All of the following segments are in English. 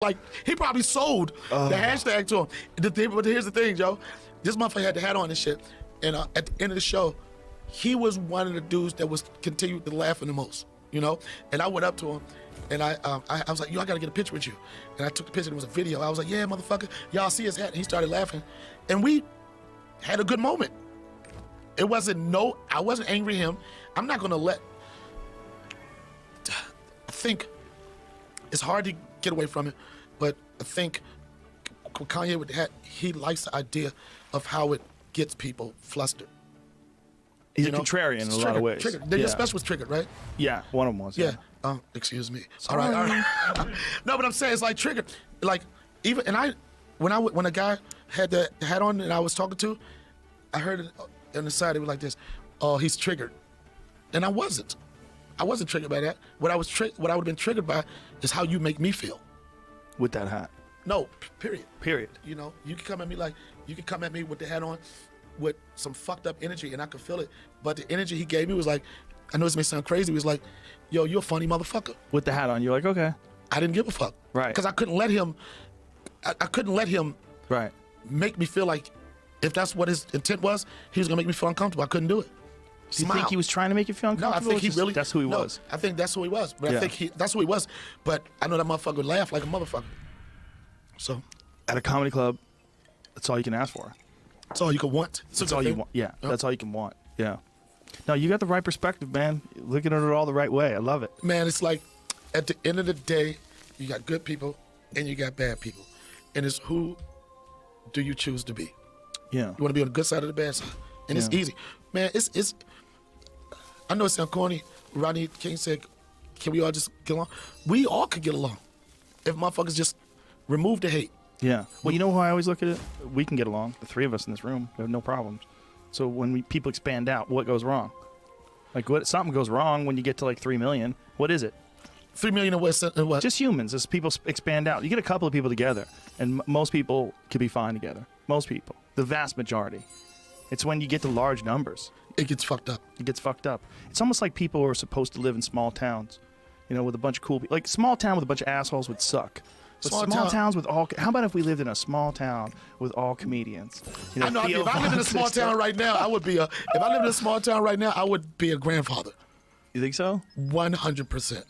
Like, he probably sold the hashtag to him. But here's the thing, Joe. This motherfucker had the hat on and shit. And at the end of the show, he was one of the dudes that was continued to laugh the most, you know? And I went up to him, and I was like, yo, I gotta get a picture with you. And I took the picture, and it was a video. I was like, yeah, motherfucker, y'all see his hat? And he started laughing. And we had a good moment. It wasn't, I wasn't angry at him. I'm not gonna I think it's hard to get away from it, but I think Kanye with the hat, he likes the idea of how it gets people flustered. He's a contrarian in a lot of ways. Triggered. Your special was triggered, right? Yeah, one of them was. Yeah. Excuse me. Sorry. All right. No, but I'm saying it's like triggered. Like even when a guy had the hat on and I was talking to, I heard it on the side. It was like this. Oh, he's triggered, and I wasn't. I wasn't triggered by that. What I would have been triggered by is how you make me feel. With that hat. No. Period. Period. You know, you can come at me with the hat on, with some fucked up energy, and I could feel it. But the energy he gave me was like, I know this may sound crazy, he was like, yo, you're a funny motherfucker. With the hat on, you're like, okay. I didn't give a fuck. Right. Because I couldn't let him, right. make me feel like if that's what his intent was, he was gonna make me feel uncomfortable. I couldn't do it. Do you think he was trying to make you feel uncomfortable? No, I think he really, that's who he was. I think that's who he was. But yeah. I think that's who he was. But I know that motherfucker would laugh like a motherfucker. So. At a comedy club, that's all you can ask for. That's all you can want. That's all you want. Yeah, that's all you can want. Yeah. No, you got the right perspective, man. You're looking at it all the right way. I love it. Man, it's like at the end of the day, you got good people and you got bad people. And it's who do you choose to be? Yeah. You want to be on the good side or the bad side? And it's easy. Man, it's I know it sounds corny. Rodney King said, can we all just get along? We all could get along if motherfuckers just remove the hate. Yeah. Well, you know how I always look at it? We can get along. The three of us in this room, we have no problems. So when people expand out, what goes wrong? Like, something goes wrong when you get to like 3 million. What is it? 3 million in what? Just humans. As people expand out, you get a couple of people together, and most people could be fine together. Most people. The vast majority. It's when you get to large numbers. It gets fucked up. It gets fucked up. It's almost like people are supposed to live in small towns, you know, with a bunch of cool people. Like, small town with a bunch of assholes would suck. But small towns with all. How about if we lived in a small town with all comedians? You know, I know. If I lived in a small town right now, I would be a. If I lived in a small town right now, I would be a grandfather. You think so? 100%.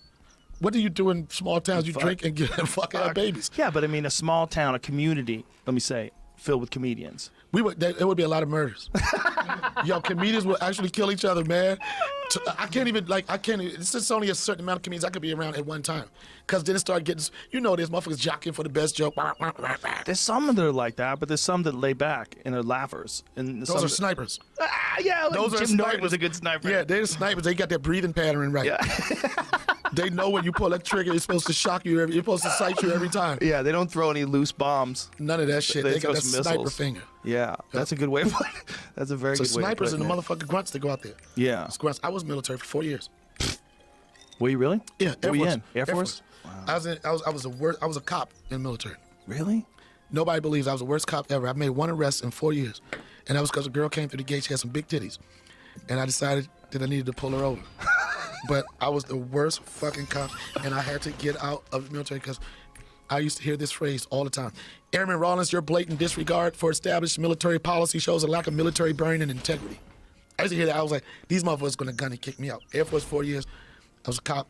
What do you do in small towns? You drink and get fucking have babies. Yeah, but I mean, a small town, a community. Let me say, filled with comedians. There would be a lot of murders. Yo, comedians would actually kill each other, man. It's just only a certain amount of comedians I could be around at one time. Because then it started getting, there's motherfuckers jockeying for the best joke. There's some that are like that, but there's some that lay back and are laughers. And those are snipers. Yeah, like those are Jim Norton was a good sniper. Yeah, they're snipers. They got their breathing pattern right. Yeah. They know when you pull that trigger, it's supposed to shock you. You're supposed to sight you every time. Yeah, they don't throw any loose bombs. None of that shit. They got that sniper finger. Yeah, that's a good way of putting it. That's a very good way of putting it. Snipers and the motherfucking grunts that go out there. Yeah. It's grunts. I was military for 4 years. Were you really? Yeah, Air Force. Air Force? Wow. I was a cop in the military. Really? Nobody believes I was the worst cop ever. I made one arrest in 4 years. And that was because a girl came through the gate, she had some big titties. And I decided that I needed to pull her over. But I was the worst fucking cop, and I had to get out of the military because I used to hear this phrase all the time. Airman Rollins, your blatant disregard for established military policy shows a lack of military burning and integrity. I used to hear that. I was like, these motherfuckers going to gun and kick me out. Air Force 4 years. I was a cop,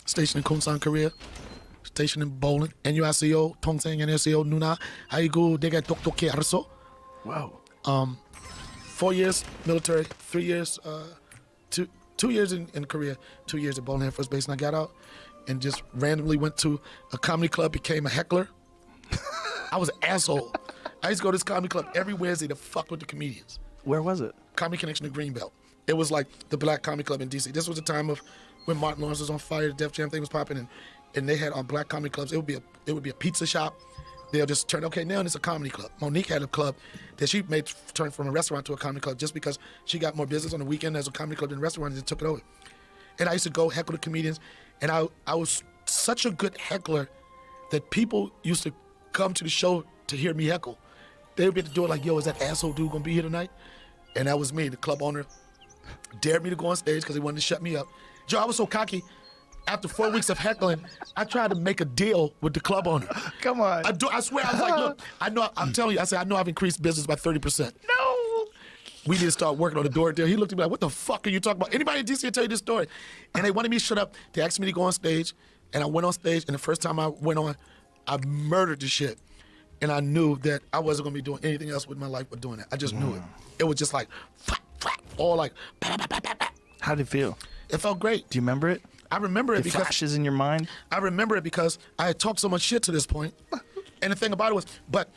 stationed in Kunsan, Korea, stationed in Bolin, NUICO, Tongsang, NSCO, Nuna, Haigu, Dega, Doktoke, Arso. Wow. 4 years military, 3 years, 2 years in Korea, 2 years at Bolin Air Force Base, and I got out and just randomly went to a comedy club, became a heckler. I was an asshole. I used to go to this comedy club every Wednesday to fuck with the comedians. Where was it? Comedy Connection in Greenbelt. It was like the black comedy club in D.C. This was the time of when Martin Lawrence was on fire, the Def Jam thing was popping, and they had on black comedy clubs. It would be a pizza shop. They'll just turn, okay, now it's a comedy club. Monique had a club that she made turn from a restaurant to a comedy club just because she got more business on the weekend as a comedy club than a restaurant, and they took it over. And I used to go heckle the comedians, and I was such a good heckler that people used to come to the show to hear me heckle. They would be at the door like, yo, is that asshole dude gonna be here tonight? And that was me. The club owner dared me to go on stage because he wanted to shut me up. Joe, I was so cocky. after 4 weeks of heckling, I tried to make a deal with the club owner. Come on. I swear, I was like, look, I'm telling you, I said, I know I've increased business by 30%. No. We need to start working on the door there. He looked at me like, what the fuck are you talking about? Anybody in DC will tell you this story. And they wanted me to shut up. They asked me to go on stage, and I went on stage, and the first time I went on, I murdered the shit. And I knew that I wasn't going to be doing anything else with my life but doing it. I just knew it. It was just like, all like, bah, bah, bah, bah, bah. How did it feel? It felt great. Do you remember it? I remember it The because flashes in your mind? I remember it because I had talked so much shit to this point. And the thing about it was, but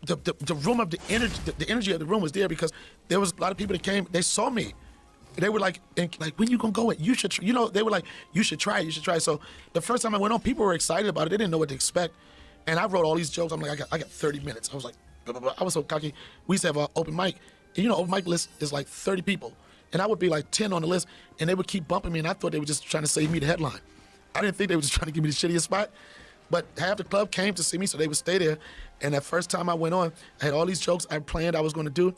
the room of the energy of the room was there because there was a lot of people that came, they saw me. They were like, when you gonna go? You should, they were like, you should try it. So the first time I went on, people were excited about it. They didn't know what to expect. And I wrote all these jokes. I'm like, I got 30 minutes. I was like, blah, blah, blah. I was so cocky. We used to have an open mic. And open mic list is like 30 people. And I would be like 10 on the list, and they would keep bumping me, and I thought they were just trying to save me the headline. I didn't think they were just trying to give me the shittiest spot. But half the club came to see me, so they would stay there. And that first time I went on, I had all these jokes I planned I was going to do.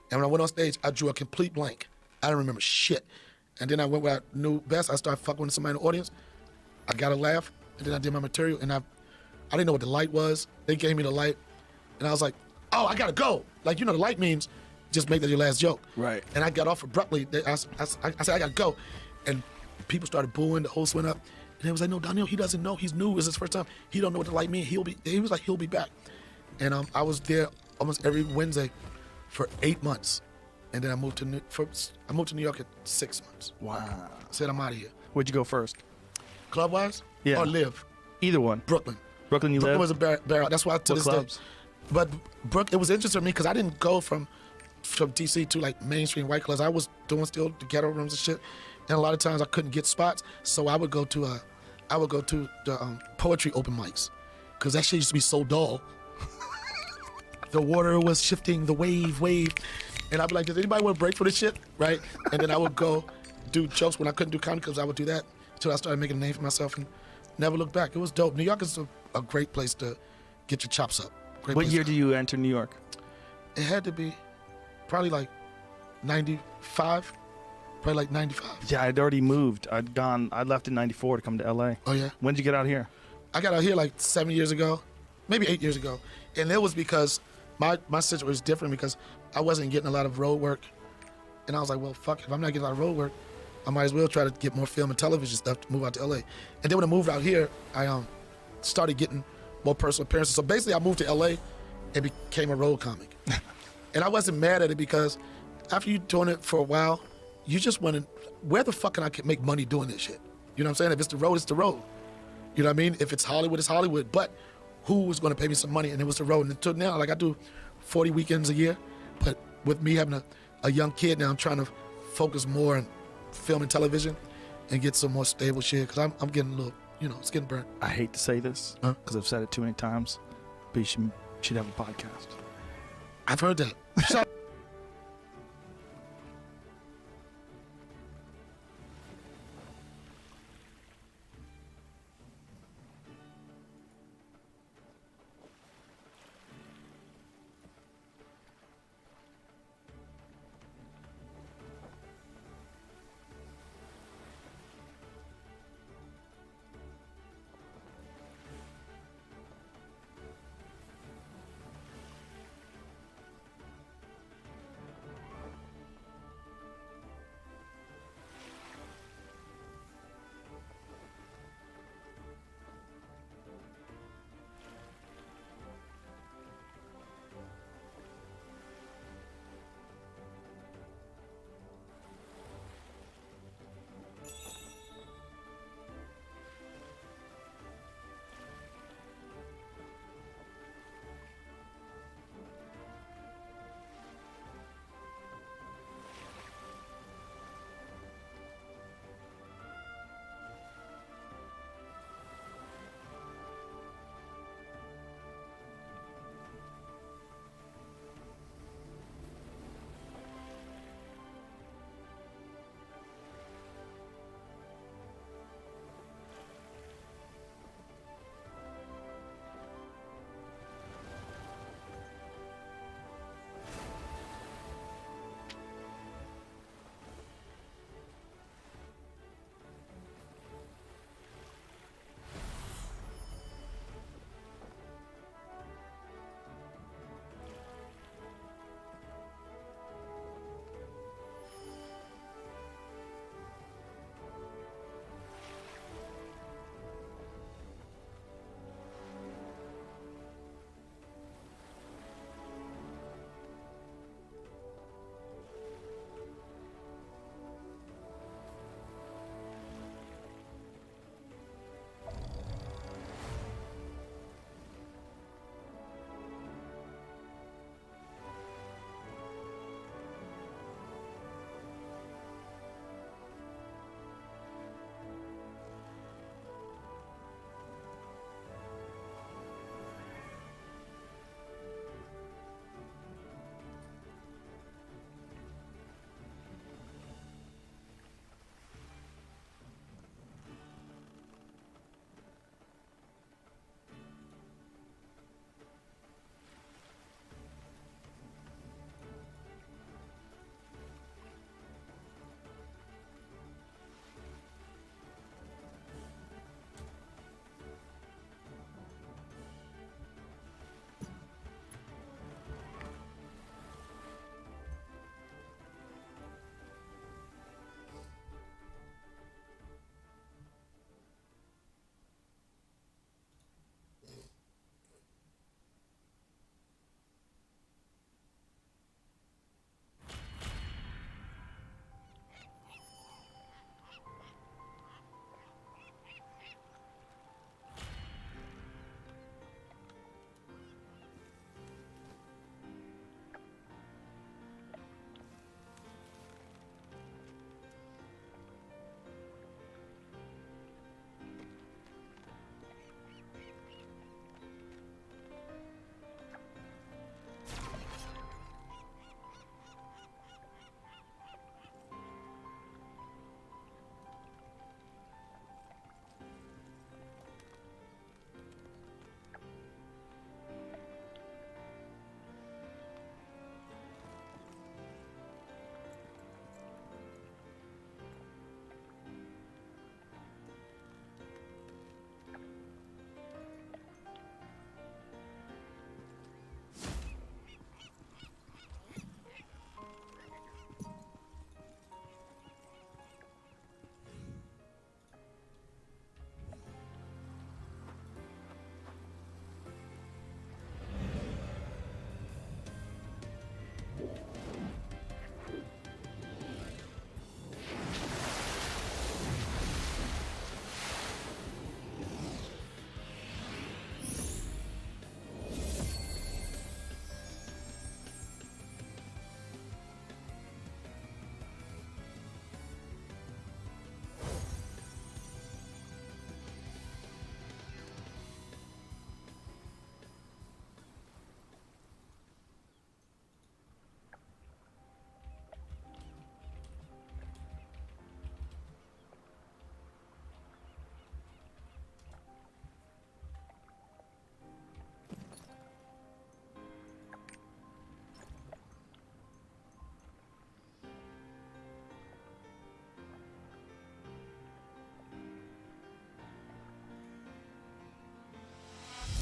And when I went on stage, I drew a complete blank. I didn't remember shit. And then I went where I knew best. I started fucking with somebody in the audience. I got a laugh, and then I did my material, and I didn't know what the light was. They gave me the light, and I was like, oh, I got to go. Like, the light means just make that your last joke. Right. And I got off abruptly. I said, I got to go. And people started booing. The host went up. And they was like, no, Daniel, he doesn't know. He's new. It's his first time. He don't know what the light means. He was like, he'll be back. And I was there almost every Wednesday for 8 months. And then I moved to New York at 6 months. Wow. I said, I'm out of here. Where'd you go first? Club-wise? Yeah. Or live? Either one. Brooklyn. Brooklyn, you Brooklyn lived? was a barrel. That's why to What this clubs? day. But it was interesting to me because I didn't go from DC to like mainstream white clubs. I was doing still the ghetto rooms and shit. And a lot of times I couldn't get spots, so I would go to the poetry open mics because that shit used to be so dull. The water was shifting, the wave, and I'd be like, does anybody want a break for this shit, right? And then I would go do jokes when I couldn't do comedy because I would do that until I started making a name for myself and never looked back. It was dope. New York is a great place to get your chops up. What year did you enter New York? It had to be probably like 95, probably like 95. Yeah, I'd already moved. I left in 94 to come to LA. Oh yeah? When did you get out here? I got out here like 7 years ago, maybe 8 years ago. And it was because my situation was different because I wasn't getting a lot of road work. And I was like, well, fuck, if I'm not getting a lot of road work, I might as well try to get more film and television stuff to move out to LA. And then when I moved out here, I started getting more personal appearances. So basically I moved to LA and became a road comic. And I wasn't mad at it because after you're doing it for a while, you just want to, where the fuck can I make money doing this shit? You know what I'm saying? If it's the road, it's the road. You know what I mean? If it's Hollywood, it's Hollywood. But who was going to pay me some money? And it was the road. And until now, like I do 40 weekends a year. But with me having a young kid now, I'm trying to focus more on film and television and get some more stable shit because I'm getting a little, it's getting burnt. I hate to say this because I've said it too many times, but you should have a podcast. I've heard that. Shut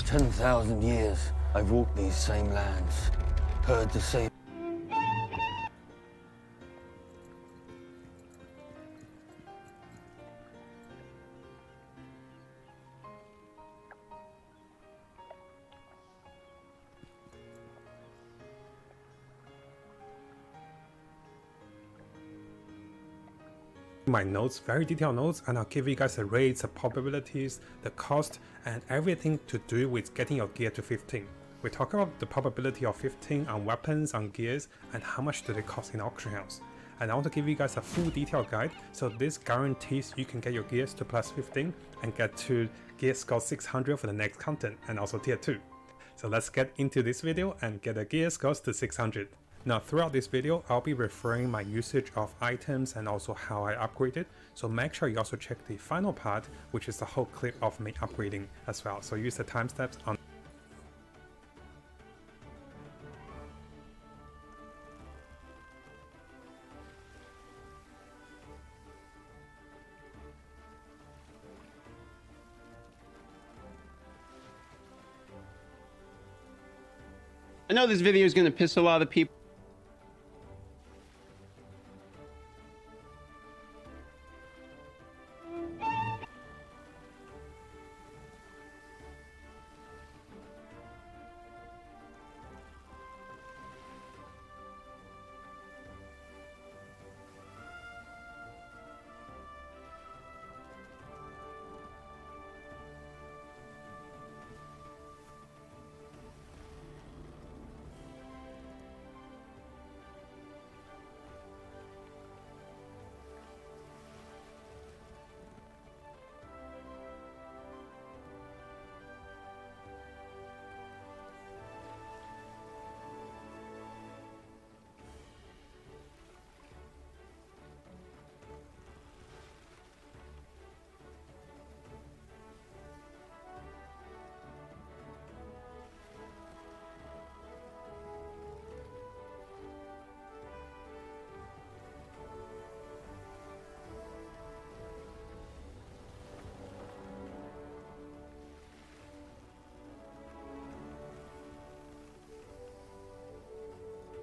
10,000 years, I've walked these same lands, heard the same. My notes, very detailed notes, and I'll give you guys the rates, the probabilities, the cost, and everything to do with getting your gear to 15. We talk about the probability of 15 on weapons, on gears, and how much do they cost in auction house. And I want to give you guys a full detailed guide, so this guarantees you can get your gears to plus 15 and get to GearScore 600 for the next content, and also tier 2. So let's get into this video and get the gear scores to 600. Now throughout this video, I'll be referring my usage of items and also how I upgraded, so make sure you also check the final part, which is the whole clip of me upgrading as well. So use the timestamps on. I know this video is going to piss a lot of people.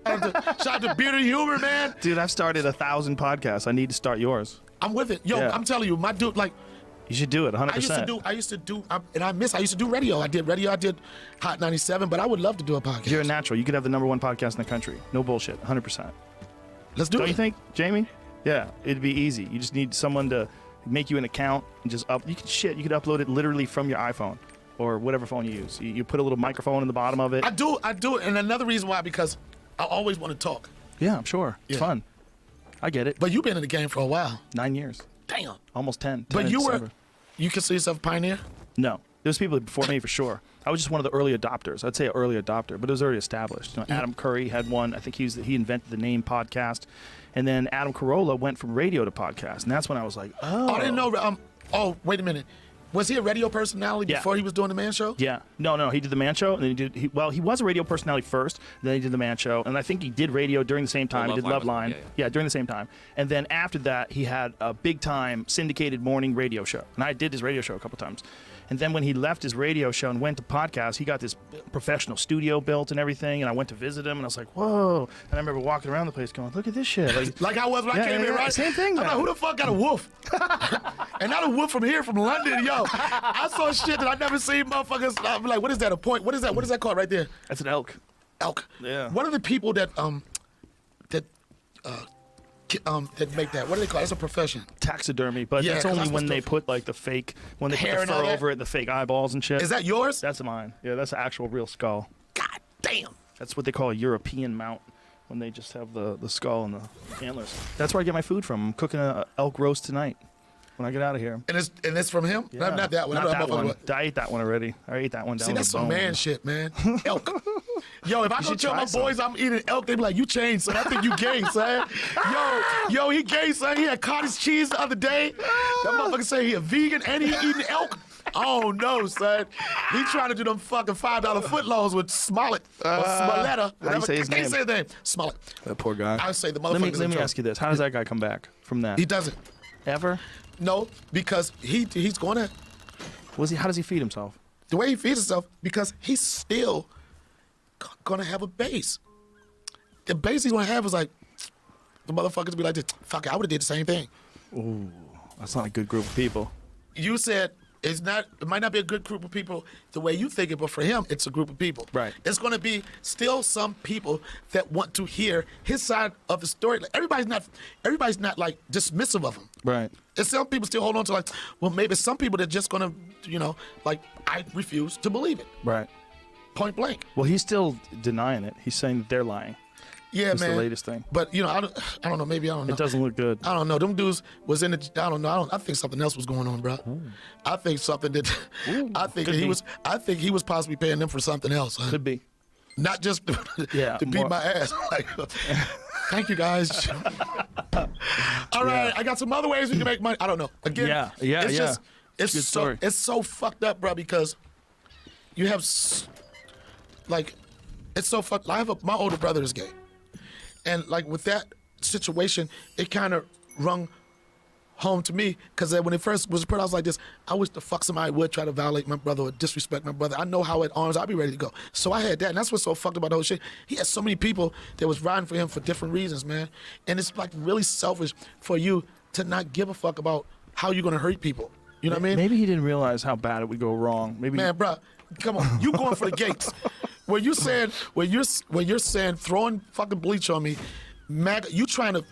Shout out to Bearded Humor, man. Dude, I've started 1,000 podcasts. I need to start yours. I'm with it. Yo, Yeah. I'm telling you, my dude, like, You should do it 100%. I used to do, and I used to do radio. I did radio, I did Hot 97, but I would love to do a podcast. You're a natural. You could have the #1 podcast in the country. No bullshit. 100%. Let's do Don't it. you think, Jamie? Yeah, it'd be easy. You just need someone to make you an account and just up. You could upload it literally from your iPhone or whatever phone you use. You put a little microphone in the bottom of it. I do it, and another reason why, because I always want to talk. Yeah, I'm sure. It's Yeah. fun. I get it. But you've been in the game for a while. 9 years. Damn. Almost 10. But 10 you in were, December. you consider yourself a pioneer? No. There's people before me for sure. I was just one of the early adopters. I'd say an early adopter, but it was already established. You know, Adam Curry had one. I think he invented the name podcast. And then Adam Carolla went from radio to podcast. And that's when I was like, oh. I didn't know. Oh, wait a minute. Was he a radio personality Yeah. before he was doing the Man Show? Yeah. No. He did the Man Show, and then he was a radio personality first. Then he did the Man Show, and I think he did radio during the same time. He did Loveline. Yeah, during the same time. And then after that, he had a big time syndicated morning radio show, and I did his radio show a couple times. And then when he left his radio show and went to podcast, he got this professional studio built and everything. And I went to visit him, and I was like, whoa. And I remember walking around the place going, look at this shit. Like I was when I came in, right? Same thing, I'm man. like, who the fuck got a wolf? And not a wolf from here, from London, yo. I saw shit that I never seen, motherfuckers. I'm like, what is that? A point? What is that? What is that called right there? That's an elk. Elk. Yeah. One of the people that make that. What do they call it? It's a profession. Taxidermy, but Yeah, that's 'cause only that's when what's they the- put like the fake, when they put hair the and all fur that? over it, the fake eyeballs and shit. Is that yours? That's mine. Yeah, that's the actual real skull. God damn. That's what they call a European mount, when they just have the skull and the antlers. That's where I get my food from. I'm cooking a elk roast tonight when I get out of here. And it's from him? Yeah. Not that one. Not I that know one. what- I ate that one already. I ate that one down See, to that's the some bone. man shit, man. Elk. Yo, if I go should tell try my some. boys I'm eating elk, they be like, you changed, son. I think you gay, son. Yo, he gay, son. He had cottage cheese the other day. That motherfucker say he a vegan and he eating elk. Oh, no, son. He trying to do them fucking $5 footlongs with Smollett or Smoletta. how do you say his I can't name? say his name. Smollett. That poor guy. I would say the Let motherfucker's me ask you this. How does that guy come back from that? He doesn't. Ever? No, because he's going to... How does he feed himself? the way he feeds himself, because he's still gonna have a base. The base he's gonna have is like, the motherfuckers be like, fuck it, I would've did the same thing. Ooh, that's not a good group of people. You said it might not be a good group of people the way you think it, but for him, it's a group of people. Right. It's gonna be still some people that want to hear his side of the story. Like, everybody's not like dismissive of him. Right. And some people still hold on to like, well, maybe some people that are just gonna, like, I refuse to believe it. Right. Point blank. Well, he's still denying it. He's saying that they're lying. Yeah, That's man. the latest thing. But I don't know. Maybe I don't know. It doesn't look good. I don't know. Them dudes was in the. I don't know. I think something else was going on, bro. I think something that. I think that he was. I think he was possibly paying them for something else. Huh? Could be. Not just to beat more. my ass. Like, thank you guys. All right, I got some other ways we can make money. I don't know. Again, it's just Good story. it's so fucked up, bro, because you have like it's so fucked. My older brother is gay, and like with that situation, it kind of rung home to me, because when it first was put, I was like this, I wish the fuck somebody would try to violate my brother or disrespect my brother. I know how at arms I'd be ready to go. So I had that, and that's what's so fucked about the whole shit. He had so many people that was riding for him for different reasons, man. And it's like really selfish for you to not give a fuck about how you're gonna hurt people. You know what I mean? Maybe he didn't realize how bad it would go wrong. Maybe. Man, bro, come on, you going for the gates. When you're saying throwing fucking bleach on me, you trying to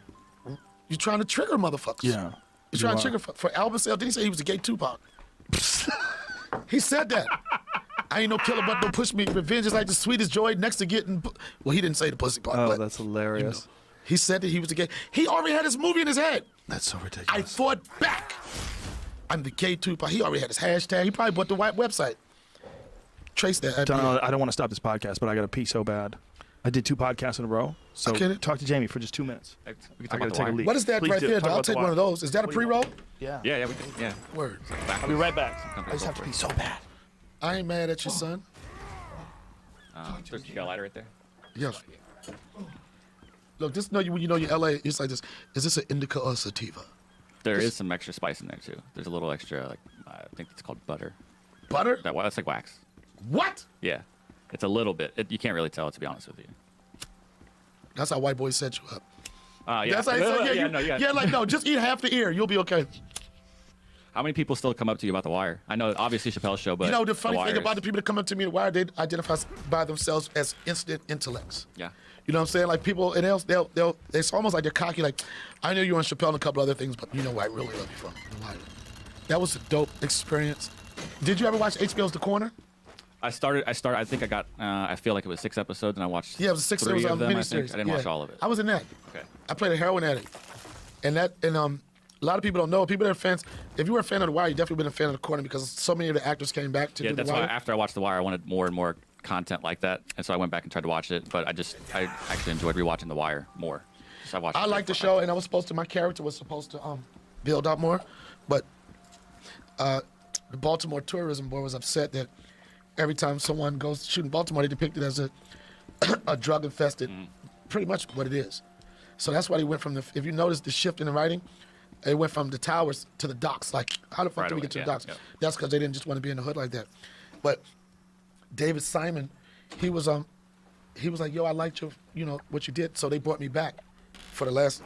trigger motherfuckers. Yeah. You're trying to trigger for Alvin Sale. Didn't he say he was a gay Tupac? He said that. I ain't no killer, but don't push me. Revenge is like the sweetest joy next to getting. Well, he didn't say the pussy part. Oh, but, that's hilarious. He said that he was a gay. He already had his movie in his head. That's so ridiculous. I fought back. I'm the gay Tupac. He already had his hashtag. He probably bought the white website. Trace that. I don't want to stop this podcast, but I got to pee so bad. I did 2 podcasts in a row. So Okay. talk to Jamie for just 2 minutes. We can I talk got to about the take a wire. leak. What is that Please right do. there? Talk I'll about the take one of wire. those. Is that a pre-roll? Yeah. Yeah, we can. Yeah. Word. I'll be right back. I just have to pee so bad. I ain't mad at you, son. You got a lighter right there? Yes. Look, just know when you know you're LA, it's like this. Is this an indica or a sativa? There is some extra spice in there too. There's a little extra, like I think it's called butter. Butter? That's like wax. What? Yeah, it's a little bit. You can't really tell, to be honest with you. That's how white boys set you up. Yeah. That's how they say, yeah, no, just eat half the ear. You'll be okay. How many people still come up to you about The Wire? I know, obviously, Chappelle's show, but You know, the funny The thing Wire about is- the people that come up to me at Wire, they identify by themselves as instant intellects. Yeah. You know what I'm saying? Like people, and they'll it's almost like they're cocky. Like, I know you on Chappelle and a couple other things, but you know where I really love you from? The Wire. That was a dope experience. Did you ever watch HBO's The Corner? I started. I think I got. I feel like it was 6 episodes, and I watched. Yeah, it was 6 3 episodes of of them. I miniseries. think I didn't watch all of it. I was in that. Okay. I played a heroin addict, and a lot of people don't know. People that are fans, if you were a fan of The Wire, you definitely been a fan of The Corner because so many of the actors came back to Yeah, do that's The why Wire. after I watched The Wire, I wanted more and more content like that, and so I went back and tried to watch it. But I actually enjoyed rewatching The Wire more. So I liked the show, and my character was supposed to build up more, but the Baltimore Tourism Board was upset that every time someone goes shooting Baltimore, they depict it as a drug-infested, pretty much what it is. So that's why they went from if you notice the shift in the writing, they went from the towers to the docks. Like, how the fuck Right did we away, get to yeah, the docks? yeah. That's because they didn't just want to be in the hood like that. But David Simon, he was like, yo, I liked what you did, so they brought me back for the last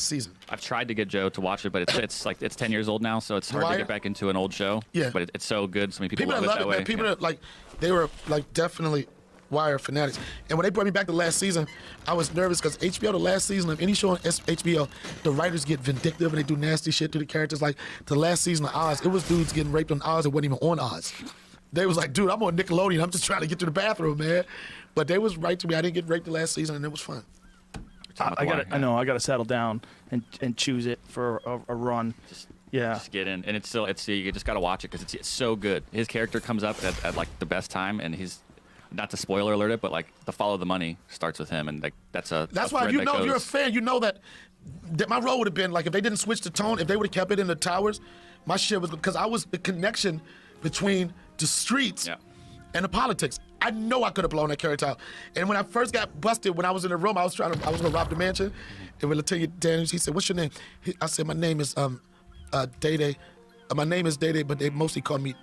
season. I've tried to get Joe to watch it, but it's 10 years old now, so it's hard Wire? to get back into an old show. Yeah. But it's so good. So many people People love that it love that it, way. man. People Yeah. that like, they were like definitely Wire fanatics. And when they brought me back the last season, I was nervous because HBO, the last season of any show on HBO, the writers get vindictive and they do nasty shit to the characters. Like the last season of Oz, it was dudes getting raped on Oz that wasn't even on Oz. They was like, dude, I'm on Nickelodeon. I'm just trying to get to the bathroom, man. But they was right to me. I didn't get raped the last season, and it was fun. I gotta settle down and choose it for a run. Just get in, and you just gotta watch it because it's so good. His character comes up at like the best time, and he's not to spoiler alert it, but like the follow the money starts with him, and like that's why if you know if you're a fan, you know that my role would have been like if they didn't switch the tone, if they would have kept it in the towers, my shit was because I was the connection between the streets and the politics. I know I could have blown that character out. And when I first got busted, when I was in the room, I was gonna rob the mansion. And when Latoya Daniels, he said, "What's your name?" I said, "My name is Day Day. My name is Day Day, but they mostly call me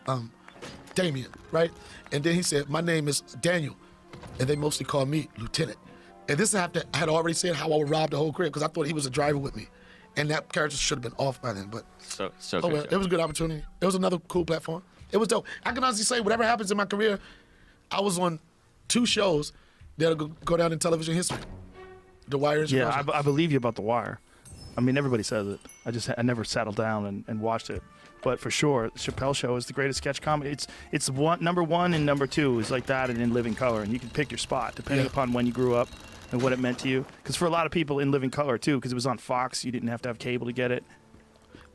Damien, right? And then he said, my name is Daniel. And they mostly call me Lieutenant. And this after I had already said how I would rob the whole crib because I thought he was a driver with me. And that character should have been off by then. But So oh good. well, it was a good opportunity. It was another cool platform. It was dope. I can honestly say whatever happens in my career, I was on 2 shows that'll go down in television history. The Wire and Yeah, Chicago. I believe you about The Wire. I mean, everybody says it. I never settled down and watched it. But for sure, the Chappelle Show is the greatest sketch comedy. It's number 1 and number 2 is like that and In Living Color. And you can pick your spot depending upon when you grew up and what it meant to you. Because for a lot of people, In Living Color, too, because it was on Fox, you didn't have to have cable to get it.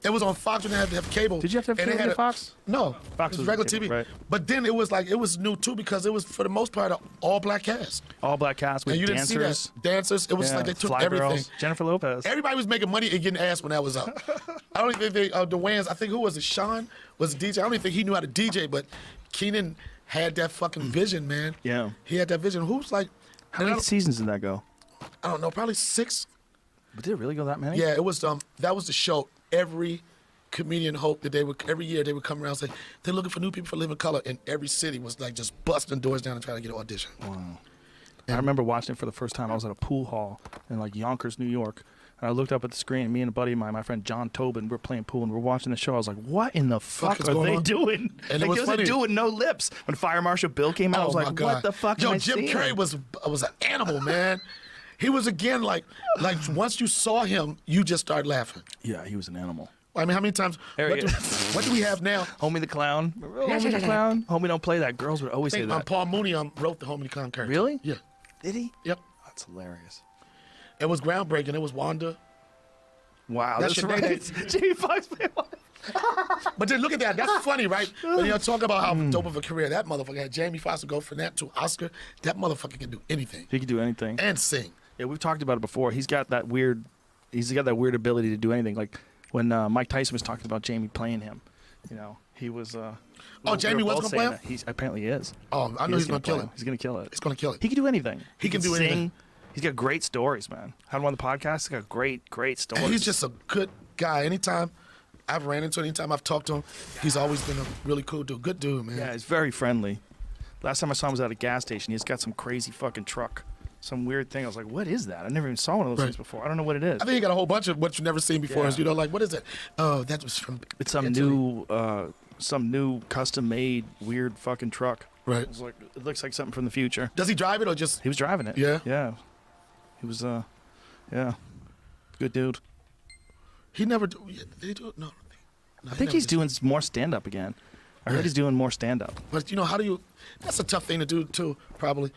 It was on Fox. You didn't have to have cable. Did you have to have And cable they to had Fox? No. Fox it was was regular cable, TV. right. But then it was new, too, because it was, for the most part, an all-black cast. All black cast with And you dancers. didn't see that. Dancers. It was Yeah, like they took Fly everything. Girls, Jennifer Lopez. Everybody was making money and getting ass when that was up. I don't even think the Wayans, I think who was it? Sean was a DJ. I don't even think he knew how to DJ, but Keenan had that fucking vision, man. Yeah. He had that vision. Who's like, How many seasons did that go? I don't know, probably 6. But did it really go that many? Yeah, it was. That was the show. Every comedian hoped that every year they would come around and say they're looking for new people for Living Color, and every city was like just busting doors down and trying to get an audition. I remember watching it for the first time. I was at a pool hall in like Yonkers, New York. And I looked up at the screen, and me and a buddy of mine, my friend John Tobin, we're playing pool, and we're watching the show. I was like, what in the fuck is are going they on? doing? And it Like, was he funny. doing no lips. When Fire Marshal Bill came out, I was my like, God. what the fuck Yo, am I Jim seeing? Carrey was an animal, man. He was again like once you saw him, you just started laughing. Yeah, he was an animal. I mean, how many times? There he What is. do we have now? Homie the Clown. Homie the Clown. Homie don't play that. Girls would always I say think that. Paul Mooney wrote the Homie Clown character. Really? Yeah. Did he? Yep. That's hilarious. It was groundbreaking. It was Wanda. Wow, That's that's your right. name. Jamie Foxx played one. But then look at that. That's funny, right? When you talk about how dope of a career that motherfucker had. Jamie Foxx would go from that to Oscar. That motherfucker can do anything He could do anything. and sing. Yeah, we've talked about it before. He's got that weird ability to do anything. Like when Mike Tyson was talking about Jamie playing him, you know, he was. Jamie was gonna play him? He apparently is. Oh, I know he's gonna kill play him. He's gonna kill it. He's gonna kill it. He can do anything. He can do sing. anything. He's got great stories, man. Had him on the podcast. He's got great stories. And he's just a good guy. Anytime I've ran into him, anytime I've talked to him, he's always been a really cool dude. Good dude, man. Yeah, he's very friendly. Last time I saw him was at a gas station. He's got some crazy fucking truck. Some weird thing. I was like, what is that? I never even saw one of those Right. things before. I don't know what it is. I think he got a whole bunch of what you've never seen before. Yeah. You know, like, what is it? Oh, that was from... It's some new custom-made weird fucking truck. Right. It looks like something from the future. Does he drive it or just... He was driving it. Yeah? Yeah. He was yeah. Good dude. He never... Did he do it? No. I think he's doing more stand-up again. I heard he's doing more stand-up. But, you know, how do you... That's a tough thing to do, too, probably.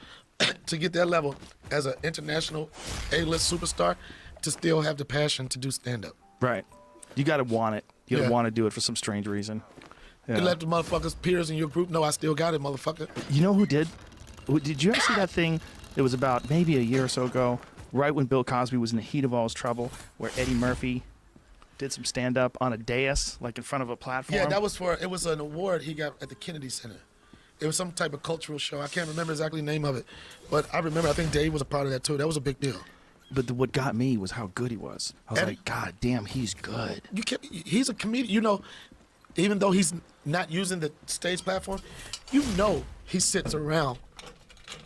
To get that level as an international A-list superstar, to still have the passion to do stand-up. Right. You got to want it. You got to Yeah. want to do it for some strange reason. Yeah. And let the motherfuckers, peers in your group know I still got it, motherfucker. You know who did? Did you ever see that thing? It was about maybe a year or so ago, right when Bill Cosby was in the heat of all his trouble, where Eddie Murphy did some stand-up on a dais, like in front of a platform. Yeah, it was an award he got at the Kennedy Center. It was some type of cultural show. I can't remember exactly the name of it. But I remember, I think Dave was a part of that too. That was a big deal. But what got me was how good he was. I was Eddie- like, God damn, he's good. He's a comedian. You know, even though he's not using the stage platform, you know he sits around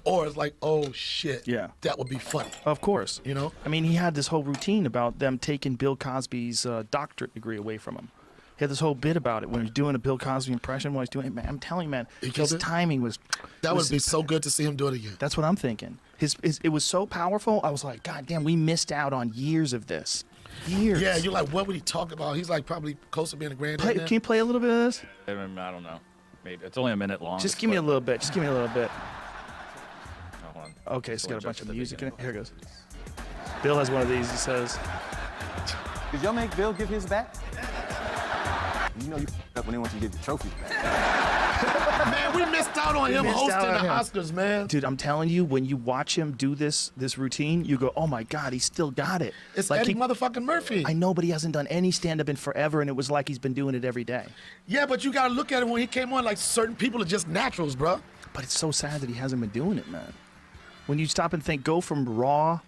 or it's like, oh shit, Yeah. that would be funny. Of course. You know? I mean, he had this whole routine about them taking Bill Cosby's doctorate degree away from him. He had this whole bit about it when he was doing a Bill Cosby impression. While he's doing it, man, I'm telling you, man, He killed his it? timing was. That was would be so good to see him do it again. That's what I'm thinking. It was so powerful. I was like, God damn, we missed out on years of this. Years. Yeah, you're like, what would he talk about? He's like probably close to being a granddad. Can now. you play a little bit of this? I don't know. Maybe it's only a minute long. Just give me a little bit. Just give me a little bit. Hold on. Okay, it's got a bunch of the music in it. beginning. Here it goes. Bill has one of these. He says, Did y'all make Bill give his back? You know you up when they want you to give the trophy back. Man, we missed out on him missed hosting out on the him. Oscars, man. dude, I'm telling you, when you watch him do this routine, you go, oh my God, he still got it. It's like Eddie motherfucking Murphy. I know, but he hasn't done any stand-up in forever, and it was like he's been doing it every day. Yeah, but you gotta look at it when he came on, like certain people are just naturals, bro. But it's so sad that he hasn't been doing it, man. When you stop and think, go from raw,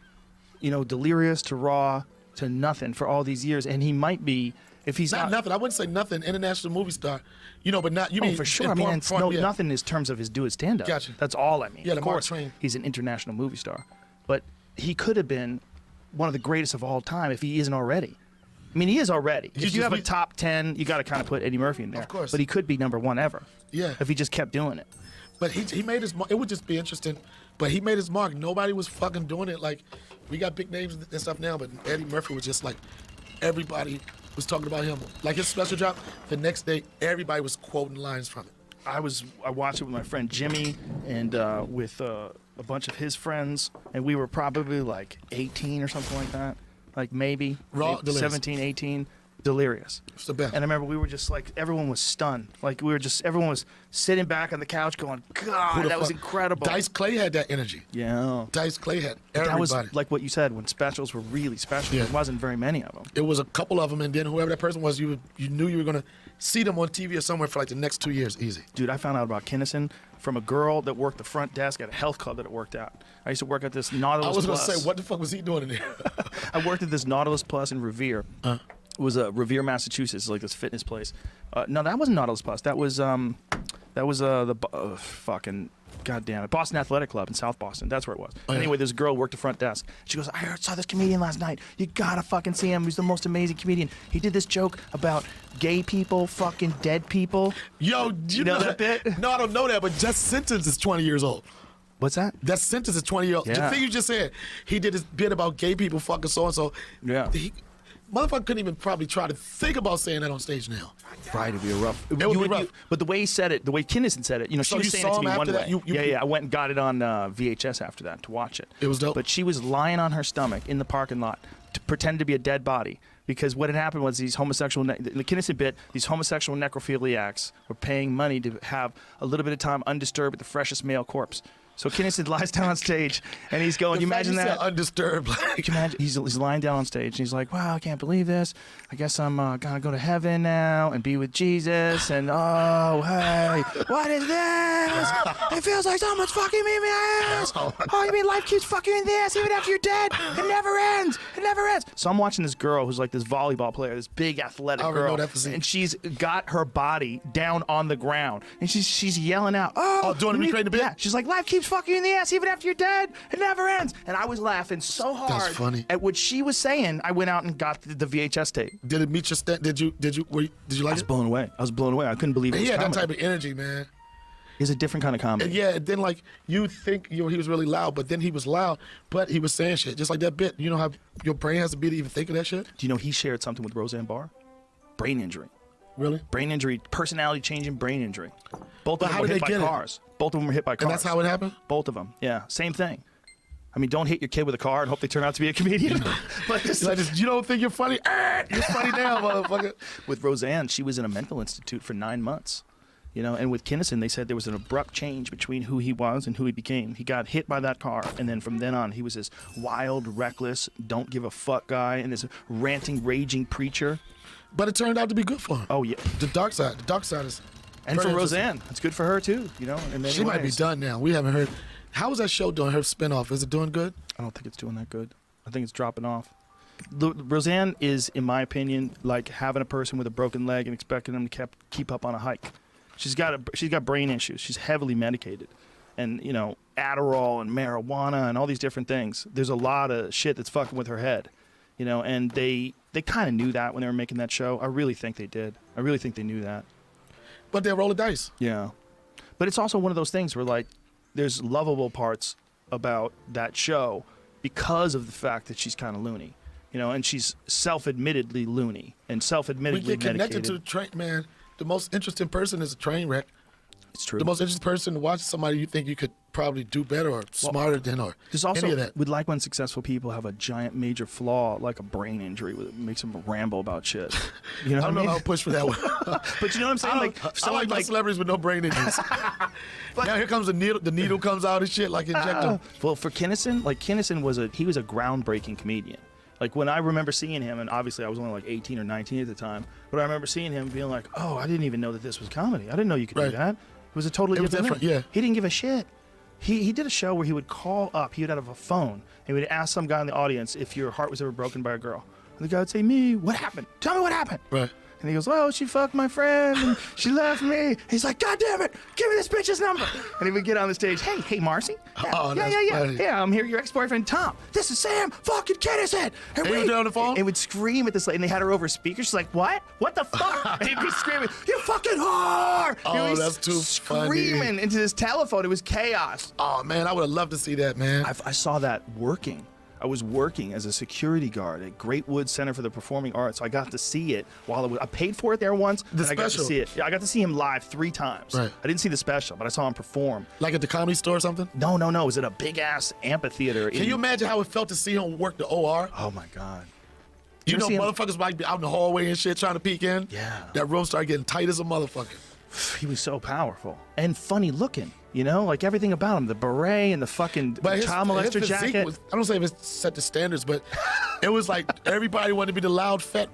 delirious to raw to nothing for all these years, and he might be If he's not nothing, I wouldn't say nothing. International movie star, you know, but not you mean for sure. I mean, it's nothing in terms of his stand up. Gotcha. That's all I mean. Yeah, of course, he's an international movie star, but he could have been one of the greatest of all time if he isn't already. I mean, he is already. If you have a top 10, you got to kind of put Eddie Murphy in there. Of course. But he could be #1 ever. Yeah. If he just kept doing it. But he made his mark. It would just be interesting. But he made his mark. Nobody was fucking doing it. Like, we got big names and stuff now, but Eddie Murphy was just like, everybody was talking about him. Like his special drop, the next day, everybody was quoting lines from it. I watched it with my friend Jimmy and with a bunch of his friends, and we were probably like 18 or something like that. Like maybe 17, 18. Delirious. It's the best. And I remember we were just like, everyone was stunned. Like everyone was sitting back on the couch going, God, that was incredible. Dice Clay had that energy. Yeah. Dice Clay had everybody. That was like what you said, when specials were really special. Yeah. There wasn't very many of them. It was a couple of them, and then whoever that person was, you knew you were going to see them on TV or somewhere for like the next 2 years, easy. Dude, I found out about Kinnison from a girl that worked the front desk at a health club that it worked at. I used to work at this Nautilus Plus. I was going to say, what the fuck was he doing in there? I worked at this Nautilus Plus in Revere. It was Revere, Massachusetts, like this fitness place. No, that wasn't Nautilus Plus. That was fucking goddamn it, Boston Athletic Club in South Boston. That's where it was. Anyway, this girl worked the front desk. She goes, I saw this comedian last night. You gotta fucking see him. He's the most amazing comedian. He did this joke about gay people fucking dead people. Yo, you know that bit? No, I don't know that, but Just Sentence is 20 years old. What's that? That sentence is 20 years old. Yeah. The thing you just said, he did this bit about gay people fucking so and so. Yeah. Motherfucker couldn't even probably try to think about saying that on stage now. Right, it'd be a rough. It would be rough. But the way he said it, the way Kinnison said it, So she was you saying saw it to him me after one that? way. You- Yeah, I went and got it on VHS after that to watch it. It was dope. But she was lying on her stomach in the parking lot to pretend to be a dead body. Because what had happened was these homosexual, the Kinnison bit, these homosexual necrophiliacs were paying money to have a little bit of time undisturbed with the freshest male corpse. So Kinnison lies down on stage, and he's going, you imagine that? Undisturbed. Can you imagine? He's lying down on stage, and he's like, wow, I can't believe this. I guess I'm going to go to heaven now and be with Jesus. And, oh, hey, what is this? It feels like someone's fucking me in the ass. Oh, you mean life keeps fucking you in the ass even after you're dead? It never ends. It never ends. So I'm watching this girl who's like this volleyball player, this big athletic girl. Know that physique. And she's got her body down on the ground. And she's yelling out, doing the recreating the bit? Yeah. She's like, life keeps fuck you in the ass even after you're dead. It never ends. And I was laughing so hard. That's funny. At what she was saying. I went out and got the VHS tape. Did it meet your stand? Did you like I was it? blown away. I was blown away. I couldn't believe it. He had that comedy. type of energy, man. It's a different kind of comedy. And yeah, and then like you think he was really loud, but then he was loud, but he was saying shit. Just like that bit. You know how your brain has to be to even think of that shit? Do you know he shared something with Roseanne Barr? Brain injury. Really? Brain injury, personality changing brain injury. Both of them how were did hit they by get it? cars. Both of them were hit by cars. And that's how it happened? Both of them. Yeah. Same thing. I mean, don't hit your kid with a car and hope they turn out to be a comedian. But you don't think you're funny? You're funny now, motherfucker. With Roseanne, she was in a mental institute for 9 months. You know, and with Kinnison, they said there was an abrupt change between who he was and who he became. He got hit by that car, and then from then on, he was this wild, reckless, don't give a fuck guy, and this ranting, raging preacher. But it turned out to be good for him. Oh yeah, the dark side is. And for Roseanne, it's good for her too. You know, in many she might be ways. done now. We haven't heard. How is that show doing? Her spinoff, is it doing good? I don't think it's doing that good. I think it's dropping off. Roseanne is, in my opinion, like having a person with a broken leg and expecting them to keep up on a hike. She's got brain issues. She's heavily medicated, and you know, Adderall and marijuana and all these different things. There's a lot of shit that's fucking with her head, you know. And they kind of knew that when they were making that show. I really think they did. I really think they knew that. But they roll the dice. Yeah, but it's also one of those things where like there's lovable parts about that show because of the fact that she's kind of loony, you know, and she's self-admittedly loony and self-admittedly We get connected medicated. to the train, man. The most interesting person is a train wreck. It's true. The most interesting person to watch is somebody you think you could probably do better or smarter than or There's also, any of that. we'd like when successful people have a giant major flaw like a brain injury that makes them ramble about shit. You know I don't what I know mean? how to push for that one. But you know what I'm saying? I like my celebrities with no brain injuries. Now here comes the needle. The needle comes out and shit like inject them. Well, for Kinnison, like Kinnison was a groundbreaking comedian. Like when I remember seeing him, and obviously I was only like 18 or 19 at the time, but I remember seeing him being like, "Oh, I didn't even know that this was comedy. I didn't know you could do that." It was a totally different thing. Yeah. He didn't give a shit. He did a show where he would call up. He would have a phone and he would ask some guy in the audience if your heart was ever broken by a girl, And the guy would say, me, what happened? Tell me what happened. Right. And he goes, oh, she fucked my friend, and she left me. He's like, God damn it, give me this bitch's number. And he would get on the stage, hey, Marcy. Oh, that's funny. Yeah, I'm here, your ex-boyfriend, Tom. This is Sam fucking Kinnison. And you on the phone? And would scream at this lady, and they had her over a speaker. She's like, what? What the fuck? And he'd be screaming, you fucking whore. Oh, that's too funny. Screaming into this telephone. It was chaos. Oh, man, I would have loved to see that, man. I saw that working. I was working as a security guard at Great Woods Center for the Performing Arts, so I got to see it while I paid for it there once. The and I got to special? see it. Yeah, I got to see him live 3 times. Right. I didn't see the special, but I saw him perform. Like at the Comedy Store or something? No. It was at a big-ass amphitheater. Can you imagine how it felt to see him work the OR? Oh, my God. You ever know, see him- motherfuckers might be out in the hallway and shit trying to peek in. Yeah. That room started getting tight as a motherfucker. He was so powerful and funny looking, you know? Like everything about him. The beret and the fucking child molester physique jacket. was, I don't say if it set the standards, but it was like everybody wanted to be the loud fat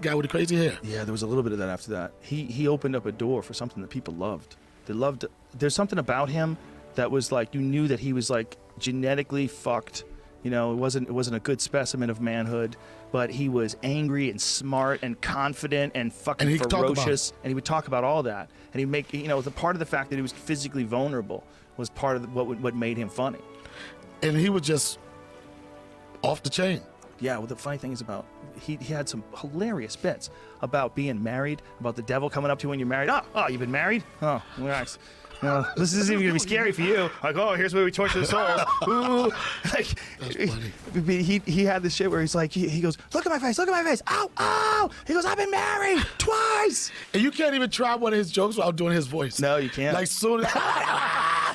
guy with the crazy hair. Yeah, there was a little bit of that after that. He opened up a door for something that people loved. They loved. There's something about him that was like, you knew that he was like genetically fucked. You know, it wasn't a good specimen of manhood, but he was angry and smart and confident and fucking And he could talk about ferocious. And he would talk about all that. And he'd make, you know, the part of the fact that he was physically vulnerable was part of what made him funny. And he was just off the chain. Yeah, well, the funny thing is about he had some hilarious bits about being married, about the devil coming up to you when you're married. Oh, you've been married? Oh, nice. No, this isn't even gonna be scary for you. Like, oh, here's where we torture the souls. Ooh, like, That's funny. he had this shit where he's like, he goes, look at my face, ow, ow. He goes, I've been married twice. And you can't even try one of his jokes without doing his voice. No, you can't. Like soon as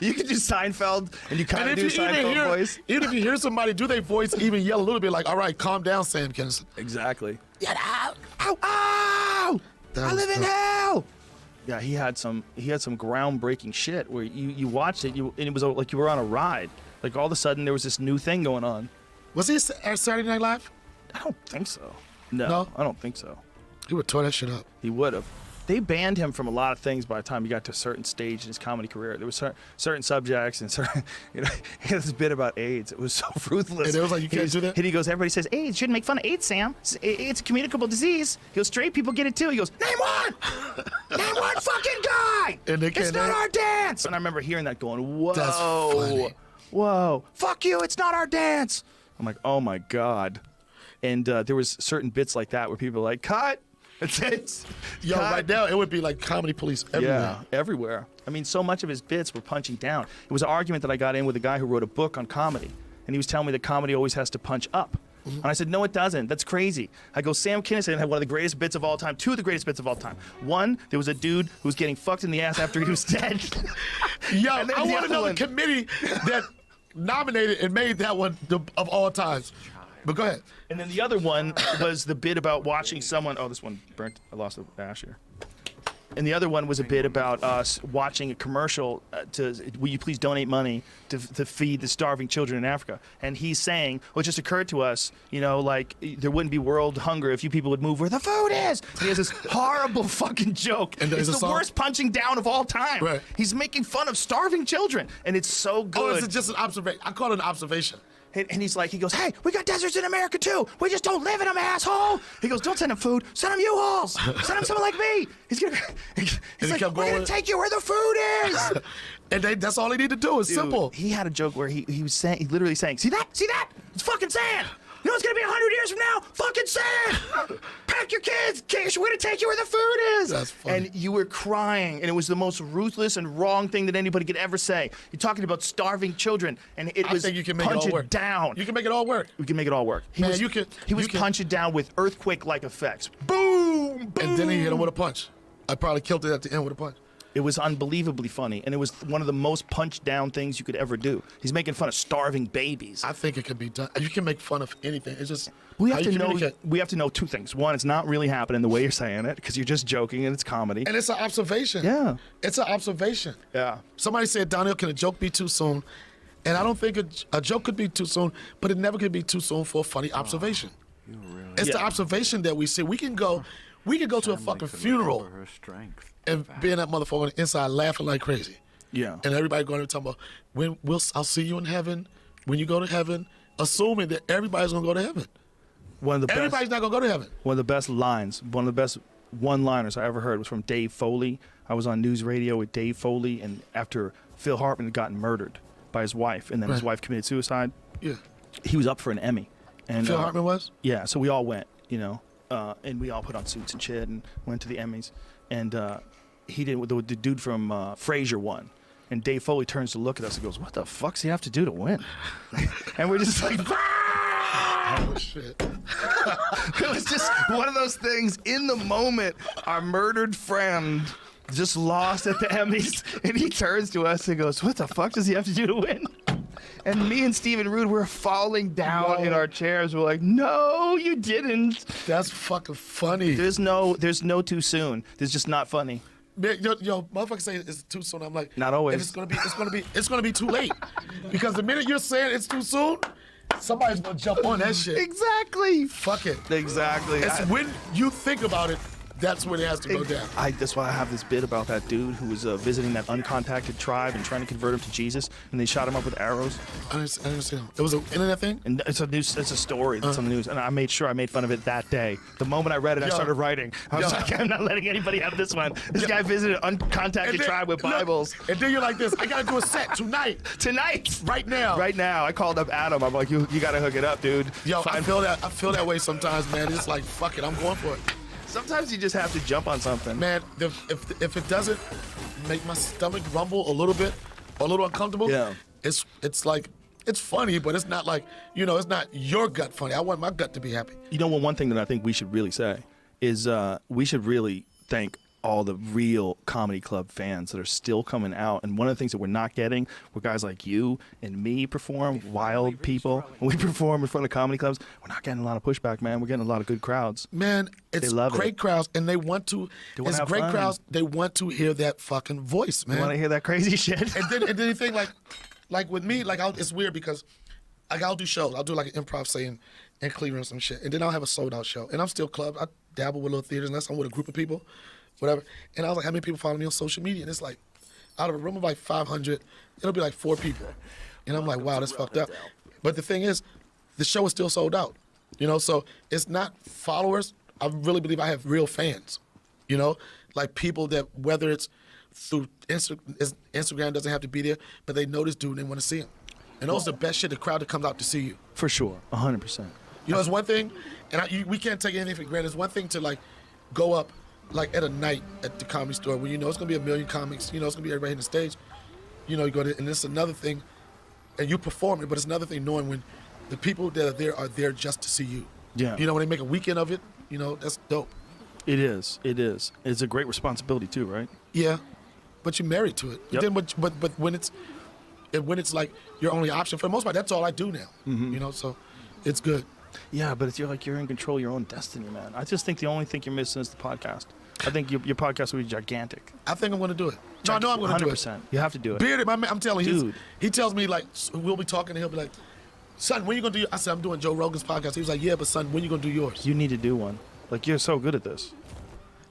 You can do Seinfeld, and you kind and of do if you Seinfeld voice. even if you hear somebody do their voice, even yell a little bit, like, all right, calm down, Sam Kinison. Exactly. Get out! Ow! Ow! That I was live in tough. hell. Yeah, he had some groundbreaking shit where you watched it, and it was like you were on a ride. Like all of a sudden there was this new thing going on. Was he at Saturday Night Live? I don't think so. No, No? I don't think so. He would tore that shit up. He would have. They banned him from a lot of things by the time he got to a certain stage in his comedy career. There was certain subjects and certain, you know, he had this bit about AIDS. It was so ruthless. And it was like, you can't do that? And he goes, everybody says, AIDS, shouldn't make fun of AIDS, Sam. It's a communicable disease. He goes, straight people get it too. He goes, name one! Name one fucking guy! And they It's can't not name- our dance! And I remember hearing that going, whoa. That's funny. Whoa. Fuck you, it's not our dance! I'm like, oh my God. And there was certain bits like that where people were like, cut! It's Yo, right now, it would be like comedy police everywhere. yeah, everywhere. I mean, so much of his bits were punching down. It was an argument that I got in with a guy who wrote a book on comedy, and he was telling me that comedy always has to punch up. And I said, no, it doesn't. That's crazy. I go, Sam Kinison had one of the greatest bits of all time, 2 of the greatest bits of all time. One, there was a dude who was getting fucked in the ass after he was dead. Yo, And then I the want to other know one- the committee that nominated and made that one of all times. But go ahead. And then the other one was the bit about watching someone. Oh, this one burnt. I lost the ash here. And the other one was a bit about us watching a commercial will you please donate money to feed the starving children in Africa? And he's saying, well, it just occurred to us, you know, like there wouldn't be world hunger if you people would move where the food is. And he has this horrible fucking joke. And there's it's a the song? worst punching down of all time. Right. He's making fun of starving children, and it's so good. Oh, is it just an observation? I call it an observation. And he's like, he goes, hey, we got deserts in America too. We just don't live in them, asshole. He goes, don't send him food. Send him U-Hauls. Send him someone like me. He's gonna. He's he like, kept we're gonna going. take you where the food is. And that's all they need to do. It's Dude, simple. He had a joke where he was saying, he literally saying, see that? It's fucking sand. You know what's gonna be 100 years from now? Fucking sand. Pack your kids. We're gonna take you where the food is. That's funny. And you were crying, and it was the most ruthless and wrong thing that anybody could ever say. You're talking about starving children, and it I was think you can make it all punch work. down. You can make it all work. We can make it all work. He Man, was, you can- He was you can- punching down with earthquake-like effects. Boom, boom. And then he hit him with a punch. I probably killed it at the end with a punch. It was unbelievably funny, and it was one of the most punch-down things you could ever do. He's making fun of starving babies. I think it can be done. You can make fun of anything. It's just We how have you to know. communicate. We have to know 2 things. One, it's not really happening the way you're saying it, because you're just joking and it's comedy. And it's an observation. Yeah. It's an observation. Yeah. Somebody said, Donnell, can a joke be too soon? And I don't think a joke could be too soon, but it never could be too soon for a funny observation. It's the Yeah. observation that we see. We can go to a fucking funeral and be in that motherfucker on the inside laughing like crazy. Yeah. And everybody going to talk about I'll see you in heaven when you go to heaven, assuming that everybody's gonna go to heaven. One of the Everybody's not gonna go to heaven. One of the best lines, one of the best one-liners I ever heard was from Dave Foley. I was on news radio with Dave Foley, and after Phil Hartman had gotten murdered by his wife, and then his wife committed suicide. Yeah. He was up for an Emmy. And Phil Hartman was? Yeah, so we all went, you know, and we all put on suits and shit and went to the Emmys. And he did, the dude from Frasier won. And Dave Foley turns to look at us and goes, "What the fuck's he have to do to win?" And we're just like, oh, shit. it was just one of those things in the moment. Our murdered friend just lost at the Emmys, and he turns to us and goes, "What the fuck does he have to do to win?" And me and Stephen Root were falling down in our chairs. We're like, "No, you didn't." That's fucking funny. There's no too soon. There's just not funny. Man, yo, motherfuckers say it's too soon. I'm like, not always. If it's gonna be too late. Because the minute you're saying it's too soon, somebody's gonna jump on that shit. Exactly. Fuck it. Exactly. It's when you think about it, that's when it has to go down. That's why I have this bit about that dude who was visiting that uncontacted tribe and trying to convert him to Jesus, and they shot him up with arrows. I understand. It was an internet thing? And it's a story that's on the news, and I made sure I made fun of it that day. The moment I read it, I started writing. I was like, I'm not letting anybody have this one. This guy visited an uncontacted tribe with Bibles. And then you're like this, I gotta do a set tonight. Right now. Right now. I called up Adam. I'm like, you gotta hook it up, dude. Yo, I feel that way sometimes, man. It's like, fuck it, I'm going for it. Sometimes you just have to jump on something. Man, if it doesn't make my stomach rumble a little bit, or a little uncomfortable, it's like, it's funny, but it's not like, you know, it's not your gut funny. I want my gut to be happy. You know, one thing that I think we should really say is we should really thank all the real comedy club fans that are still coming out. And one of the things that we're not getting, where guys like you and me perform, wild people, when we perform in front of comedy clubs, we're not getting a lot of pushback, man. We're getting a lot of good crowds. Man, it's great crowds, and they want to. It's great fun. crowds. They want to hear that fucking voice, man. They want to hear that crazy shit. And then you think like with me, like it's weird because like I'll do shows. I'll do like an improv say in Cleveland or some shit, and then I'll have a sold out show. And I'm still club. I dabble with little theaters unless I'm with a group of people. Whatever. And I was like, how many people follow me on social media? And it's like, out of a room of like 500, it'll be like 4 people. And I'm like, wow, that's fucked up. But the thing is, the show is still sold out. You know, so it's not followers. I really believe I have real fans. You know, like people that, whether it's through Instagram doesn't have to be there, but they know this dude and they want to see him. And those are the best shit, the crowd that comes out to see you. For sure, 100%. You know, it's one thing, and we can't take anything for granted. It's one thing to like go up like at a night at the Comedy Store when you know it's gonna be 1 million comics, you know it's gonna be everybody on the stage, you know, you go to, and it's another thing, and you perform it, but it's another thing knowing when the people that are there just to see you. Yeah. You know, when they make a weekend of it, you know, that's dope. It is. It's a great responsibility too, right? Yeah, but you're married to it. Yep. Then, but when it's like your only option, for the most part, that's all I do now. You know, so it's good. Yeah, but you're in control of your own destiny, man. I just think the only thing you're missing is the podcast. I think your podcast will be gigantic. I think I'm going to do it. No, I know I'm going to do it. 100%. You have to do it. Bearded, my man, I'm telling you, Dude. he tells me, like, we'll be talking, and he'll be like, son, when you going to do I said, I'm doing Joe Rogan's podcast. He was like, yeah, but son, when you going to do yours? You need to do one. Like, you're so good at this.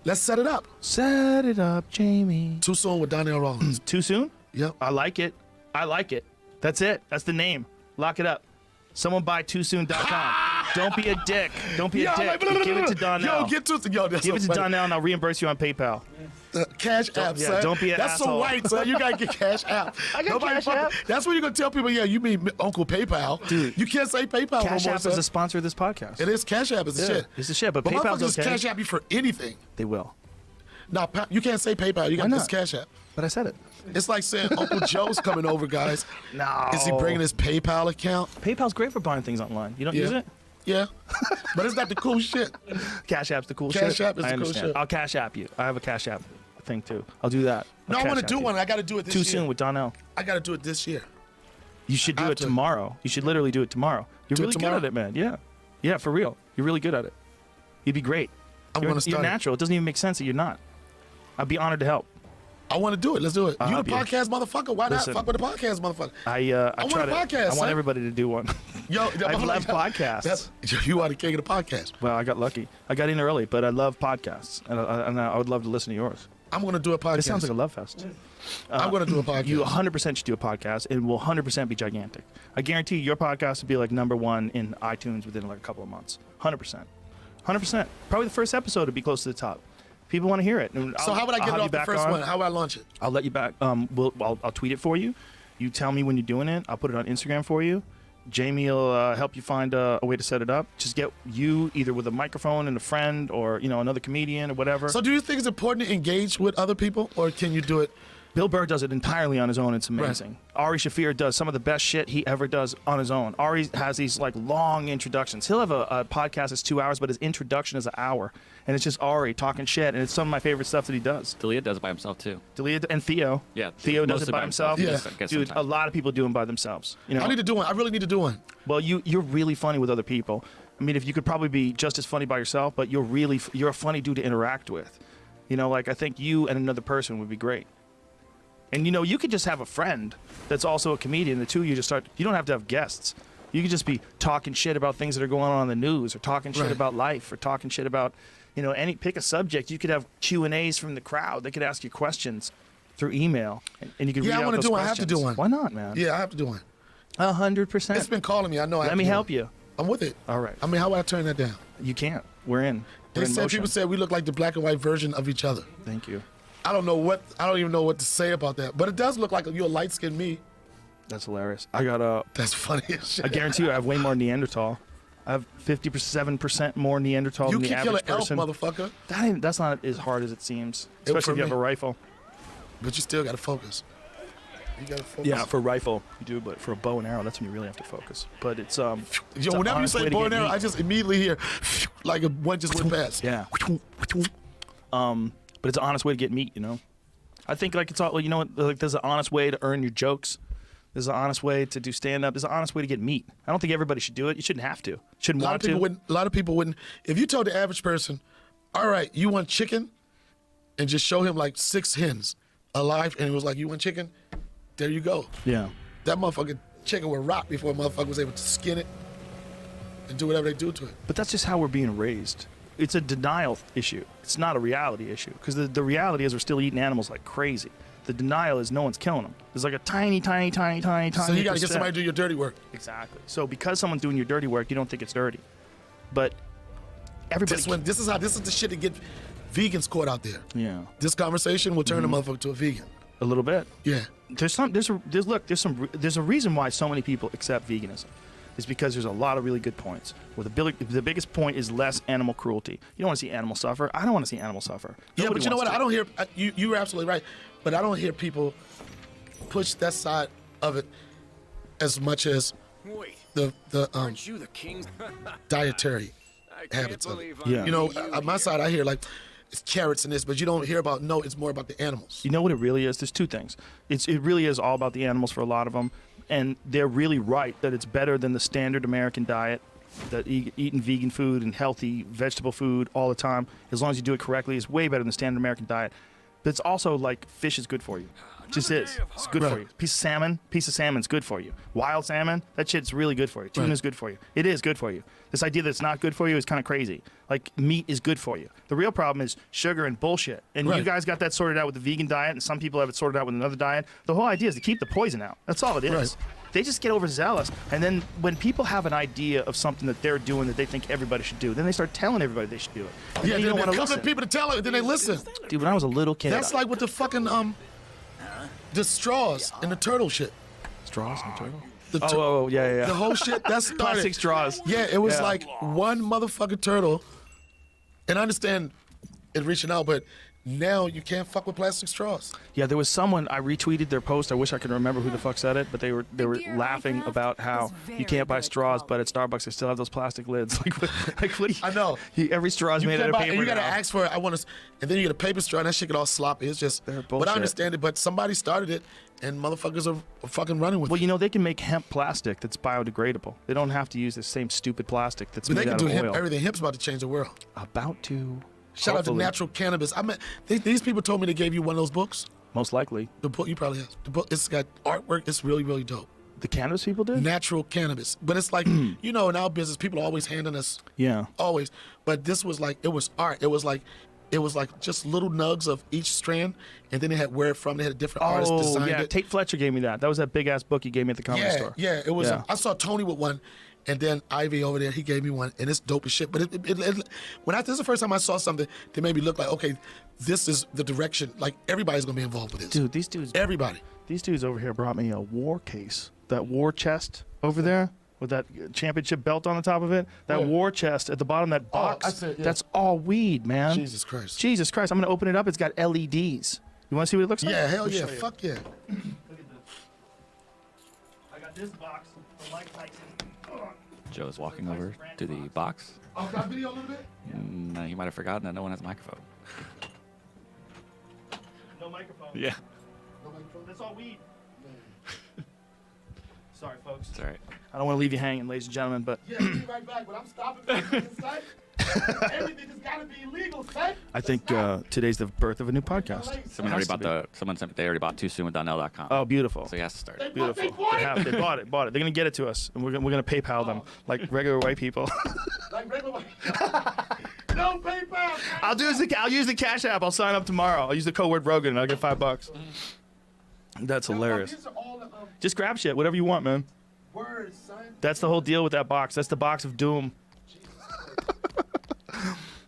Let's set it up. Set it up, Jamie. Too soon with Donnell Rollins. Too soon? Yep. I like it. That's it. That's the name. Lock it up. Someone buy toosoon.com. Don't be a dick. Don't be a dick. Give it to Donnell. Yo, give it to Donnell, and I'll reimburse you on PayPal. Cash app, son. Don't be an That's asshole. so white, son. You gotta get Cash app. I got Cash App. That's when you're gonna tell people, yeah, you mean Uncle PayPal. Dude. You can't say PayPal Cash no more, App son. is a sponsor of this podcast. It is. Cash App is the shit. It's the shit, but PayPal's PayPal's okay. Cash App you for anything. They will. No, you can't say PayPal. You got this Cash App. But I said it. It's like saying Uncle Joe's coming over, guys. No. Is he bringing his PayPal account? PayPal's great for buying things online. You don't use it? Yeah. But it's not the cool shit. Cash App's the cool shit. Cash App is I the cool understand. shit. I'll Cash App you. I have a Cash App thing too. I'll do that. No, I want to do one. I got to do it this year. Too soon with Donnell. I got to do it this year. You should do it tomorrow. You should literally do it tomorrow. You're really good at it, man. Yeah. Yeah, for real. You're really good at it. You'd be great. You're natural. It doesn't even make sense that you're not. I'd be honored to help. I want to do it. Let's do it. You the podcast motherfucker. Why not fuck with the podcast motherfucker? I want a podcast, I want everybody to do one. Yo, I love podcasts. You are the king of the podcast. Well, I got lucky. I got in early, but I love podcasts, and I would love to listen to yours. I'm going to do a podcast. This sounds like a love fest. I'm going to do a podcast. You 100% should do a podcast, and will 100% be gigantic. I guarantee your podcast will be like #1 in iTunes within like a couple of months. 100%. 100%. Probably the first episode would be close to the top. People want to hear it. And So how would I get it off the first one? How would I launch it? I'll let you back. I'll tweet it for you. You tell me when you're doing it. I'll put it on Instagram for you. Jamie will help you find a way to set it up. Just get you either with a microphone and a friend, or another comedian or whatever. So do you think it's important to engage with other people, or can you do it? Bill Burr does it entirely on his own. It's amazing. Right. Ari Shaffir does some of the best shit he ever does on his own. Ari has these like long introductions. He'll have a podcast that's 2 hours, but his introduction is an hour, and it's just Ari talking shit, and it's some of my favorite stuff that he does. Dalia does it by himself too. Dalia and Theo. Yeah, Theo does mostly it by himself. Yeah. I guess Dude, sometimes. a lot of people do them by themselves. I need to do one. I really need to do one. Well, you're really funny with other people. I mean, if you could probably be just as funny by yourself, but you're a funny dude to interact with. Like I think you and another person would be great. And you could just have a friend that's also a comedian. The two of you just start. You don't have to have guests. You could just be talking shit about things that are going on in the news, or talking shit Right. about life, or talking shit about, pick a subject. You could have Q&As from the crowd. They could ask you questions through email, and you could read Yeah, I out want to those do one. I have to do questions. one. Why not, man? Yeah, I have to do one. 100%. It's been calling me. I know. I have Let to me do help it. you. I'm with it. All right. I mean, how would I turn that down? You can't. We're in. They We're in said motion. people said we look like the black and white version of each other. Thank you. I don't even know what to say about that. But it does look like you're light skinned me. That's hilarious. I got That's funny as shit. I guarantee you, I have way more Neanderthal. I have 57% more Neanderthal You than the can kill an average elf, person. motherfucker. That's not as hard as it seems, It was especially if you for have a me. rifle. But you still gotta focus. You gotta focus. Yeah, for a rifle you do, but for a bow and arrow, that's when you really have to focus. But it's Yo, it's an whenever you honest way say to bow get and arrow, meat. I just immediately hear like one just went past. Yeah. But it's an honest way to get meat, I think like it's all, like there's an honest way to earn your jokes. There's an honest way to do stand-up. There's an honest way to get meat. I don't think everybody should do it. You shouldn't have to. Shouldn't A lot want of people to. wouldn't. A lot of people wouldn't. If you told the average person, "All right, you want chicken," and just show him like 6 hens alive, and it was like, "You want chicken?" There you go. Yeah. That motherfucking chicken would rot before a motherfucker was able to skin it and do whatever they do to it. But that's just how we're being raised. It's a denial issue. It's not a reality issue. Because the reality is we're still eating animals like crazy. The denial is no one's killing them. There's like a tiny So you gotta get percent. somebody to do your dirty work. Exactly. So because someone's doing your dirty work, you don't think it's dirty. But everybody... This is the shit that get vegans caught out there. Yeah. This conversation will turn a motherfucker to a vegan. A little bit. Yeah. There's a reason why so many people accept veganism. Is because there's a lot of really good points. Well, the biggest point is less animal cruelty. You don't want to see animals suffer. I don't want to see animals suffer. Yeah, Nobody but you know wants what? to. I don't hear you're absolutely right, but I don't hear people push that side of it as much as Wait, the aren't you the king? dietary I can't habits of it. believe Yeah. I'm You know, meeting you on my here. side, I hear like it's carrots and this, but you don't hear about it's more about the animals. You know what it really is? There's two things. It really is all about the animals for a lot of them, and they're really right that it's better than the standard American diet, that eating vegan food and healthy vegetable food all the time, as long as you do it correctly, is way better than the standard American diet. But it's also like fish is good for you. It just is. It's good for you. Piece of salmon's good for you. Wild salmon, that shit's really good for you. Tuna's good for you. It is good for you. This idea that it's not good for you is kind of crazy. Like, meat is good for you. The real problem is sugar and bullshit. And you Right. guys got that sorted out with the vegan diet, and some people have it sorted out with another diet. The whole idea is to keep the poison out. That's all it is. Right. They just get overzealous. And then when people have an idea of something that they're doing that they think everybody should do, then they start telling everybody they should do it. And Yeah, then you don't they want to come listen. to people to tell it, then they listen. Dude, when I was a little kid, That's like with the fucking the straws and the turtle shit. straws and turtle. The tur- Oh, yeah. The whole shit that started. Plastic straws. Yeah, it was Yeah. like one motherfucking turtle. And I understand it reaching out, but now you can't fuck with plastic straws. Yeah, there was someone, I retweeted their post. I wish I could remember who the fuck said it, but they were gear I laughing have about how is you very can't buy good straws, but at quality. Starbucks they still have those plastic lids. Like what do you, I know. Every straw is You made can't out of buy, paper and you gotta now. ask for it. I want to, and then you get a paper straw, and that shit get all sloppy. It's just, They're but I bullshit. understand it. But somebody started it, and motherfuckers are fucking running with Well, it. you know, they can make hemp plastic that's biodegradable. They don't have to use the same stupid plastic that's But they made can out do of hemp, oil. everything. Hemp's about to change the world. About to. Shout out to hopefully. natural cannabis. I mean, these people told me they gave you one of those books. Most likely. The book you probably have. The book, it's got artwork. It's really, really dope. The cannabis people did? Natural cannabis, but it's like you know, in our business, people are always handing us Yeah. always. But this was like it was art. It was like it was like just little nugs of each strand, and then they had where it from. They had a different artist designed yeah, it. Tate Fletcher gave me that. That was that big ass book he gave me at the comedy store. Yeah, it was. Yeah. I saw Tony with one, and then Ivy over there, he gave me one, and it's dope as shit. But this is the first time I saw something that made me look like, okay, this is the direction. Like everybody's gonna be involved with this. Dude, these dudes. Everybody. These dudes over here brought me a war case. That war chest over there with that championship belt on the top of it. That Yeah. war chest at the bottom of that box. I see it, yeah. That's all weed, man. Jesus Christ. Jesus Christ. I'm going to open it up. It's got LEDs. You want to see what it looks like? Yeah, hell Let me yeah, show you. fuck yeah. Look at this. I got this box from Mike Tyson. Joe's walking over to the box. Oh, can I video a little bit? No, he might have forgotten that no one has a microphone. No microphone. Yeah. That's all weed. Sorry, folks. It's all right. I don't want to leave you hanging, ladies and gentlemen, but Yeah, we'll be right back, but I'm stopping for a second, son. Everything has got to be illegal, son. I think today's the birth of a new podcast. Someone already bought someone sent they already bought toosoonwithdonnell.com. Oh, beautiful. So he has to start. Beautiful. They bought it. They bought it. They're gonna get it to us, and we're gonna PayPal them like regular white people. Like regular white. No PayPal. I'll use the Cash App. I'll sign up tomorrow. I'll use the code word Rogan, and I'll get $5. That's hilarious. These are all the Just grab shit, whatever you want, man. words, son. That's the whole deal with that box. That's the box of doom.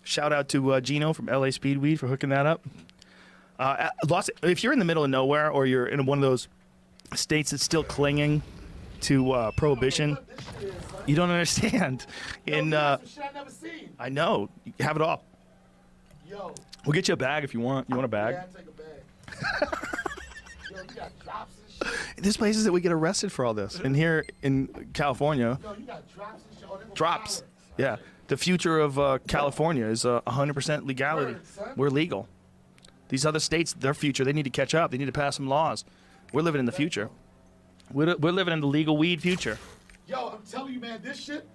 Shout out to Gino from LA Speedweed for hooking that up. If you're in the middle of nowhere, or you're in one of those states that's still clinging to prohibition, you don't understand. Shit I never seen. I know, you have it all. Yo, We'll get you a bag if you want. You want a bag? yeah, I take a bag. Yo, you got drops and shit. There's places that we get arrested for all this. And here in California, Yo, you got drops and shit. Oh, they gonna drops. fire it. Yeah. The future of California is 100% legality. Word, son. We're legal. These other states, their future, they need to catch up. They need to pass some laws. We're living in the future. We're living in the legal weed future. Yo, I'm telling you, man, this shit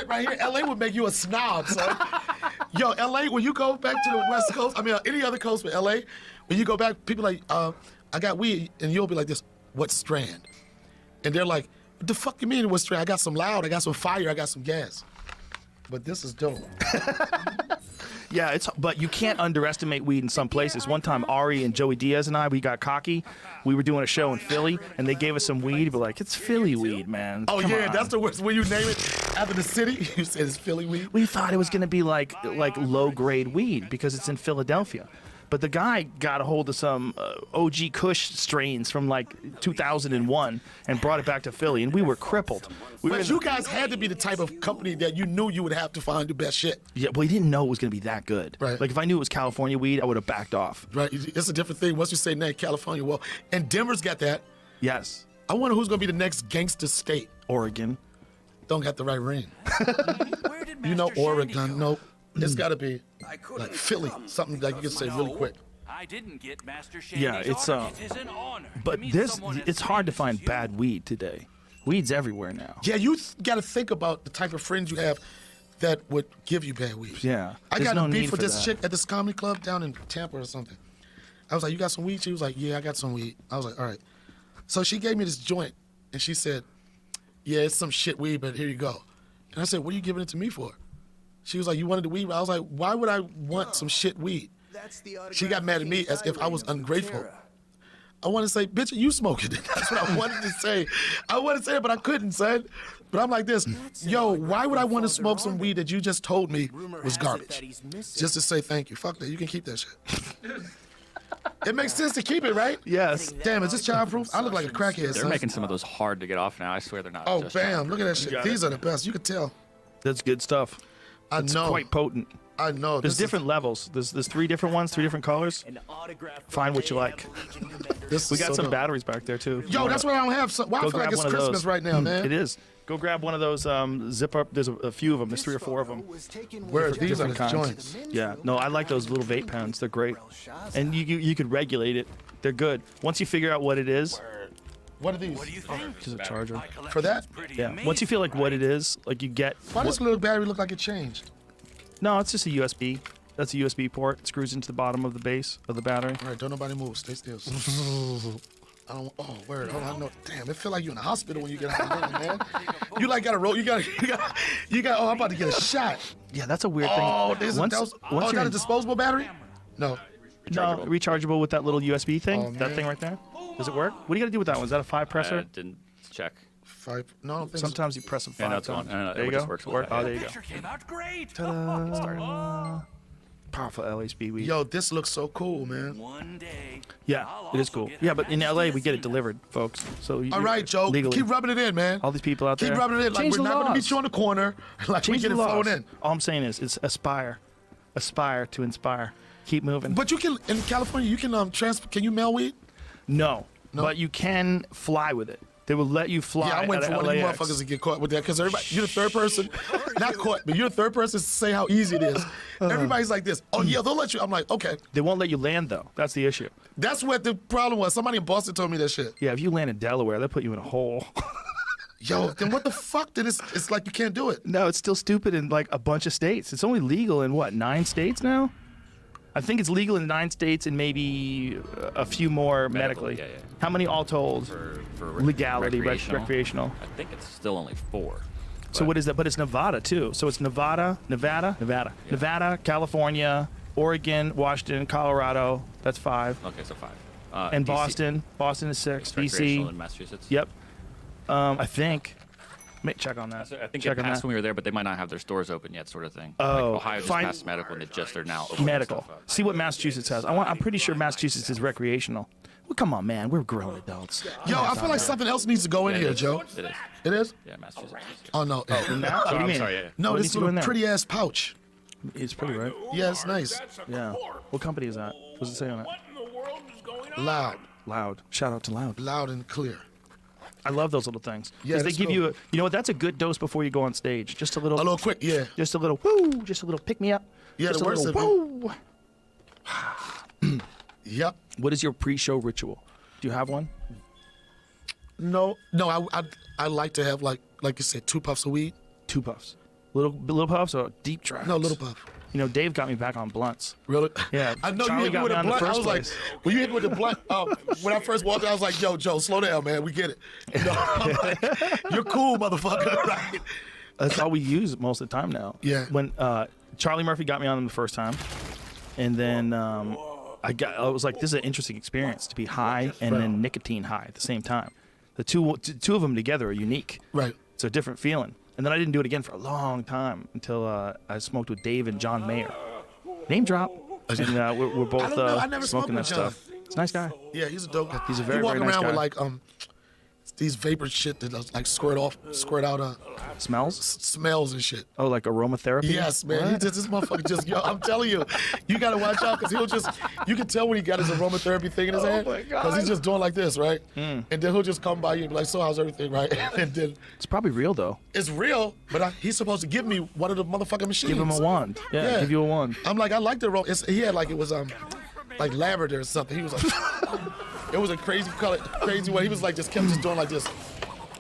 right here, LA would make you a snob, son. Yo, LA, when you go back to the West Coast, I mean, any other coast but LA, when you go back, people like, I got weed, and you'll be like this, what strand? And they're like, what the fuck you mean, what strand? I got some loud, I got some fire, I got some gas. But this is dope. Yeah, but you can't underestimate weed in some places. One time, Ari and Joey Diaz and I, we got cocky. We were doing a show in Philly, and they gave us some weed. But like, it's Philly weed, man. Oh, Come yeah, on. that's the worst. When you name it after the city, you said it's Philly weed. We thought it was going to be like low grade weed because it's in Philadelphia. But the guy got a hold of some OG Kush strains from like 2001 and brought it back to Philly, and we were crippled. But you guys had to be the type of company that you knew you would have to find the best shit. Yeah, we didn't know it was going to be that good. Right. Like if I knew it was California weed, I would have backed off. Right? It's a different thing. Once you say, nah, California, well, and Denver's got that. Yes. I wonder who's going to be the next gangster state. Oregon. Don't got the right ring. You know Oregon. Nope. It's got to be like Philly. Something like you can say really quick. I didn't get Master Shandy's Yeah, it's order. It is an honor. to But meet this, someone as it's hard to famous find as you. bad weed today. Weed's everywhere now. Yeah, you got to think about the type of friends you have that would give you bad weed. Yeah. I There's got no a beef need with for this that. chick at this comedy club down in Tampa or something. I was like, you got some weed? She was like, yeah, I got some weed. I was like, all right. So she gave me this joint, and she said, yeah, it's some shit weed, but here you go. And I said, what are you giving it to me for? She was like, you wanted the weed? I was like, why would I want some shit weed? She got mad at me as if I was ungrateful. I want to say, bitch, you smoking it. That's what I wanted to say. I wanted to say it, but I couldn't, son. But I'm like this, yo, why would I want to smoke some weed that you just told me was garbage? Just to say thank you. Fuck that. You can keep that shit. It makes sense to keep it, right? Yes. Damn, is this childproof? I look like a crackhead, They're son. making some of those hard to get off now. I swear they're not. Oh, just bam, look at that shit. got These are the best. You can tell. That's good stuff. I It's know. quite potent. I know. There's This is- different levels. There's 3 different ones, 3 different colors. Find what you like. This We is got so some dope. batteries back there too. Yo, that's what I don't have. Why I Go feel like grab it's one of Christmas those. right now, man. It is. Go grab one of those zip up. There's a few of them. There's 3 or 4 of them. Where these are the Different kinds. joints. Yeah. No, I like those little vape pens. They're great. And you could regulate it. They're good. Once you figure out what it is, What are these? What do you think? just a charger. For that? Yeah. Once you feel like what it is, like you get. Why does the little battery look like it changed? No, it's just a USB. That's a USB port. It screws into the bottom of the base of the battery. All right, don't nobody move. Stay still. I don't. Oh, word. Hold on. I know. Damn, it feel like you're in the hospital when you get out of there, man. You like got a roll. You got. Oh, I'm about to get a shot. Yeah, that's a weird thing. Oh, is that a disposable battery? No. No, rechargeable with that little USB thing. Oh, that man. thing right there. Does it work? What do you got to do with that one? Is that a 5 presser? Didn't check. 5. No, I don't think Sometimes you press a 5 Yeah, no, it's times. on. No, There you it go. just works. Oh, there you go. Picture came out great. Powerful LHB weed. Yo, this looks so cool, man. One day. Yeah, I'll it is also cool. get Yeah, a but in nice LA we list get of it delivered, folks. So All right, Joe. legally. Keep rubbing it in, man. All these people out there. Keep rubbing it in. Like Change we're the not gonna laws. meet you on the corner. Like we Change get the it flown laws. in. All I'm saying is, it's aspire to inspire. Keep moving. But you can in California. You can Can you mail weed? No, No? but you can fly with it. They will let you fly. Yeah, I went out for of one of you LAX. motherfuckers to get caught with that because everybody, you're the third person, not caught, but you're the third person to say how easy it is. Everybody's like this. Oh yeah, they'll let you. I'm like, okay. They won't let you land though. That's the issue. That's what the problem was. Somebody in Boston told me that shit. Yeah, if you land in Delaware, they'll put you in a hole. Yo, then what the fuck? Then it's like you can't do it. No, it's still stupid in like a bunch of states. It's only legal in what, 9 states now? I think it's legal in 9 states and maybe a few more medically. Yeah. How many all told? For Legality, recreational. recreational. I think it's still only 4. So what is that? But it's Nevada too. So it's Nevada, California, Oregon, Washington, Colorado. That's 5. Okay, so 5. And DC. Boston is 6. Recreational DC. in Massachusetts. Yep. I think. Check on that. So I think Check it on passed that. when we were there, but they might not have their stores open yet, sort of thing. Oh, like Ohio just fine. passed medical, and they just are now opening Medical. stuff up. See what Massachusetts has. I'm pretty sure Massachusetts is recreational. Well, come on, man. We're grown adults. Yo, I feel like something else needs to go in Yeah, here, it is. Joe. It is. It is? Yeah, Massachusetts. Oh no. What do you I'm mean? sorry, yeah. No, What this needs to go in little there? pretty ass pouch. It's pretty, right? Yeah, it's nice. Yeah. What company is that? What does it say on it? Loud. Loud. Shout out to Loud. Loud and clear. I love those little things. Yeah, 'Cause they that's give cool. you you know what? That's a good dose before you go on stage. Just a little. A little quick, yeah. Just a little woo. Just a little pick me up. Yeah, Just the a worst little of woo. Yep. What is your pre-show ritual? Do you have one? No, I like to have like you said, 2 puffs of weed. 2 puffs. Little puffs or deep tracks? No, little puff. You know, Dave got me back on blunts. Really? Yeah, I know Charlie you hit got me with me a on the blunt. I first was like, place. when you hit me with the blunt, when I first walked in, I was like, yo, Joe, slow down, man. We get it. You know, I'm like, you're cool, motherfucker. Right? That's all we use most of the time now. Yeah. When Charlie Murphy got me on them the first time, and then I was like, this is an interesting experience to be high and then nicotine high at the same time. The two of them together are unique. Right. It's a different feeling. And then I didn't do it again for a long time until I smoked with Dave and John Mayer. Name drop. And we're both I don't know. I never smoked smoking that with John. stuff. He's a nice guy. Yeah, he's a dope guy. He's a very, he walk very nice around with guy. like these vapor shit that like squirt out Smells? smells and shit. Oh, like aromatherapy? Yes, man. He just this motherfucker just yo. I'm telling you, you gotta watch out because he'll just you can tell when he got his aromatherapy thing in his hand because he's just doing like this, right? And then he'll just come by you and be like, "So how's everything?" Right? And then It's probably real, though. it's real, but he's supposed to give me one of the motherfucking machines. Give him a wand. Yeah, give you a wand. I'm like, I like the aroma. He had like it was like lavender or something. He was like, it was a crazy color, crazy way. He was like just kept just doing like this,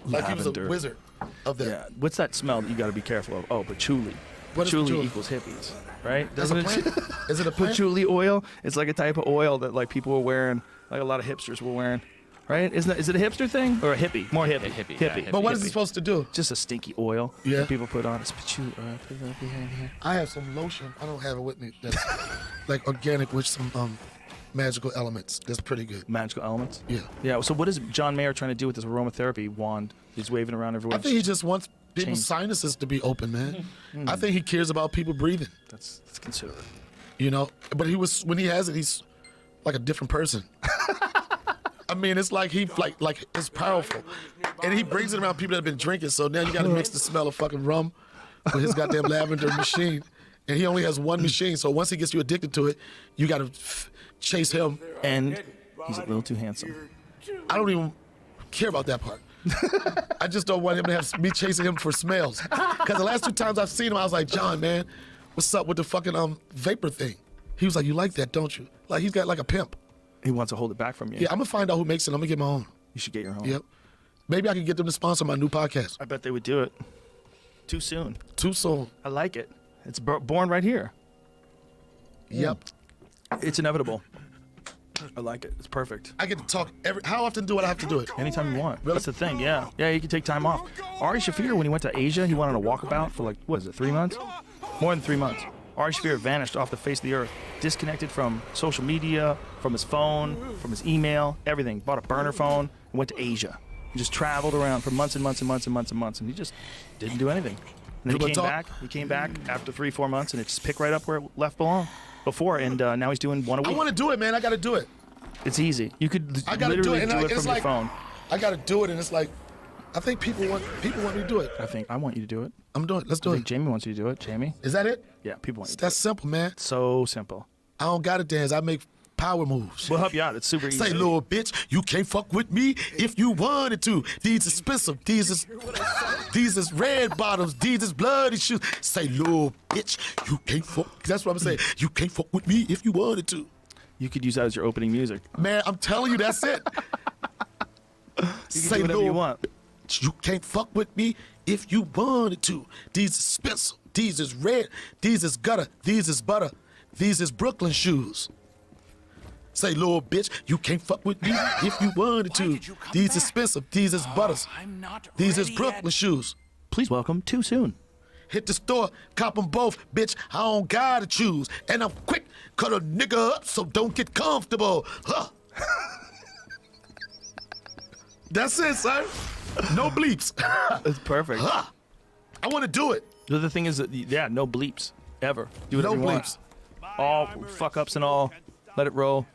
like he was a Lavender. wizard of that. Yeah. What's that smell that you got to be careful of? Oh, patchouli. What is Patchouli patchouli? equals hippies, right? That's a Doesn't plant? it? Is it a plant? Patchouli oil. It's like a type of oil that like people were wearing, like a lot of hipsters were wearing, right? Is it a hipster thing or a hippie? More hippie. Hippie, yeah, hippie. But what is it supposed to do? Just a stinky oil Yeah. that people put on. It's patchouli. Put it up behind here. I have some lotion. I don't have it with me. That's like organic with some magical elements. That's pretty good. Magical elements. Yeah. Yeah. So what is John Mayer trying to do with this aromatherapy wand? He's waving around everywhere. I think he just wants people's Change. sinuses to be open, man. I think he cares about people breathing. That's considerate. You know, but when he has it, he's like a different person. I mean, it's like he like it's powerful, and he brings it around people that have been drinking. So now you got to mix the smell of fucking rum with his goddamn lavender machine, and he only has one machine. So once he gets you addicted to it, you got to chase him. And he's a little too handsome. I don't even care about that part. I just don't want him to have me chasing him for smells. Because the last 2 times I've seen him, I was like, John, man, what's up with the fucking vapor thing? He was like, you like that, don't you? Like he's got like a pimp. He wants to hold it back from you. Yeah, I'm gonna find out who makes it. I'm gonna get my own. You should get your own. Yep. Maybe I can get them to sponsor my new podcast. I bet they would do it. Too soon. Too soon. I like it. It's born right here. Yep. It's inevitable. I like it. It's perfect. I get to talk how often do I have to do it? Anytime you want. Really? That's the thing, yeah. Yeah, you can take time off. Ari Shaffir, when he went to Asia, he went on a walkabout for like, what is it, 3 months? More than 3 months. Ari Shaffir vanished off the face of the earth, disconnected from social media, from his phone, from his email, everything. Bought a burner phone and went to Asia. He just traveled around for months and months and months and months and months, and he just didn't do anything. And then he came back after 3-4 months, and it just picked right up where it left before, and now he's doing one a week. I want to do it, man. I got to do it. It's easy. You could I gotta literally do it, from your phone. I got to do it, and it's like, I think people want me to do it. I want you to do it. I'm doing it. Let's do I it. think Jamie wants you to do it. Jamie? Is that it? Yeah, people want you to That's simple, man. So simple. I don't got to dance. I make power moves. We'll help you out. It's super easy. Say, little bitch, you can't fuck with me if you wanted to. These is expensive. These is red bottoms. These is bloody shoes. Say, little bitch, you can't fuck. That's what I'm saying. You can't fuck with me if you wanted to. You could use that as your opening music. Man, I'm telling you, that's it. You can do whatever you want. You can't fuck with me if you wanted to. These is expensive. These is red. These is gutter. These is butter. These is Brooklyn shoes. Say, little bitch, you can't fuck with me if you wanted to. These is expensive. These is butters. I'm not These is ready Brooklyn yet. shoes. Please welcome Too Soon. Hit the store, cop them both, bitch. I don't gotta choose. And I'm quick, cut a nigga up, so don't get comfortable. Huh. That's it, sir. No bleeps. It's perfect. Huh. I want to do it. The other thing is that, yeah, no bleeps. Ever. Do whatever No you want. bleeps. All fuck-ups and all. Let it roll.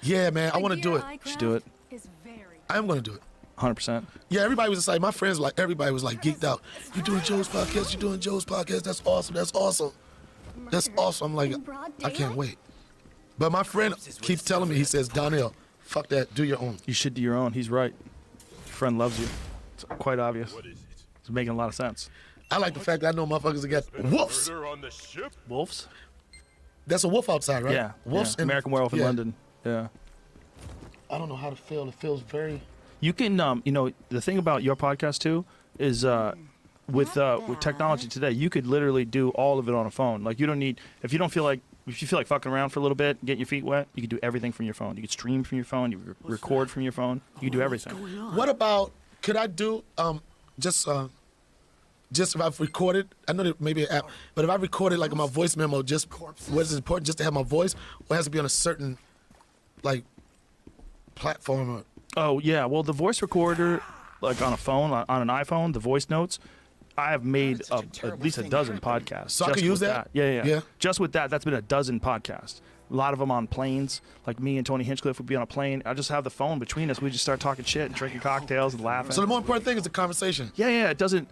Yeah, man, I want to do it. Just do it. I am going to do it. 100%. Yeah, everybody was like, my friends, like, everybody was like geeked out. You doing Joe's podcast? You doing Joe's podcast? That's awesome. That's awesome. That's awesome. I'm like, I can't wait. But my friend keeps telling me, he says, Donnell, fuck that. Do your own. You should do your own. He's right. Your friend loves you. It's quite obvious. It's making a lot of sense. I like the fact that I know motherfuckers that got wolves. Wolves? That's a wolf outside, right? Yeah. Wolves. Yeah. American Werewolf in London. Yeah. I don't know how to feel. It feels very... You can, the thing about your podcast too is with technology today, you could literally do all of it on a phone. Like you don't need, if you feel like fucking around for a little bit, getting your feet wet, you can do everything from your phone. You can stream from your phone, you record from your phone, you can do everything. What about, could I do just if I've recorded, I know that maybe an app, but if I recorded like my voice memo, just was it important just to have my voice, or it has to be on a certain like platform or... Oh yeah, well the voice recorder, like on a phone, on an iPhone, the voice notes, I have made at least a dozen podcasts. So I can use that? Yeah. Just with that, that's been a dozen podcasts. A lot of them on planes. Like me and Tony Hinchcliffe would be on a plane. I just have the phone between us. We just start talking shit and drinking cocktails and laughing. So the more important thing is the conversation. Yeah. It doesn't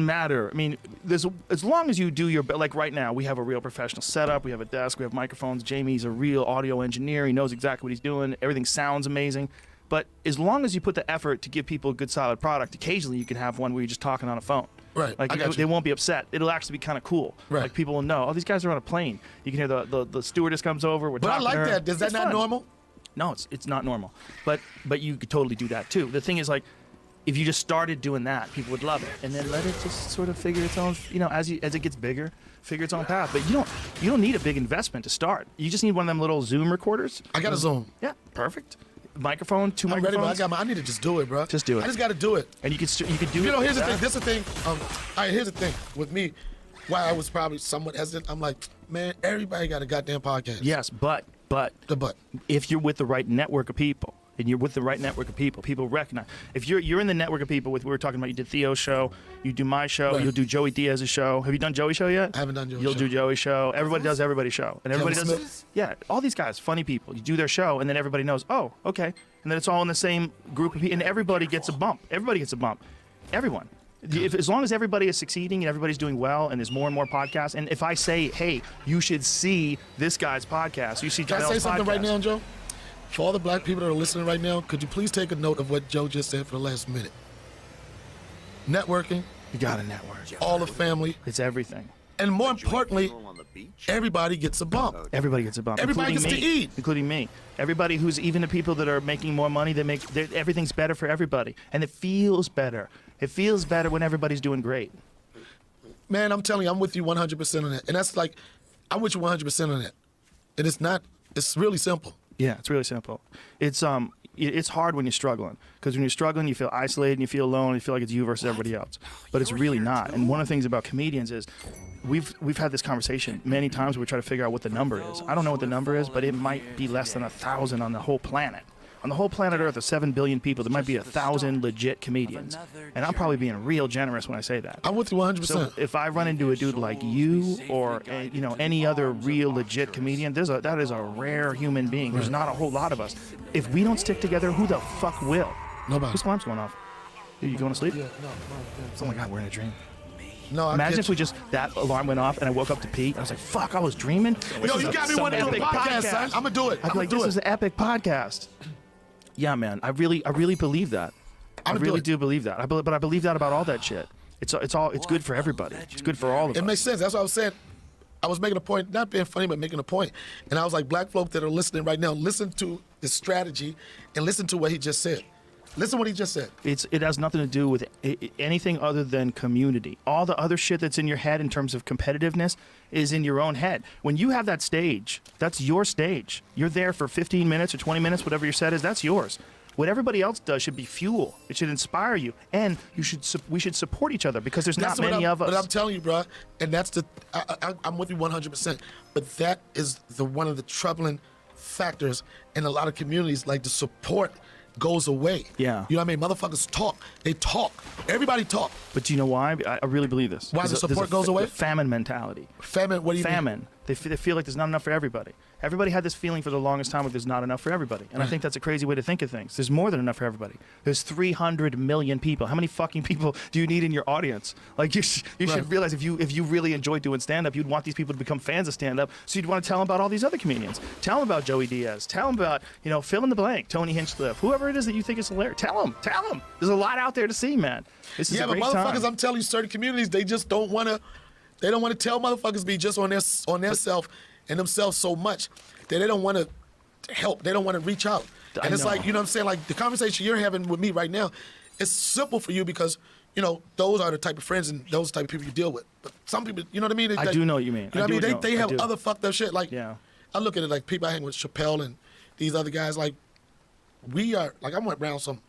matter. I mean, as long as you do your like right now, we have a real professional setup. We have a desk. We have microphones. Jamie's a real audio engineer. He knows exactly what he's doing. Everything sounds amazing. But as long as you put the effort to give people a good, solid product, occasionally you can have one where you're just talking on a phone. Right. Like they won't be upset. It'll actually be kind of cool. Right. Like people will know, oh, these guys are on a plane. You can hear the stewardess comes over. We're But I talking like to her. that. Is that It's not fun. normal? No, it's not normal. But you could totally do that too. The thing is, like, if you just started doing that, people would love it, and then let it just sort of figure its own. As it gets bigger, figure its own path. But you don't need a big investment to start. You just need one of them little Zoom recorders. I got a Zoom. Yeah, perfect. Microphone, two I'm ready, microphones. but I need to just do it, bro. Just do it. I just got to do it. And you could do it. Here's the with thing. that. This is the thing. All right, here's the thing with me. Why I was probably somewhat hesitant. I'm like, man, everybody got a goddamn podcast. Yes, but The but. if you're with the right network of people, and you're with the right network of people, people recognize. If you're in the network of people, we were talking about, you did Theo's show, you do my show, Right. you'll do Joey Diaz's show. Have you done Joey's show yet? I haven't done Joey's You'll show. do Joey's show. Everybody does everybody's show, and everybody Kevin does. Smith? Yeah, all these guys, funny people. You do their show, and then everybody knows. Oh, okay, and then it's all in the same group of people, and everybody gets a bump. Everybody gets a bump. Everyone. As long as everybody is succeeding and everybody's doing well, and there's more and more podcasts, and if I say, hey, you should see this guy's podcast, you see Can I Janelle's say something right podcast. now, Joe? For all the black people that are listening right now, could you please take a note of what Joe just said for the last minute? Networking, You got a network. all the family, It's everything. and more importantly, everybody gets a bump. Everybody gets a bump. Everybody including gets to me, eat. including me. Everybody who's even the people that are making more money, everything's better for everybody, and it feels better. It feels better when everybody's doing great. Man, I'm telling you, I'm with you 100% on that. And that's like, I'm with you 100% on that. And it's not It's really simple. Yeah, it's really simple. It's hard when you're struggling, because when you're struggling, you feel isolated and you feel alone and you feel like it's you versus everybody else. But it's really not. And one of the things about comedians is we've had this conversation many times where we try to figure out what the number is. I don't know what the number is, but it might be less than 1,000 on the whole planet. On the whole planet Earth of 7 billion people, there might be 1,000 legit comedians. And I'm probably being real generous when I say that. I'm with you 100%. So if I run into a dude like you or any other real legit comedian, that is a rare human being. There's not a whole lot of us. If we don't stick together, who the fuck will? Nobody. Whose alarm's going off? Are you going to sleep? Yeah, no. Oh my God, we're in a dream. No, Imagine if we that alarm went off and I woke up to pee. I was like, fuck, I was dreaming. Yo, you got me one to do a podcast, son. I'm gonna do it. I'd be like, this is an epic podcast. Yeah, man, I really believe that. I really do believe that. But I believe that about all that shit. It's good for everybody. It's good for all of us. It makes sense. That's what I was saying. I was making a point, not being funny, but making a point. And I was like, black folk that are listening right now, listen to his strategy and listen to what he just said. Listen to what he just said. It has nothing to do with anything other than community. All the other shit that's in your head in terms of competitiveness is in your own head. When you have that stage, that's your stage. You're there for 15 minutes or 20 minutes, whatever your set is, that's yours. What everybody else does should be fuel. It should inspire you, and we should support each other, because there's not many of us. But I'm telling you, bro, and that's I'm with you 100%. But that is one of the troubling factors in a lot of communities. Like, the support goes away. Yeah. You know what I mean? Motherfuckers talk. They talk. Everybody talk. But do you know why? I really believe this. Why the support goes away? The famine mentality. Famine? What do you mean? Famine. They feel like there's not enough for everybody. Everybody had this feeling for the longest time that there's not enough for everybody. And I think that's a crazy way to think of things. There's more than enough for everybody. There's 300 million people. How many fucking people do you need in your audience? Like, you should realize if you really enjoy doing stand-up, you'd want these people to become fans of stand-up, so you'd want to tell them about all these other comedians. Tell them about Joey Diaz. Tell them about, fill in the blank, Tony Hinchcliffe, whoever it is that you think is hilarious. Tell them. There's a lot out there to see, man. This is a great but motherfuckers, time. I'm telling you, certain communities, they just don't want to. They don't want to tell motherfuckers be just on their self and themselves so much that they don't want to help. They don't want to reach out. And it's like, you know what I'm saying? Like, the conversation you're having with me right now, it's simple for you because, those are the type of friends and those type of people you deal with. But some people, you know what I mean? I do know what you mean. You know what I mean? They have other fucked up shit. Like, yeah. I look at it like people I hang with Chappelle and these other guys. Like, I'm around some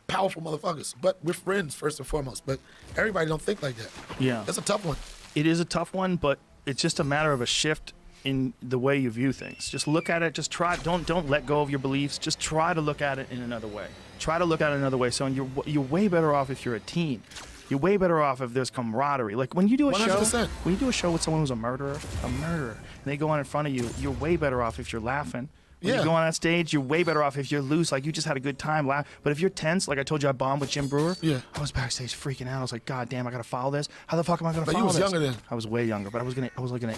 powerful motherfuckers, but we're friends first and foremost. But everybody don't think like that. Yeah. That's a tough one. It is a tough one, but it's just a matter of a shift in the way you view things. Just look at it. Just try. Don't let go of your beliefs. Just try to look at it in another way. Try to look at it another way. So you're way better off if you're a team. You're way better off if there's camaraderie. Like, when you do a 100%. show with someone who's a murderer, and they go on in front of you, you're way better off if you're laughing. When you go on that stage, you're way better off if you're loose, like you just had a good time, laugh. But if you're tense, like I told you, I bombed with Jim Brewer. Yeah. I was backstage freaking out. I was like, God damn, I gotta follow this. How the fuck am I gonna follow this? But you was younger then. I was way younger, but I was gonna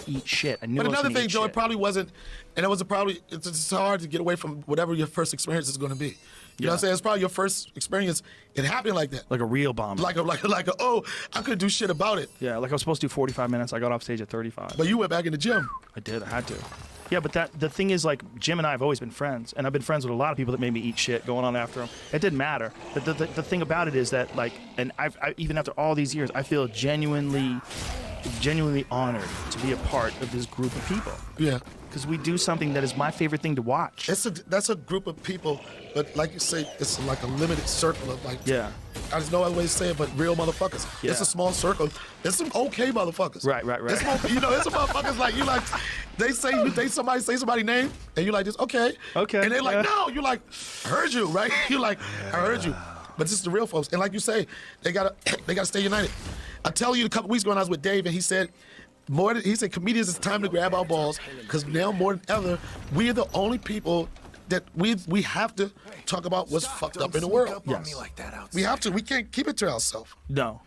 eat shit. I knew. But I was another gonna thing, eat Joe, shit. it probably wasn't, and it's hard to get away from whatever your first experience is going to be. You know what I'm saying? It's probably your first experience. It happened like that. Like a real bomb. Like oh, I couldn't do shit about it. Yeah, like I was supposed to do 45 minutes. I got off stage at 35. But you went back in the gym. I did. I had to. Yeah, but the thing is, like, Jim and I have always been friends, and I've been friends with a lot of people that made me eat shit going on after them. It didn't matter. The thing about it is that, like, and I even after all these years, I feel genuinely honored to be a part of this group of people. Yeah. Because we do something that is my favorite thing to watch. That's a group of people, but like you say, it's like a limited circle of, like, Yeah. There's no other way to say it, but real motherfuckers. Yeah. It's a small circle. There's some okay motherfuckers. Right. It's some motherfuckers like you, like somebody say somebody's name and you like this, okay. And they're like, no, you like, I heard you, right? You like, I heard you. But this is the real folks. And like you say, they gotta stay united. I tell you, a couple weeks ago when I was with Dave, and he said comedians, it's time to grab our balls, because now more than ever, we are the only people that we have to talk about what's fucked up in the world. Yes. We have to. We can't keep it to ourselves. No.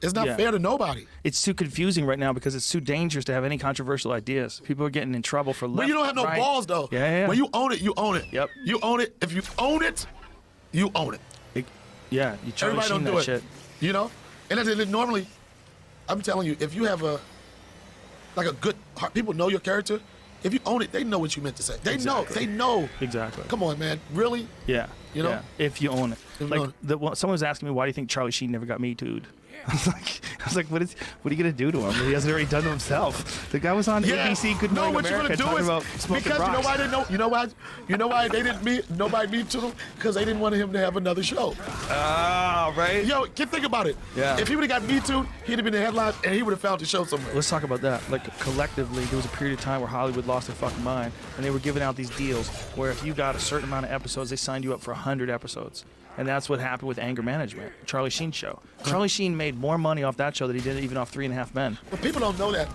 It's not fair to nobody. It's too confusing right now because it's too dangerous to have any controversial ideas. People are getting in trouble for left, But you don't have no right. balls, though. Yeah. When you own it, you own it. Yep. You own it. If you own it, you own it. Yeah, you Charlie Everybody Sheen don't do that it. shit. You know? And then normally, I'm telling you, if you have a good heart, people know your character. If you own it, they know what you meant to say. They know. Exactly. They know. Exactly. Come on, man. Really? Yeah. You know? Yeah, if you own it. you Like own someone was asking me, why do you think Charlie Sheen never got Me Too'd? I was like, what are you gonna do to him? He hasn't already done to himself. The guy was on ABC Good Morning what America you're gonna talking do about is smoking because rocks. you know why they didn't nobody Me to him because they didn't want him to have another show. Ah, right. Yo, think about it. Yeah. If he would have got Me Too, he'd have been in the headlines and he would have found the show somewhere. Let's talk about that. Like collectively, there was a period of time where Hollywood lost their fucking mind, and they were giving out these deals where if you got a certain amount of episodes, they signed you up for 100 episodes. And that's what happened with Anger Management, Charlie Sheen's show. Charlie Sheen made more money off that show than he did even off 3.5 Men. But people don't know that.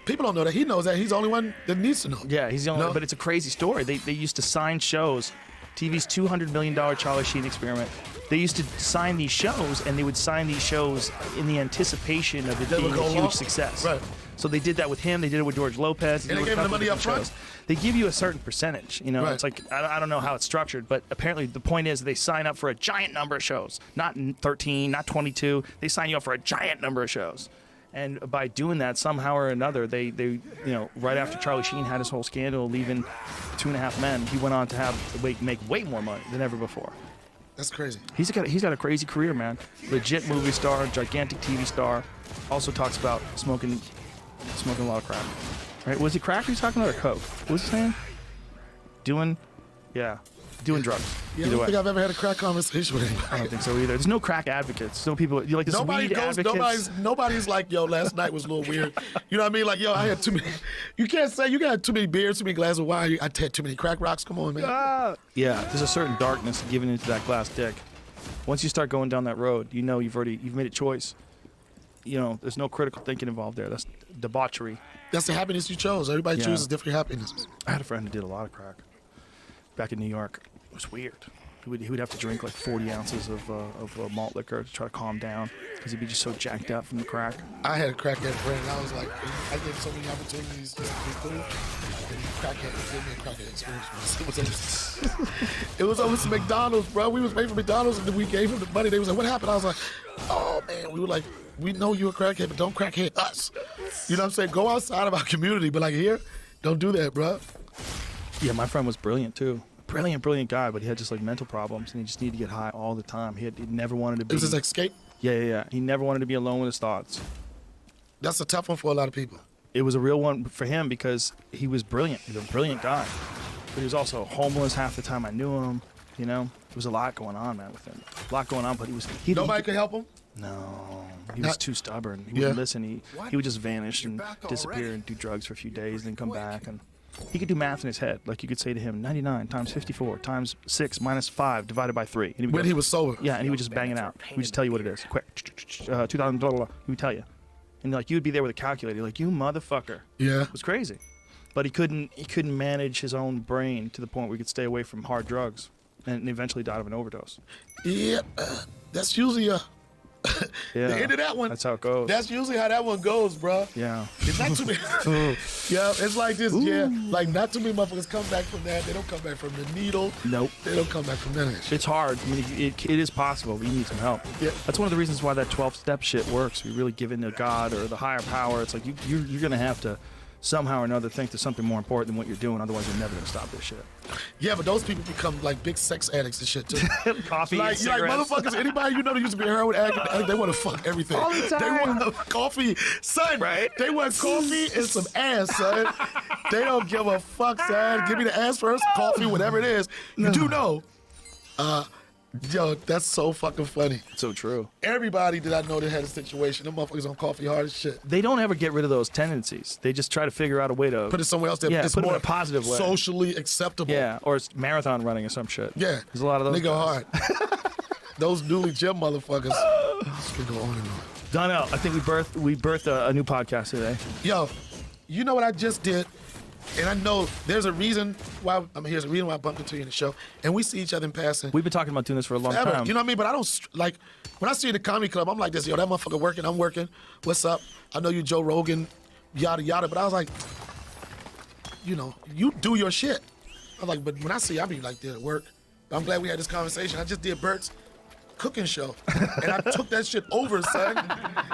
People don't know that. He knows that. He's the only one that needs to know. Yeah, he's the only No. one. But it's a crazy story. They used to sign shows. TV's $200 million Charlie Sheen experiment. They used to sign these shows, and they would sign these shows in the anticipation of it They would being a go huge along. success. Right. So they did that with him. They did it with George Lopez. And they did it gave with him a the couple money different up front? shows. They give you a certain percentage. You know, Right. it's like I don't know how it's structured, but apparently the point is they sign up for a giant number of shows, not 13, not 22. They sign you up for a giant number of shows. And by doing that, somehow or another, they right after Charlie Sheen had his whole scandal leaving 2.5 Men, he went on to make way more money than ever before. That's crazy. He's got a crazy career, man. Legit movie star, gigantic TV star. Also talks about smoking a lot of crack. Right? Was he crack he was talking about or coke? What was he saying? Doing drugs. Yeah, I Either don't way. think I've ever had a crack conversation with anybody. I don't think so either. There's no crack advocates. No people. You like this Nobody weed goes. advocates. Nobody's like, yo, last night was a little weird. You know what I mean? Like, yo, I had too many. You can't say you got too many beers, too many glasses of wine. I had too many crack rocks. Come on, man. Yeah, there's a certain darkness given into that glass dick. Once you start going down that road, you know you've made a choice. You know, there's no critical thinking involved there. That's debauchery. That's the happiness you chose. Everybody Yeah. chooses different happinesses. I had a friend who did a lot of crack back in New York. It was weird. He would have to drink like 40 ounces of malt liquor to try to calm down because he'd be just so jacked up from the crack. I had a crackhead friend. And I was like, I gave so many opportunities just to be cool. And crackhead gave me a crackhead experience. It was over to McDonald's, bro. We was waiting for McDonald's, and then we gave him the money. They was like, "What happened?" I was like, "Oh man," we were like, "We know you're a crackhead, but don't crackhead us." You know what I'm saying? Go outside of our community, but like here, don't do that, bro. Yeah, my friend was brilliant too. Brilliant guy, but he had just like mental problems, and he just needed to get high all the time. He never wanted to be. It was his escape. Yeah. He never wanted to be alone with his thoughts. That's a tough one for a lot of people. It was a real one for him because he was brilliant. He was a brilliant guy, but he was also homeless half the time I knew him. You know, there was a lot going on, man, with him. A lot going on, but Nobody could help him. No, he was too stubborn. He Yeah. wouldn't listen. He would just vanish and disappear and do drugs for a few days, then come back. And he could do math in his head. Like you could say to him, 99 times 54 times 6 minus 5 divided by 3. And he would When go, he was sober. yeah, and he would just bang it out. He would just tell you what it is. Quick, 2,000, blah, blah, blah. He would tell you. And like you would be there with a calculator, like, you motherfucker. Yeah. It was crazy. But he couldn't manage his own brain to the point where he could stay away from hard drugs. And eventually died of an overdose. Yeah, that's usually Yeah. the end of that one. That's how it goes. That's usually how that one goes, bro. Yeah. It's not too many. Yeah, it's like this. Yeah, like not too many motherfuckers come back from that. They don't come back from the needle. Nope. They don't come back from none of that shit. It's hard. I mean, it is possible, but you need some help. Yeah. That's one of the reasons why that 12-step shit works. We really give in to God or the higher power. It's like you're going to have to somehow or another think there's something more important than what you're doing. Otherwise, you're never going to stop this shit. Yeah, but those people become like big sex addicts and shit too. Coffee like, and you like cigarettes. motherfuckers, anybody you know that used to be a heroin addict, they want to fuck everything. All the time. They want coffee, son. Right? They want coffee and some ass, son. They don't give a fuck, son. Give me the ass first, coffee, whatever it is. You do know. Yo, that's so fucking funny. So true. Everybody that I know that had a situation, them motherfuckers on coffee hard as shit. They don't ever get rid of those tendencies. They just try to figure out a way to Put it somewhere else that Yeah, it's put it in more a positive way. socially acceptable. Yeah, or it's marathon running or some shit. Yeah. There's a lot of those. They go guys. hard. Those newly gym motherfuckers. This could go on and on. Donnell, I think we birthed a new podcast today. Yo, you know what I just did? And I know there's a reason why, here's a reason why I bumped into you in the show. And we see each other in passing. We've been talking about doing this for a long Forever. time. You know what I mean? But I don't, like, when I see you in the comedy club, I'm like this, yo, that motherfucker working, I'm working. What's up? I know you Joe Rogan, yada, yada. But I was like, you know, you do your shit. I was like, but when I see you, I be like, there at work. But I'm glad we had this conversation. I just did Bert's. cooking show. And I took that shit over, son.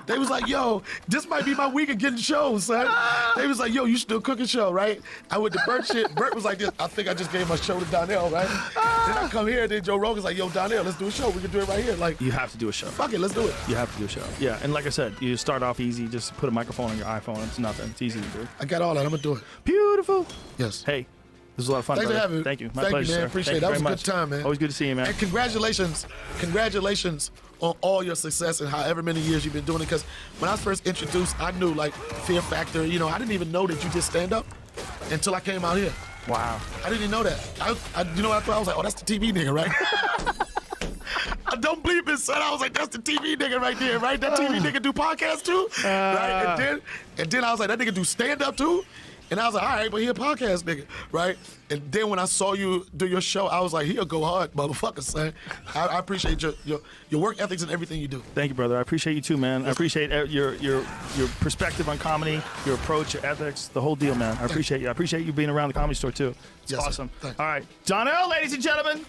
They was like, yo, this might be my week of getting shows, son. They was like, yo, you should do a cooking show, right? I went to Bert shit. Bert was like this. I think I just gave my show to Donnell, right? Then I come here, and then Joe Rogan's like, yo, Donnell, let's do a show. We can do it right here. Like, You have to do a show. fuck it, let's do it. You have to do a show. Yeah, and like I said, you start off easy. Just put a microphone on your iPhone. It's nothing. It's easy to do. I got all that. I'm gonna do it. Beautiful. Yes. Hey, this was a lot of fun. Thanks for brother. having me. Thank you. My Thank pleasure, you, man. sir. Appreciate Thank it. you That was a very good time, man. Always good to see you, man. And congratulations on all your success and however many years you've been doing it. Because when I was first introduced, I knew like Fear Factor. You know, I didn't even know that you did stand up until I came out here. Wow. I didn't even know that. You know what I thought? I was like, oh, that's the TV nigga, right? I don't believe it, son. I was like, that's the TV nigga right there, right? That TV nigga do podcasts too, right? And then I was like, that nigga do stand up too. And I was like, all right, but he a podcast nigga, right? And then when I saw you do your show, I was like, he'll go hard, motherfucker, son. I appreciate your work ethics and everything you do. Thank you, brother. I appreciate you too, man. I appreciate your perspective on comedy, your approach, your ethics, the whole deal, man. I appreciate you. I appreciate you being around the Comedy Store too. It's Yes, sir. awesome. Thank you. All right, Donnell, ladies and gentlemen.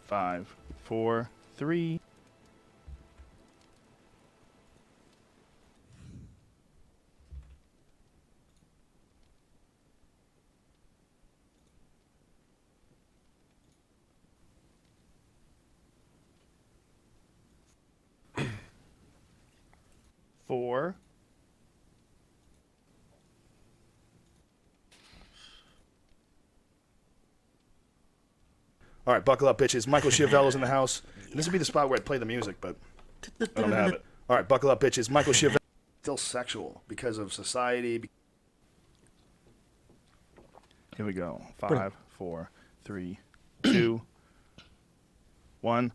Five, four, three. Four. All right, buckle up, bitches. Michael Schiavello's in the house. And this would be the spot where I'd play the music, but I don't have it. All right, buckle up, bitches. Michael Schiavello. Still sexual because of society. Here we go. 5, 4, 3, 2, 1.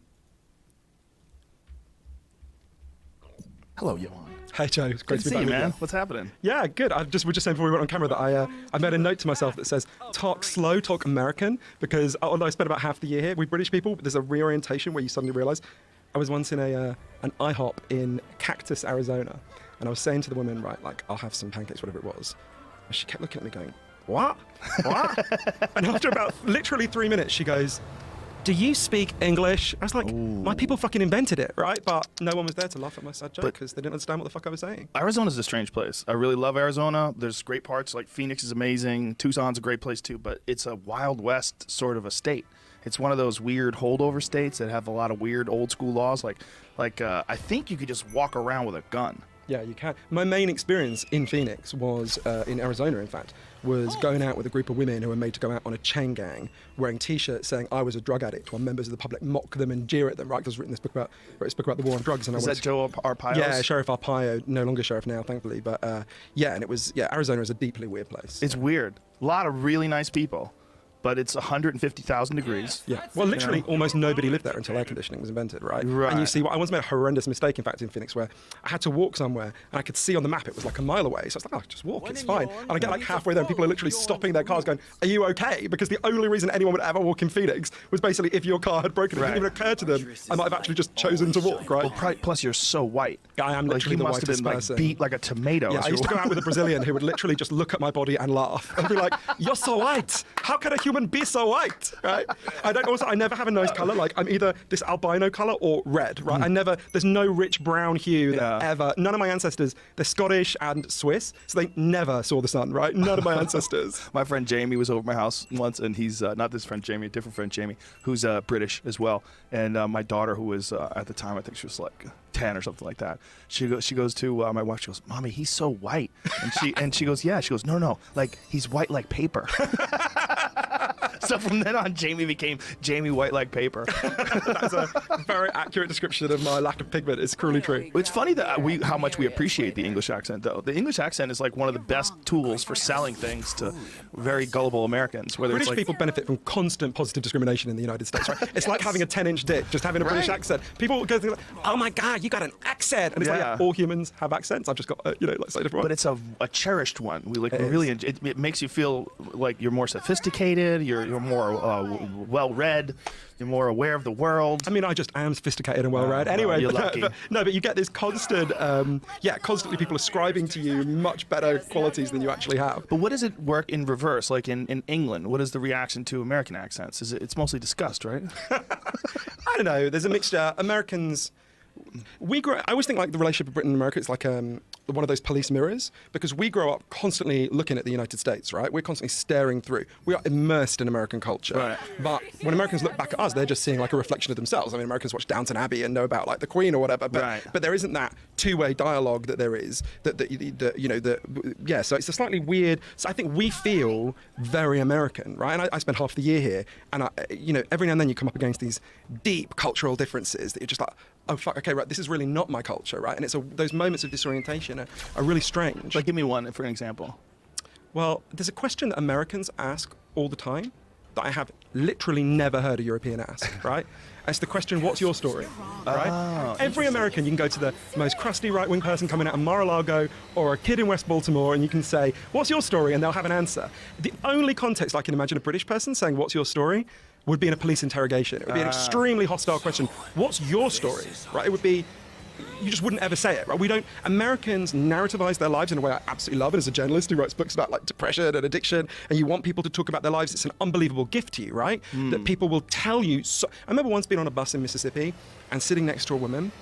Hello, Johan. Hey Joe, it's great Good to to be see back you, with man. What's happening? Yeah, good. We were just saying before we went on camera that I made a note to myself that says talk slow, talk American, because although I spent about half the year here, we British people, there's a reorientation where you suddenly realise. I was once in an IHOP in Cactus, Arizona, and I was saying to the woman, right, like, I'll have some pancakes, whatever it was. And she kept looking at me going, what? What? And after about literally 3 minutes, she goes, do you speak English? I was like, my people fucking invented it, right? But no one was there to laugh at my sad joke because they didn't understand what the fuck I was saying. Arizona's a strange place. I really love Arizona. There's great parts, like Phoenix is amazing. Tucson's a great place too, but it's a Wild West sort of a state. It's one of those weird holdover states that have a lot of weird old school laws. Like I think you could just walk around with a gun. Yeah, you can. My main experience in Phoenix was, in Arizona, in fact, was going out with a group of women who were made to go out on a chain gang, wearing T-shirts saying I was a drug addict, while members of the public mock them and jeer at them. Right? Because I was written this book about the war on drugs. And Is that Joe Arpaio? Yeah, Sheriff Arpaio, no longer sheriff now, thankfully. But yeah, and it was Arizona is a deeply weird place. It's weird. A lot of really nice people, but it's 150,000 degrees. Yeah. Well, literally, almost nobody lived there until air conditioning was invented, right? Right. And you see, I once made a horrendous mistake, in fact, in Phoenix, where I had to walk somewhere, and I could see on the map it was like a mile away. So I was like, oh, just walk, it's fine. And I get like halfway there, and people are literally stopping their cars going, are you okay? Because the only reason anyone would ever walk in Phoenix was basically if your car had broken. It didn't even occur to them. I might have actually just chosen to walk, right? Well, plus you're so white. I am literally you the must have whitest been person. like beat like a tomato. Yeah, as I you used to go were- out with a Brazilian who would literally just look at my body and laugh and be like, "You're so white. How can a human be so white?" Right? I never have a nose color. Like I'm either this albino color or red. Right? There's no rich brown hue that ever. None of my ancestors. They're Scottish and Swiss, so they never saw the sun. Right? None of my ancestors. My friend Jamie was over my house once, and he's not this friend Jamie, a different friend Jamie, who's British as well. And my daughter, who was at the time, I think she was like 10 or something like that. She goes to my wife. She goes, "Mommy, he's so white." And she goes, "Yeah." She goes, "No, like he's white like paper." So from then on, Jamie became Jamie White like paper. That's a very accurate description of my lack of pigment. It's cruelly true. It's funny that how much we appreciate the English accent, though. The English accent is like one of the best tools for selling things to very gullible Americans. Whether British it's like, people benefit from constant positive discrimination in the United States. Right? It's like having a 10-inch dick, just having a British accent. People go, like, "Oh my God, you got an accent!" And it's like, yeah, all humans have accents. I've just got, like so different. But it's a cherished one. We really it makes you feel like you're more sophisticated. You're you're more well-read, you're more aware of the world. I mean, I just am sophisticated and well-read. Well, Anyway, you're lucky. but you get this constant, constantly people ascribing to you much better qualities than you actually have. But what does it work in reverse? Like in England, what is the reaction to American accents? It's mostly disgust, right? I don't know. There's a mixture. Americans, I always think like the relationship of Britain and America is like one of those police mirrors, because we grow up constantly looking at the United States, right? We're constantly staring through. We are immersed in American culture. Right. But when Americans look back at us, they're just seeing like a reflection of themselves. I mean, Americans watch Downton Abbey and know about like the Queen or whatever, but there isn't that two-way dialogue that there is. So it's a slightly weird. So I think we feel very American, right? And I spent half the year here, and every now and then you come up against these deep cultural differences that you're just like, oh fuck, okay, right, this is really not my culture, right? And it's those moments of disorientation are really strange. Like, give me one for an example. Well, there's a question that Americans ask all the time that I have literally never heard a European ask, right? It's the question, what's your story, right? Oh, Every American, you can go to the most crusty right-wing person coming out of Mar-a-Lago or a kid in West Baltimore, and you can say, what's your story? And they'll have an answer. The only context I can imagine a British person saying, what's your story? Would be in a police interrogation. It would be an extremely hostile question. What's your story, right? It would be, you just wouldn't ever say it, right? Americans narrativize their lives in a way I absolutely love. And as a journalist who writes books about like depression and addiction, and you want people to talk about their lives, it's an unbelievable gift to you, right? That people will tell you. I remember once being on a bus in Mississippi and sitting next to a woman,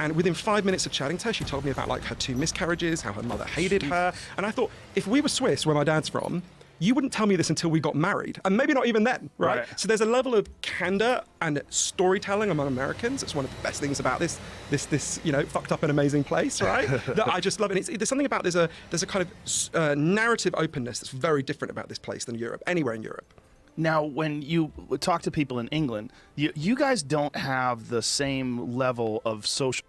and within 5 minutes of chatting to her, she told me about like her 2 miscarriages, how her mother hated her. And I thought, if we were Swiss, where my dad's from, you wouldn't tell me this until we got married, and maybe not even then, right? So there's a level of candor and storytelling among Americans. It's one of the best things about this fucked up and amazing place, right? That I just love. And there's something about there's a kind of narrative openness that's very different about this place than Europe, anywhere in Europe. Now, when you talk to people in England, you guys don't have the same level of social.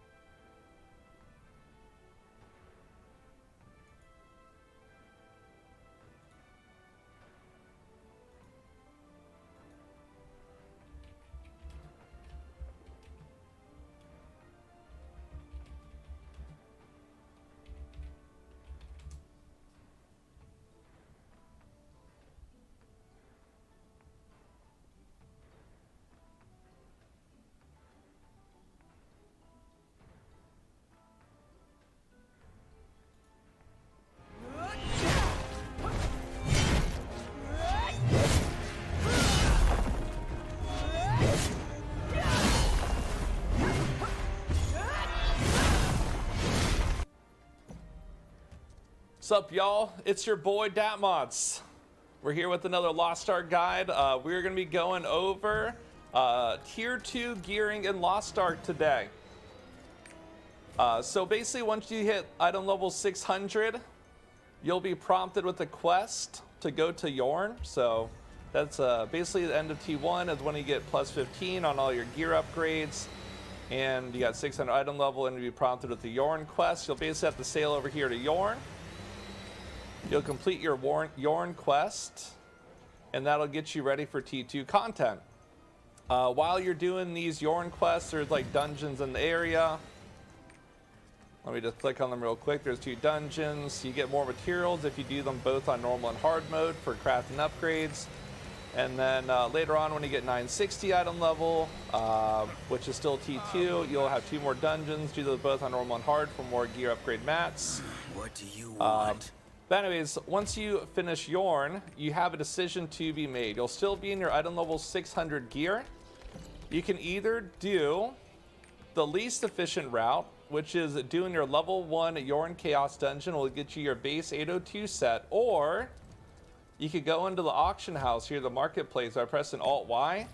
What's up, y'all? It's your boy Datmods. We're here with another Lost Ark guide. We're going to be going over Tier 2 gearing in Lost Ark today. So basically, once you hit item level 600, you'll be prompted with a quest to go to Yorn. So that's basically the end of T1 is when you get plus 15 on all your gear upgrades. And you got 600 item level, and you'll be prompted with the Yorn quest. You'll basically have to sail over here to Yorn. You'll complete your Yorn quest, and that'll get you ready for T2 content. While you're doing these Yorn quests, there's like dungeons in the area. Let me just click on them real quick. There's 2 dungeons. You get more materials if you do them both on normal and hard mode for crafting upgrades. And then later on, when you get 960 item level, which is still T2, you'll have 2 more dungeons. Do those both on normal and hard for more gear upgrade mats. What do you want? But anyways, once you finish Yorn, you have a decision to be made. You'll still be in your item level 600 gear. You can either do the least efficient route, which is doing your level 1 Yorn Chaos Dungeon will get you your base 802 set, or you could go into the auction house here, the marketplace, by pressing Alt-Y.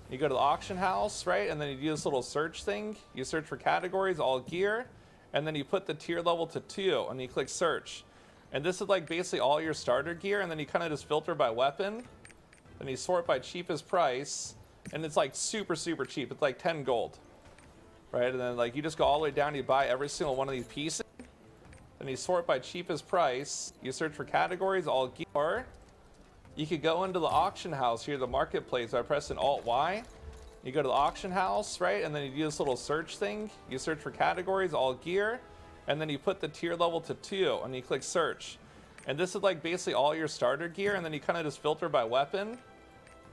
You go to the auction house, right, and then you do this little search thing. You search for categories, all gear, and then you put the tier level to 2, and you click search. And this is like basically all your starter gear, and then you kind of just filter by weapon. Then you sort by cheapest price, and it's like super, super cheap. It's like 10 gold, right? And then like you just go all the way down, you buy every single one of these pieces. Then you sort by cheapest price. You search for categories, all gear. You could go into the auction house here, the marketplace, by pressing Alt-Y. You go to the auction house, right? And then you do this little search thing. You search for categories, all gear. And then you put the tier level to 2, and you click search. And this is like basically all your starter gear, and then you kind of just filter by weapon.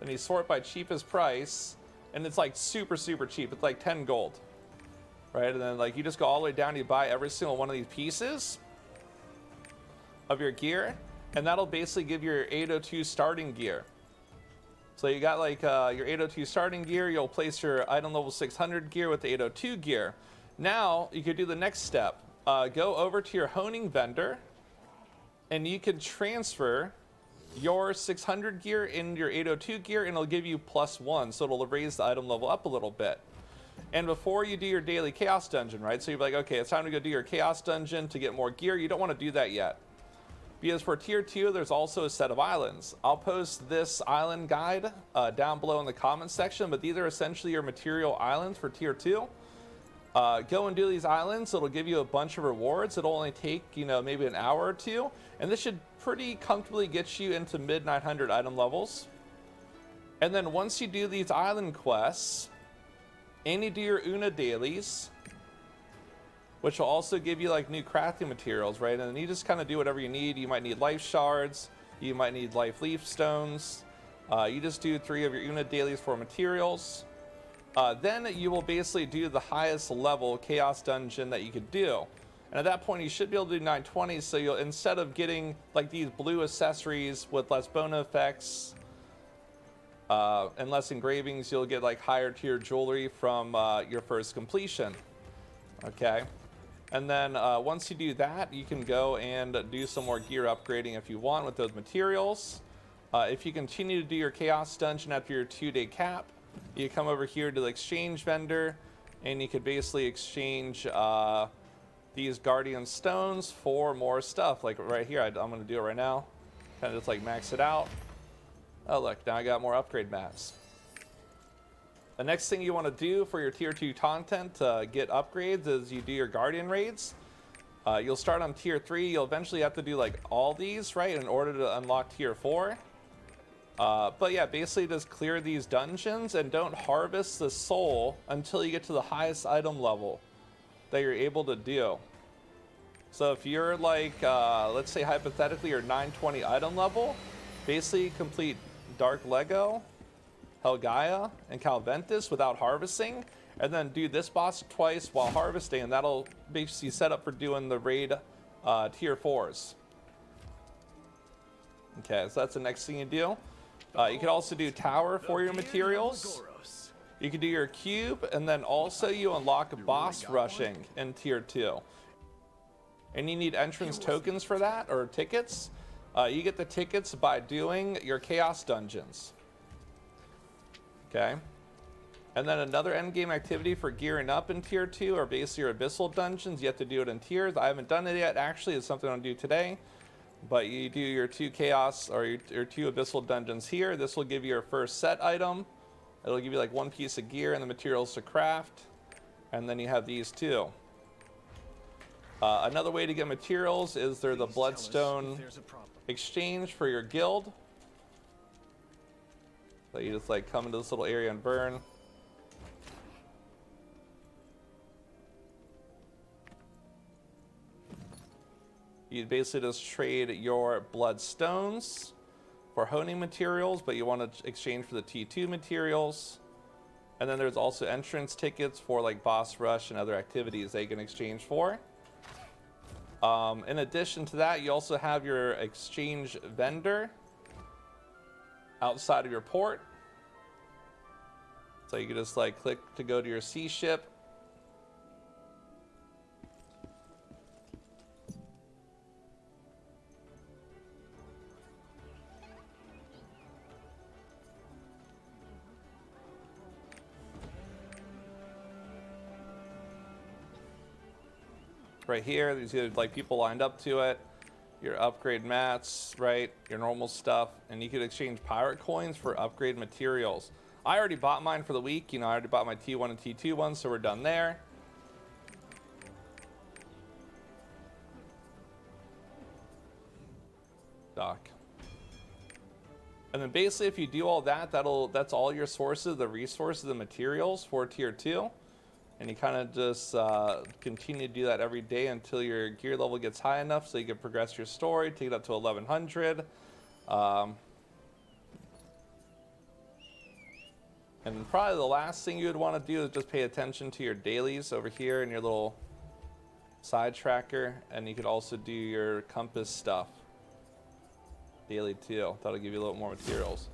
Then you sort by cheapest price, and it's like super cheap. It's like 10 gold, right? And then like you just go all the way down, you buy every single one of these pieces of your gear, and that'll basically give you your 802 starting gear. So you got like your 802 starting gear, you'll place your item level 600 gear with the 802 gear. Now you could do the next step. Go over to your honing vendor, and you can transfer your 600 gear in your 802 gear, and it'll give you +1, so it'll raise the item level up a little bit. And before you do your daily chaos dungeon, right? So you're like, okay, it's time to go do your chaos dungeon to get more gear. You don't want to do that yet, because for tier 2, there's also a set of islands. I'll post this island guide down below in the comments section, but these are essentially your material islands for tier 2. Go and do these islands. It'll give you a bunch of rewards. It'll only take, you know, maybe an hour or two, and this should pretty comfortably get you into mid 900 item levels. And then once you do these island quests, and you do your Una dailies, which will also give you like new crafting materials, right? And then you just kind of do whatever you need. You might need life shards, you might need life leaf stones. You just do 3 of your Una dailies for materials. Then you will basically do the highest level chaos dungeon that you could do. And at that point, you should be able to do 920. So you'll, instead of getting like these blue accessories with less bona effects and less engravings, you'll get like higher tier jewelry from your first completion. Okay. And then once you do that, you can go and do some more gear upgrading if you want with those materials. If you continue to do your chaos dungeon after your 2-day cap, you come over here to the exchange vendor, and you could basically exchange these guardian stones for more stuff. Like right here, I'm going to do it right now. Kind of just like max it out. Oh look, now I got more upgrade mats. The next thing you want to do for your tier 2 content to get upgrades is you do your guardian raids. You'll start on tier 3. You'll eventually have to do like all these, right, in order to unlock tier 4. But yeah, basically just clear these dungeons and don't harvest the soul until you get to the highest item level that you're able to do. So if you're like, let's say hypothetically you're 920 item level, basically complete Dark Lego, Helgaia, and Calventus without harvesting, and then do this boss twice while harvesting, and that'll basically set up for doing the raid tier 4s. Okay, so that's the next thing you do. You can also do tower for your materials. You can do your cube, and then also you unlock boss rushing in tier 2. And you need entrance tokens for that, or tickets. You get the tickets by doing your chaos dungeons. Okay. And then another endgame activity for gearing up in tier 2 are basically your abyssal dungeons. You have to do it in tiers. I haven't done it yet. Actually, it's something I'll do today. But you do your 2 chaos or your 2 abyssal dungeons here. This will give you your first set item. It'll give you like 1 piece of gear and the materials to craft. And then you have these 2. Another way to get materials is they're the Bloodstone Exchange for your guild. So you just like come into this little area and burn. You basically just trade your bloodstones for honing materials, but you want to exchange for the T2 materials. And then there's also entrance tickets for like boss rush and other activities that you can exchange for. In addition to that, you also have your exchange vendor outside of your port. So you can just like click to go to your sea ship. Right here, there's like people lined up to it, your upgrade mats, right, your normal stuff, and you could exchange pirate coins for upgrade materials. I already bought mine for the week. You know, I already bought my T1 and T2 ones, so we're done there. Doc. And then basically, if you do all that, that's all your sources, the resources, the materials for tier 2. And you kind of just continue to do that every day until your gear level gets high enough so you can progress your story, take it up to 1100. And probably the last thing you would want to do is just pay attention to your dailies over here in your little side tracker, and you could also do your compass stuff daily too. That'll give you a little more materials.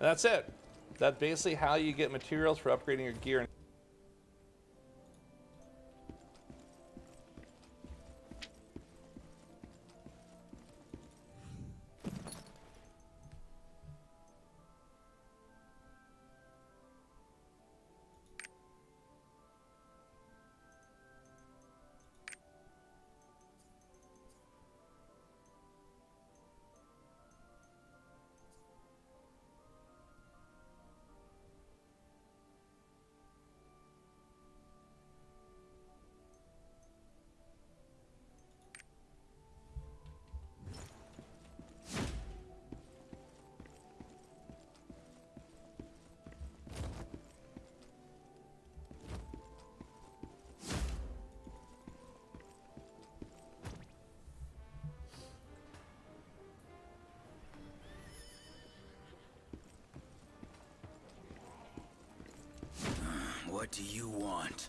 And that's it. That's basically how you get materials for upgrading your gear. What do you want?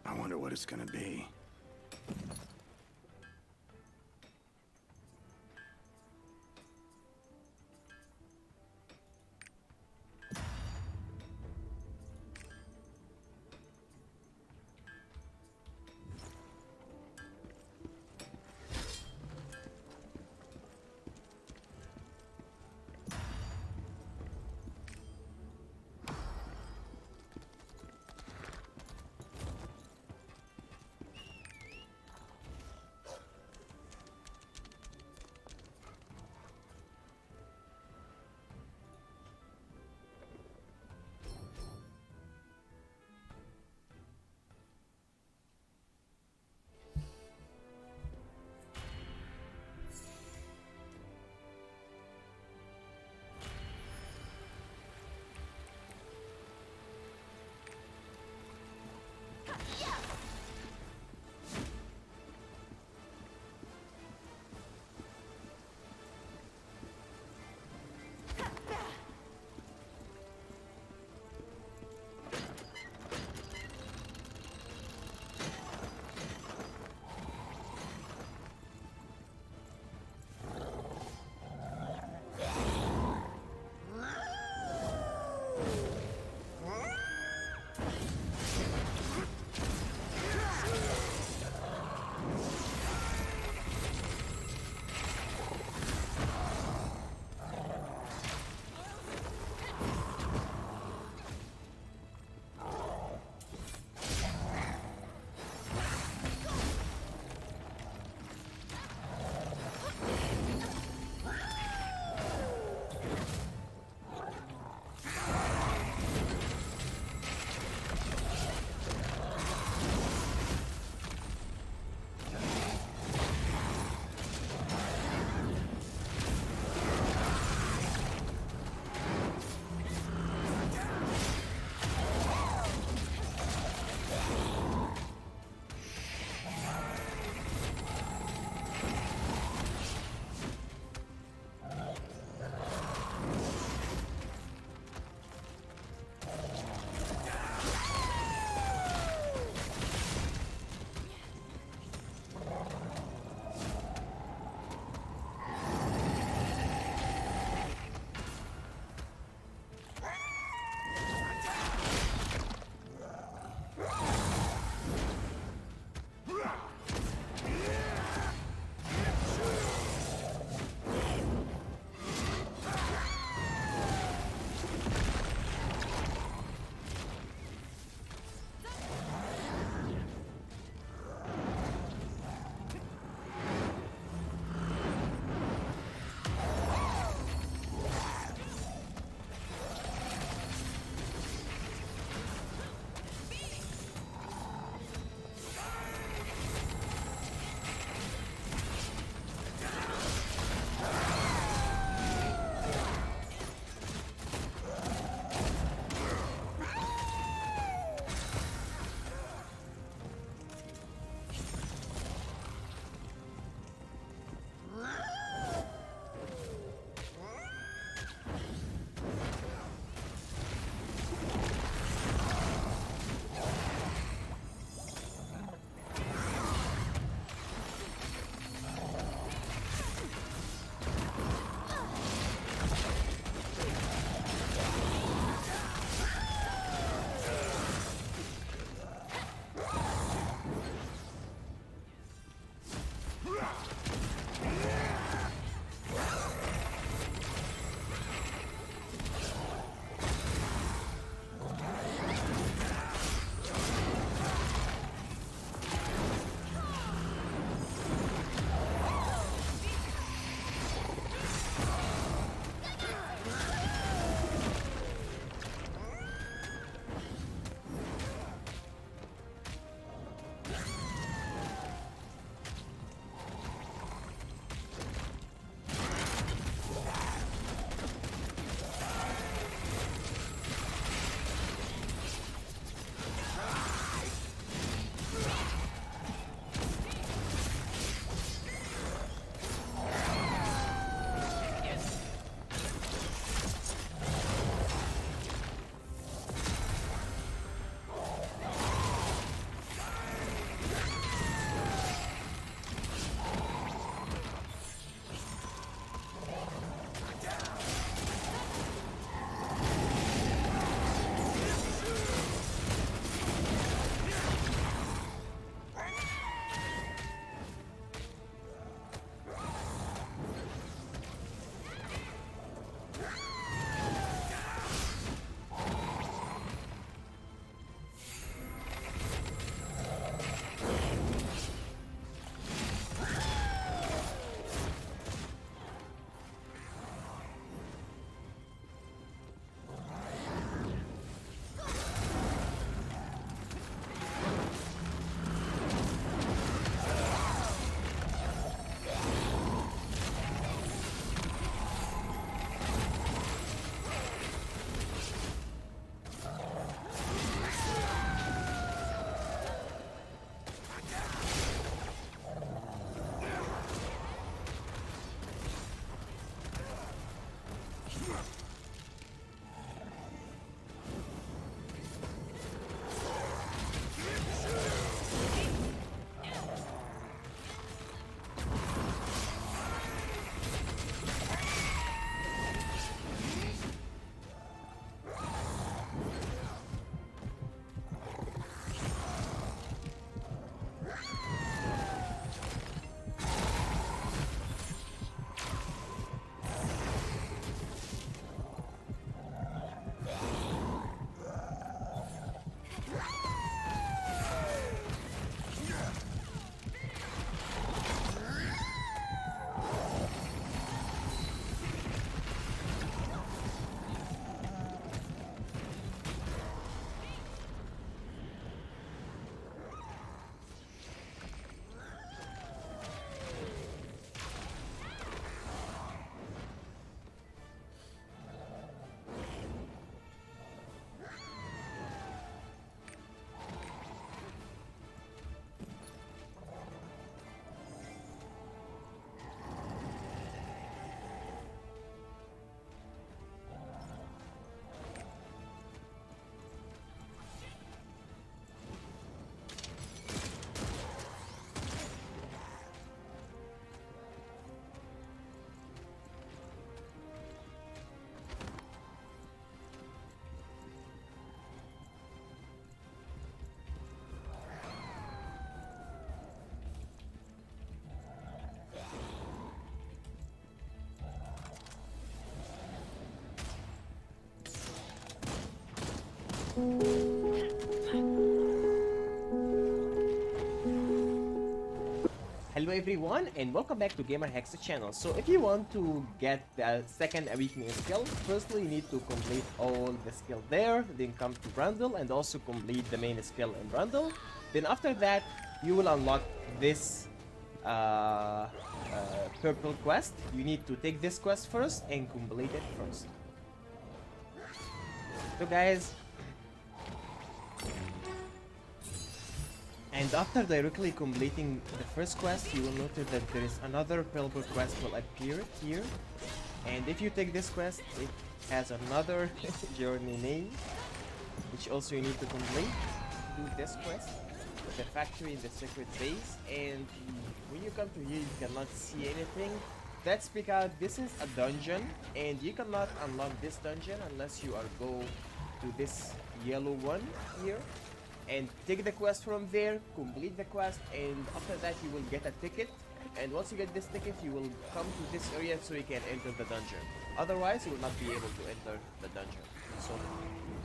I wonder what it's gonna be. Hello everyone and welcome back to Gamer Hexa channel. So if you want to get the second awakening skill, firstly you need to complete all the skill there, then come to Brundle and also complete the main skill in Brundle. Then after that you will unlock this purple quest. You need to take this quest first and complete it first. So guys, and after directly completing the first quest, you will notice that there is another purple quest will appear here. And if you take this quest, it has another journey name, which also you need to complete. Do this quest, the factory in the secret base, and when you come to here, you cannot see anything. That's because this is a dungeon, and you cannot unlock this dungeon unless you are go to this yellow one here. And take the quest from there, complete the quest, and after that you will get a ticket. And once you get this ticket, you will come to this area so you can enter the dungeon. Otherwise, you will not be able to enter the dungeon. So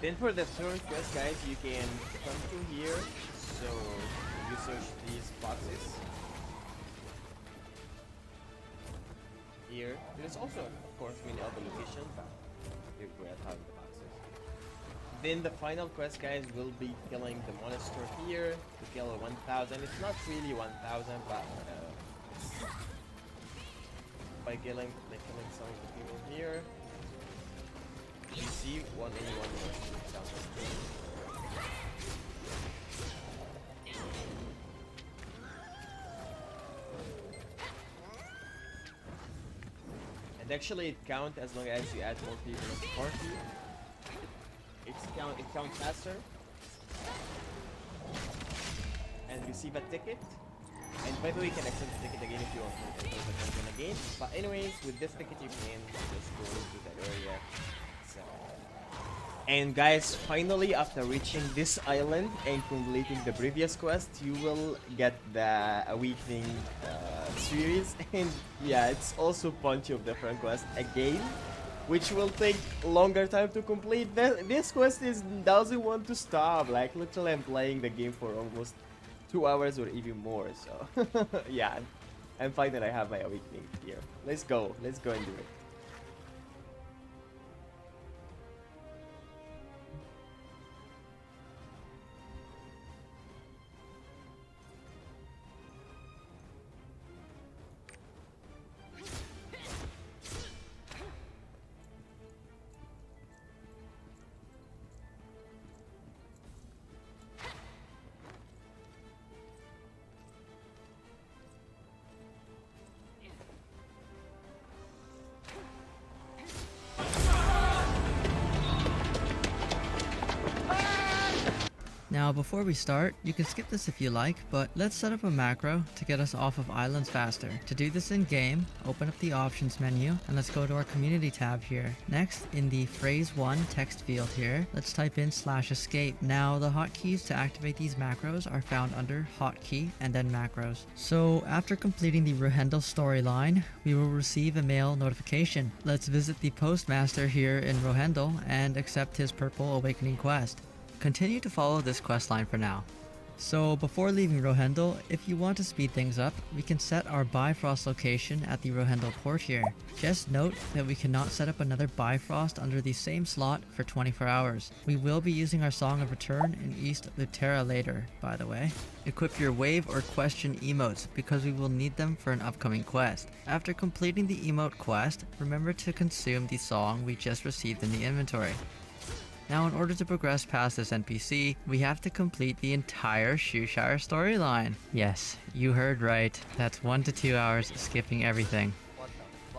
then for the third quest, guys, you can come to here. So you search these boxes. Here, there's also, of course, many other locations, but here we are talking the boxes. Then the final quest, guys, will be killing the Monastery here to kill 1,000. It's not really 1,000, but by killing some of the people here, you see anyone down. And actually, it counts as long as you add more people in the party. It counts faster and receive a ticket. And by the way, you can accept the ticket again if you want to enter the dungeon again. But anyways, with this ticket you can just go into that area. So, and guys, finally after reaching this island and completing the previous quest, you will get the Awakening series. And yeah, it's also a bunch of different quests again, which will take longer time to complete. This quest doesn't want to stop. Like literally I'm playing the game for almost 2 hours or even more. So yeah, I'm fine that I have my awakening here. Let's go and do it. Now before we start, you can skip this if you like, but let's set up a macro to get us off of islands faster. To do this in game, open up the options menu and let's go to our community tab here. Next, in the phrase 1 text field here, let's type in /escape. Now the hotkeys to activate these macros are found under hotkey and then macros. So after completing the Rohendel storyline, we will receive a mail notification. Let's visit the postmaster here in Rohendel and accept his Purple Awakening quest. Continue to follow this questline for now. So before leaving Rohendel, if you want to speed things up, we can set our Bifrost location at the Rohendel port here. Just note that we cannot set up another Bifrost under the same slot for 24 hours. We will be using our Song of Return in East Lutera later, by the way. Equip your wave or question emotes because we will need them for an upcoming quest. After completing the emote quest, remember to consume the song we just received in the inventory. Now in order to progress past this NPC, we have to complete the entire Shoeshire storyline. Yes, you heard right. That's 1 to 2 hours skipping everything.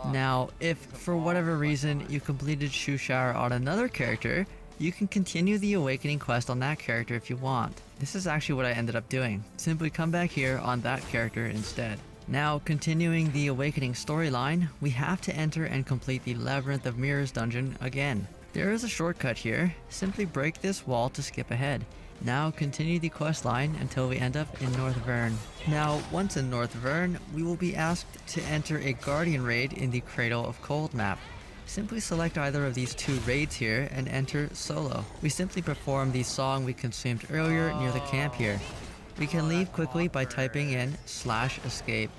Now, if for whatever reason you completed Shoeshire on another character, you can continue the Awakening quest on that character if you want. This is actually what I ended up doing. Simply come back here on that character instead. Now, continuing the Awakening storyline, we have to enter and complete the Labyrinth of Mirrors dungeon again. There is a shortcut here. Simply break this wall to skip ahead. Now continue the quest line until we end up in North Vern. Now, once in North Vern, we will be asked to enter a Guardian raid in the Cradle of Cold map. Simply select either of these 2 raids here and enter solo. We simply perform the song we consumed earlier near the camp here. We can leave quickly by typing in /escape.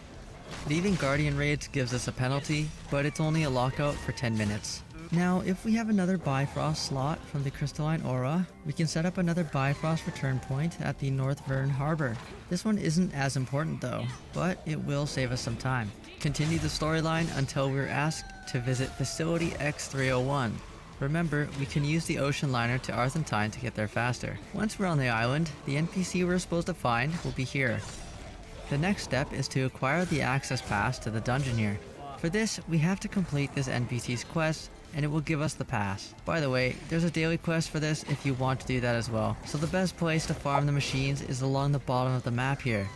Leaving Guardian raids gives us a penalty, but it's only a lockout for 10 minutes. Now, if we have another Bifrost slot from the Crystalline Aura, we can set up another Bifrost return point at the North Vern Harbor. This one isn't as important though, but it will save us some time. Continue the storyline until we're asked to visit Facility X301. Remember, we can use the ocean liner to Arthentine to get there faster. Once we're on the island, the NPC we're supposed to find will be here. The next step is to acquire the access pass to the Dungeoneer. For this, we have to complete this NPC's quest, and it will give us the pass. By the way, there's a daily quest for this if you want to do that as well. So the best place to farm the machines is along the bottom of the map here.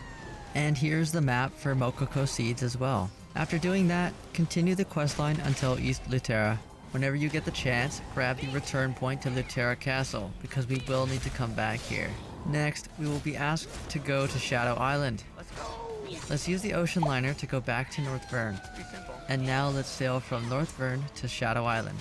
And here's the map for Mokoko seeds as well. After doing that, continue the questline until East Lutera. Whenever you get the chance, grab the return point to Lutera Castle, because we will need to come back here. Next, we will be asked to go to Shadow Island. Let's use the ocean liner to go back to North Vern. And now let's sail from North Vern to Shadow Island.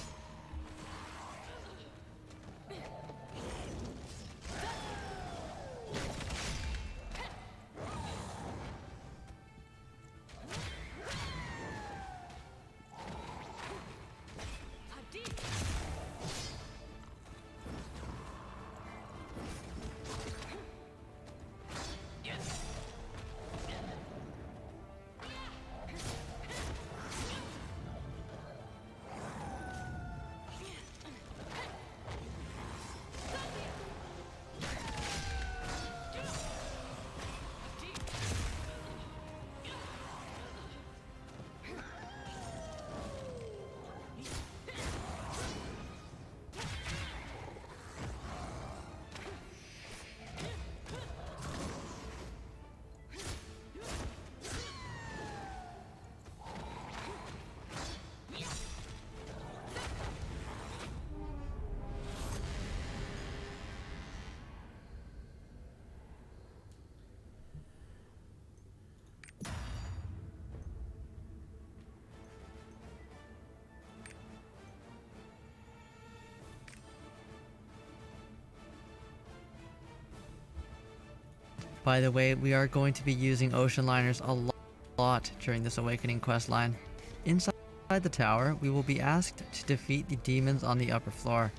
By the way, we are going to be using ocean liners a lot during this Awakening questline. Inside the tower, we will be asked to defeat the demons on the upper floor.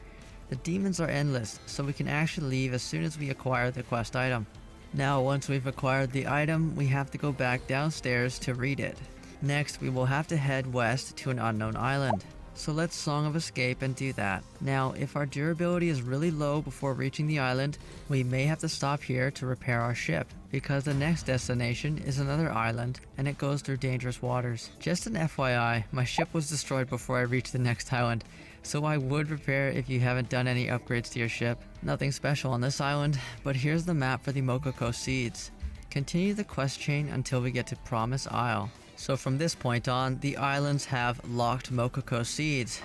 The demons are endless, so we can actually leave as soon as we acquire the quest item. Now, once we've acquired the item, we have to go back downstairs to read it. Next, we will have to head west to an unknown island. So let's Song of Escape and do that. Now, if our durability is really low before reaching the island, we may have to stop here to repair our ship, because the next destination is another island, and it goes through dangerous waters. Just an FYI, my ship was destroyed before I reached the next island, so I would repair if you haven't done any upgrades to your ship. Nothing special on this island, but here's the map for the Mokoko Seeds. Continue the quest chain until we get to Promise Isle. So from this point on, the islands have locked Mokoko Seeds.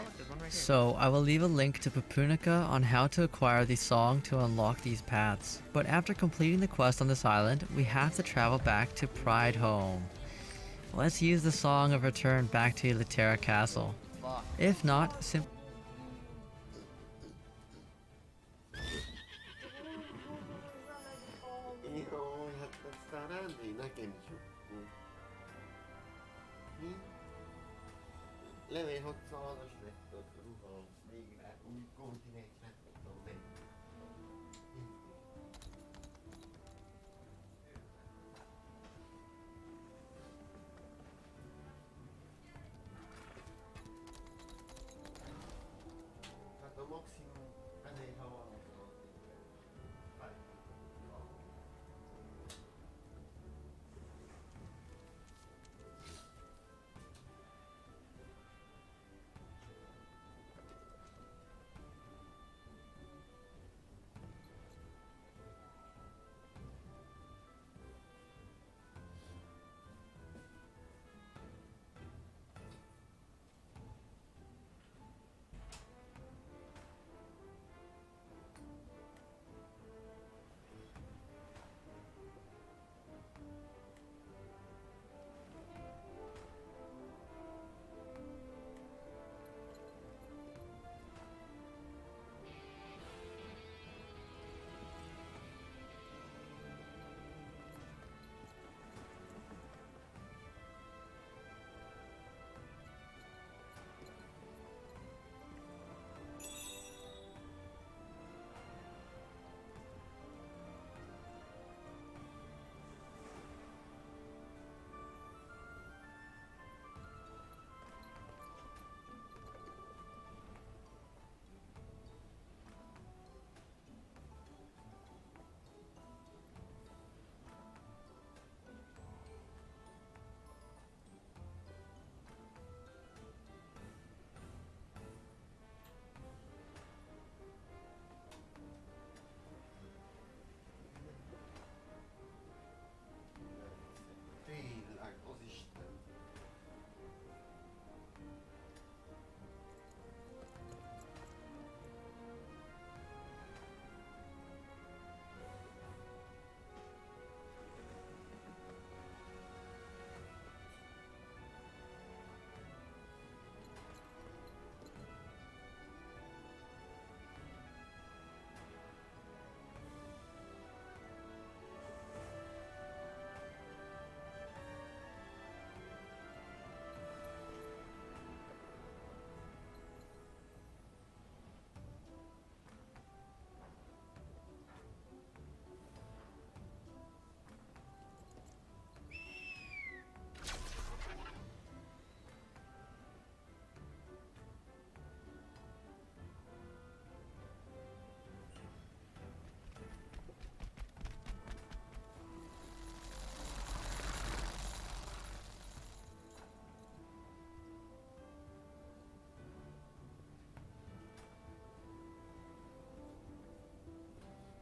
So I will leave a link to Papunica on how to acquire the song to unlock these paths. But after completing the quest on this island, we have to travel back to Pride Home. Let's use the Song of Return back to Litera Castle. If not, simply Levél 600-as lett a ruha, végre új kontinens lett a menni. Hát a maximum ezért ha van tényleg az Isten.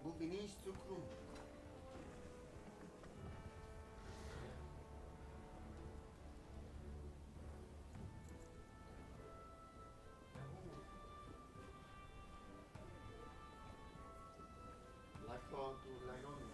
Bu bilinç cukrum. Lakatu lagon.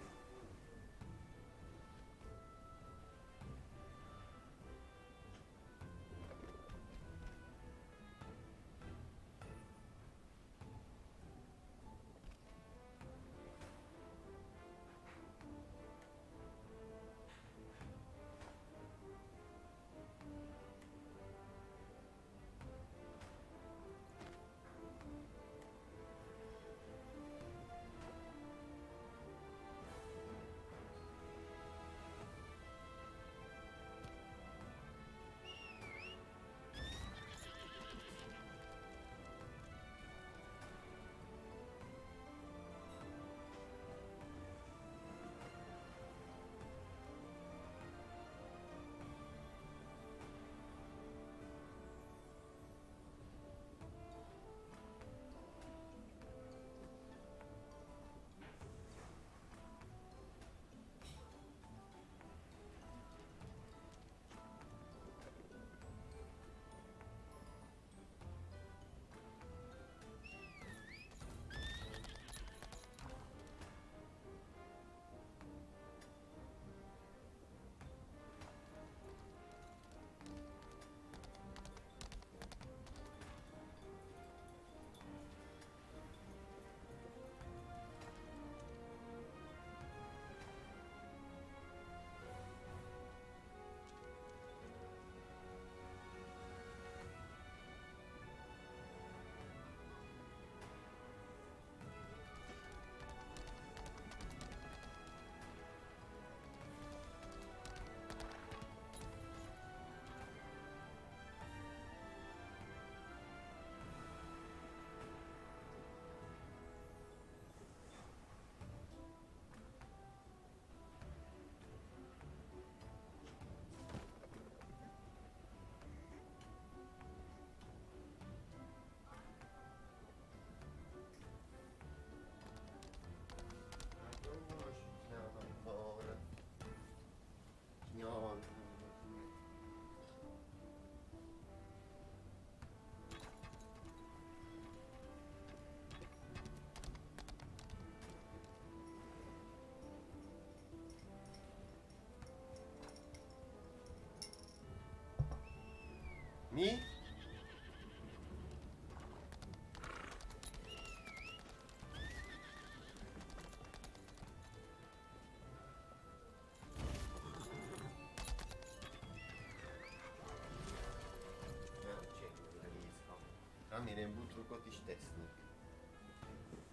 Remélem butrukat is tesznek.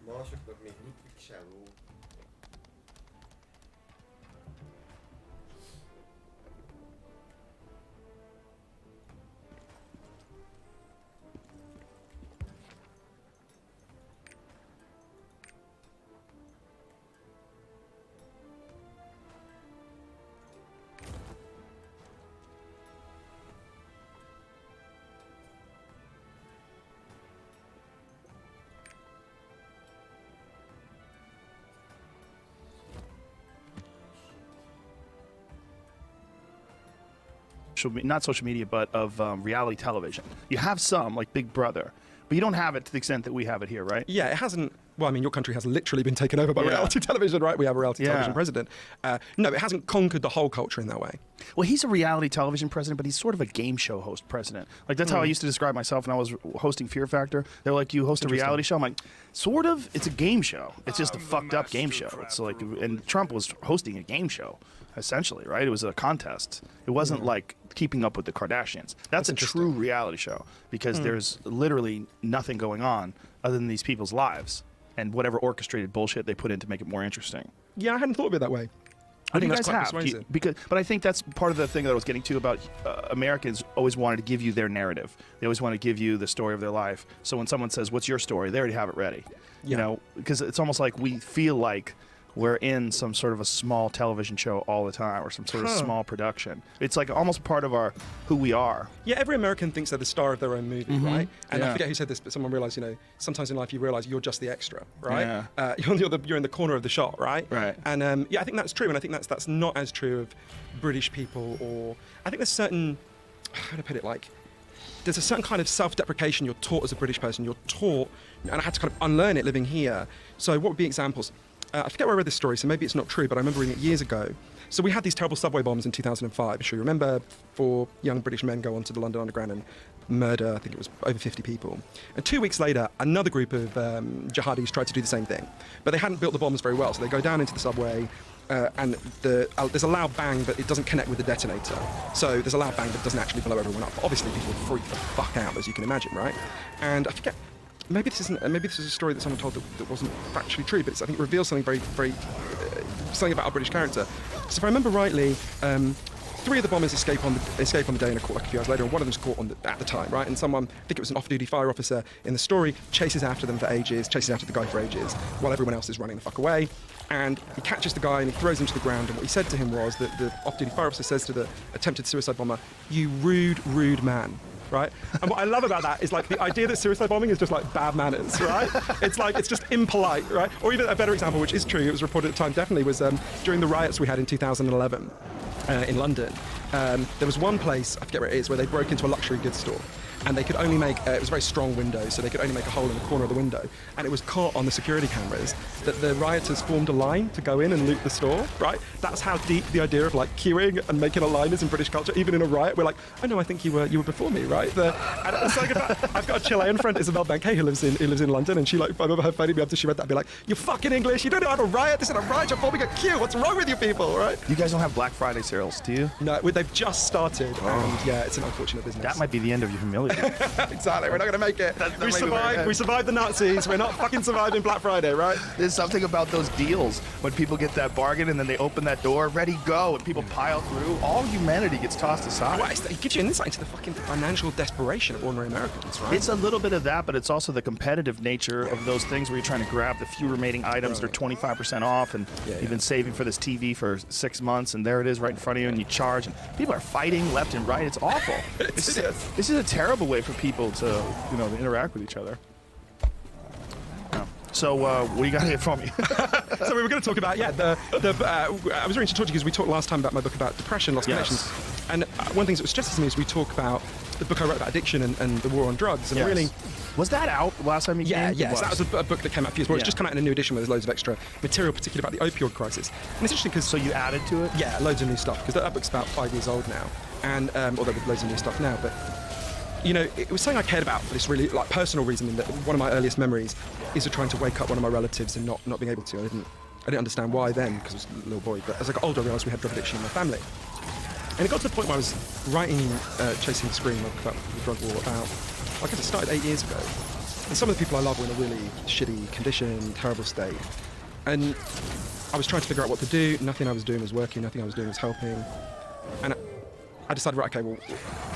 Másoknak még butrik sem volt. Not social media, but of reality television. You have some, like Big Brother, but you don't have it to the extent that we have it here, right? Yeah, it hasn't. Well, I mean, your country has literally been taken over by reality television, right? We have a reality television president. No, it hasn't conquered the whole culture in that way. Well, he's a reality television president, but he's sort of a game show host president. Like, that's how I used to describe myself when I was hosting Fear Factor. They're like, you host a reality show? I'm like, sort of. It's a game show. It's just a fucked up game show. It's like, and Trump was hosting a game show, essentially, right? It was a contest. It wasn't like Keeping Up with the Kardashians. That's a true reality show because there's literally nothing going on other than these people's lives and whatever orchestrated bullshit they put in to make it more interesting. Yeah, I hadn't thought of it that way. I think that's quite persuasive. But I think that's part of the thing that I was getting to about Americans always wanted to give you their narrative. They always want to give you the story of their life. So when someone says, "What's your story?" they already have it ready. You know, because it's almost like we feel like we're in some sort of a small television show all the time or some sort of small production. It's like almost part of our who we are. Yeah, every American thinks they're the star of their own movie, right? And I forget who said this, but someone realized, you know, sometimes in life you realize you're just the extra, right? You're in the corner of the shot, right? Right. And yeah, I think that's true, and I think that's not as true of British people, or I think there's certain, how to put it, like, there's a certain kind of self-deprecation you're taught as a British person. You're taught, and I had to kind of unlearn it living here. So what would be examples? I forget where I read this story, so maybe it's not true, but I remember reading it years ago. So we had these terrible subway bombs in 2005. I'm sure you remember 4 young British men go onto the London Underground and murder, I think it was over 50 people. And 2 weeks later, another group of jihadis tried to do the same thing. But they hadn't built the bombs very well, so they go down into the subway, and there's a loud bang, but it doesn't connect with the detonator. So there's a loud bang, but it doesn't actually blow everyone up. Obviously, people freak the fuck out, as you can imagine, right? And I forget, maybe this is a story that someone told that wasn't factually true, but I think it reveals something very something about our British character. So if I remember rightly, 3 of the bombers escape on the day and are caught like a few hours later, and one of them's caught at the time, right? And someone, I think it was an off-duty fire officer in the story, chases after them for ages, chases after the guy for ages, while everyone else is running the fuck away. And he catches the guy and he throws him to the ground, and what he said to him was that the off-duty fire officer says to the attempted suicide bomber, "You rude man." Right? And what I love about that is like the idea that suicide bombing is just like bad manners, right? It's like, it's just impolite, right? Or even a better example, which is true, it was reported at the time, definitely, was during the riots we had in 2011 in London. There was one place, I forget where it is, where they broke into a luxury goods store. And they could only make, it was a very strong window, so they could only make a hole in the corner of the window. And it was caught on the security cameras that the rioters formed a line to go in and loot the store, right? That's how deep the idea of like queuing and making a line is in British culture. Even in a riot, we're like, oh no, I think you were before me, right? And it's like, I've got a Chilean friend, Isabel Banquet, who lives in London, and she like, I remember her phoning me after she read that, be like, "You're fucking English, you don't know how to riot, this is a riot, you're forming a queue, what's wrong with you people," right? You guys don't have Black Friday sales, do you? No, they've just started, and yeah, it's an unfortunate business. That might be the end of your humility. Exactly, we're not going to make it. We survived the Nazis, we're not fucking surviving Black Friday, right? There's something about those deals when people get that bargain and then they open that door, ready, go, and people pile through. All humanity gets tossed aside. Well, it gives you an insight into the fucking financial desperation of ordinary Americans, right? It's a little bit of that, but it's also the competitive nature of those things where you're trying to grab the few remaining items that are 25% off, and you've been saving for this TV for 6 months, and there it is right in front of you, and you charge, and people are fighting left and right. It's awful. This is a terrible way for people to, to interact with each other. So what do you got here for me? So we were going to talk about, I was ready to talk to you because we talked last time about my book about depression, lost connections. And one thing that was suggested to me is we talk about the book I wrote about addiction and the war on drugs. And really, was that out last time you came? Yes, that was a book that came out a few years ago. It's just come out in a new edition where there's loads of extra material, particularly about the opioid crisis. And it's interesting because... So you added to it? Yeah, loads of new stuff, because that book's about 5 years old now. And, although with loads of new stuff now, but... it was something I cared about for this really like personal reason. In that one of my earliest memories is of trying to wake up one of my relatives and not being able to. I didn't understand why then, because I was a little boy. But as I got older, I realised we had drug addiction in my family. And it got to the point where I was writing Chasing the Scream, about the drug war, about like I said, started 8 years ago. And some of the people I love were in a really shitty condition, terrible state. And I was trying to figure out what to do. Nothing I was doing was working. Nothing I was doing was helping. And I decided, right, okay, well,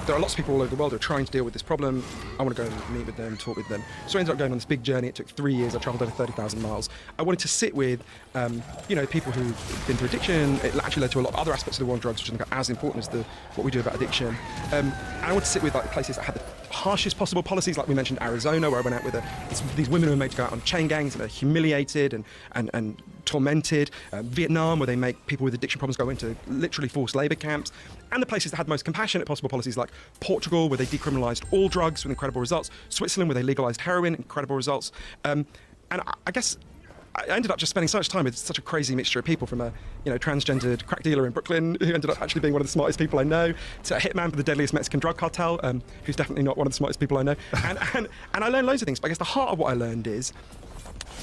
there are lots of people all over the world who are trying to deal with this problem. I want to go and meet with them, talk with them. So I ended up going on this big journey. It took 3 years. I traveled over 30,000 miles. I wanted to sit with, people who've been through addiction. It actually led to a lot of other aspects of the war on drugs, which are as important as what we do about addiction. And I wanted to sit with like the places that had the harshest possible policies, like we mentioned Arizona, where I went out with these women who were made to go out on chain gangs and are humiliated and tormented. Vietnam, where they make people with addiction problems go into literally forced labor camps. And the places that had the most compassionate possible policies, like Portugal, where they decriminalized all drugs with incredible results. Switzerland, where they legalized heroin, incredible results. And I guess I ended up just spending so much time with such a crazy mixture of people, from a transgendered crack dealer in Brooklyn who ended up actually being one of the smartest people I know, to a hitman for the deadliest Mexican drug cartel, who's definitely not one of the smartest people I know. And I learned loads of things, but I guess the heart of what I learned is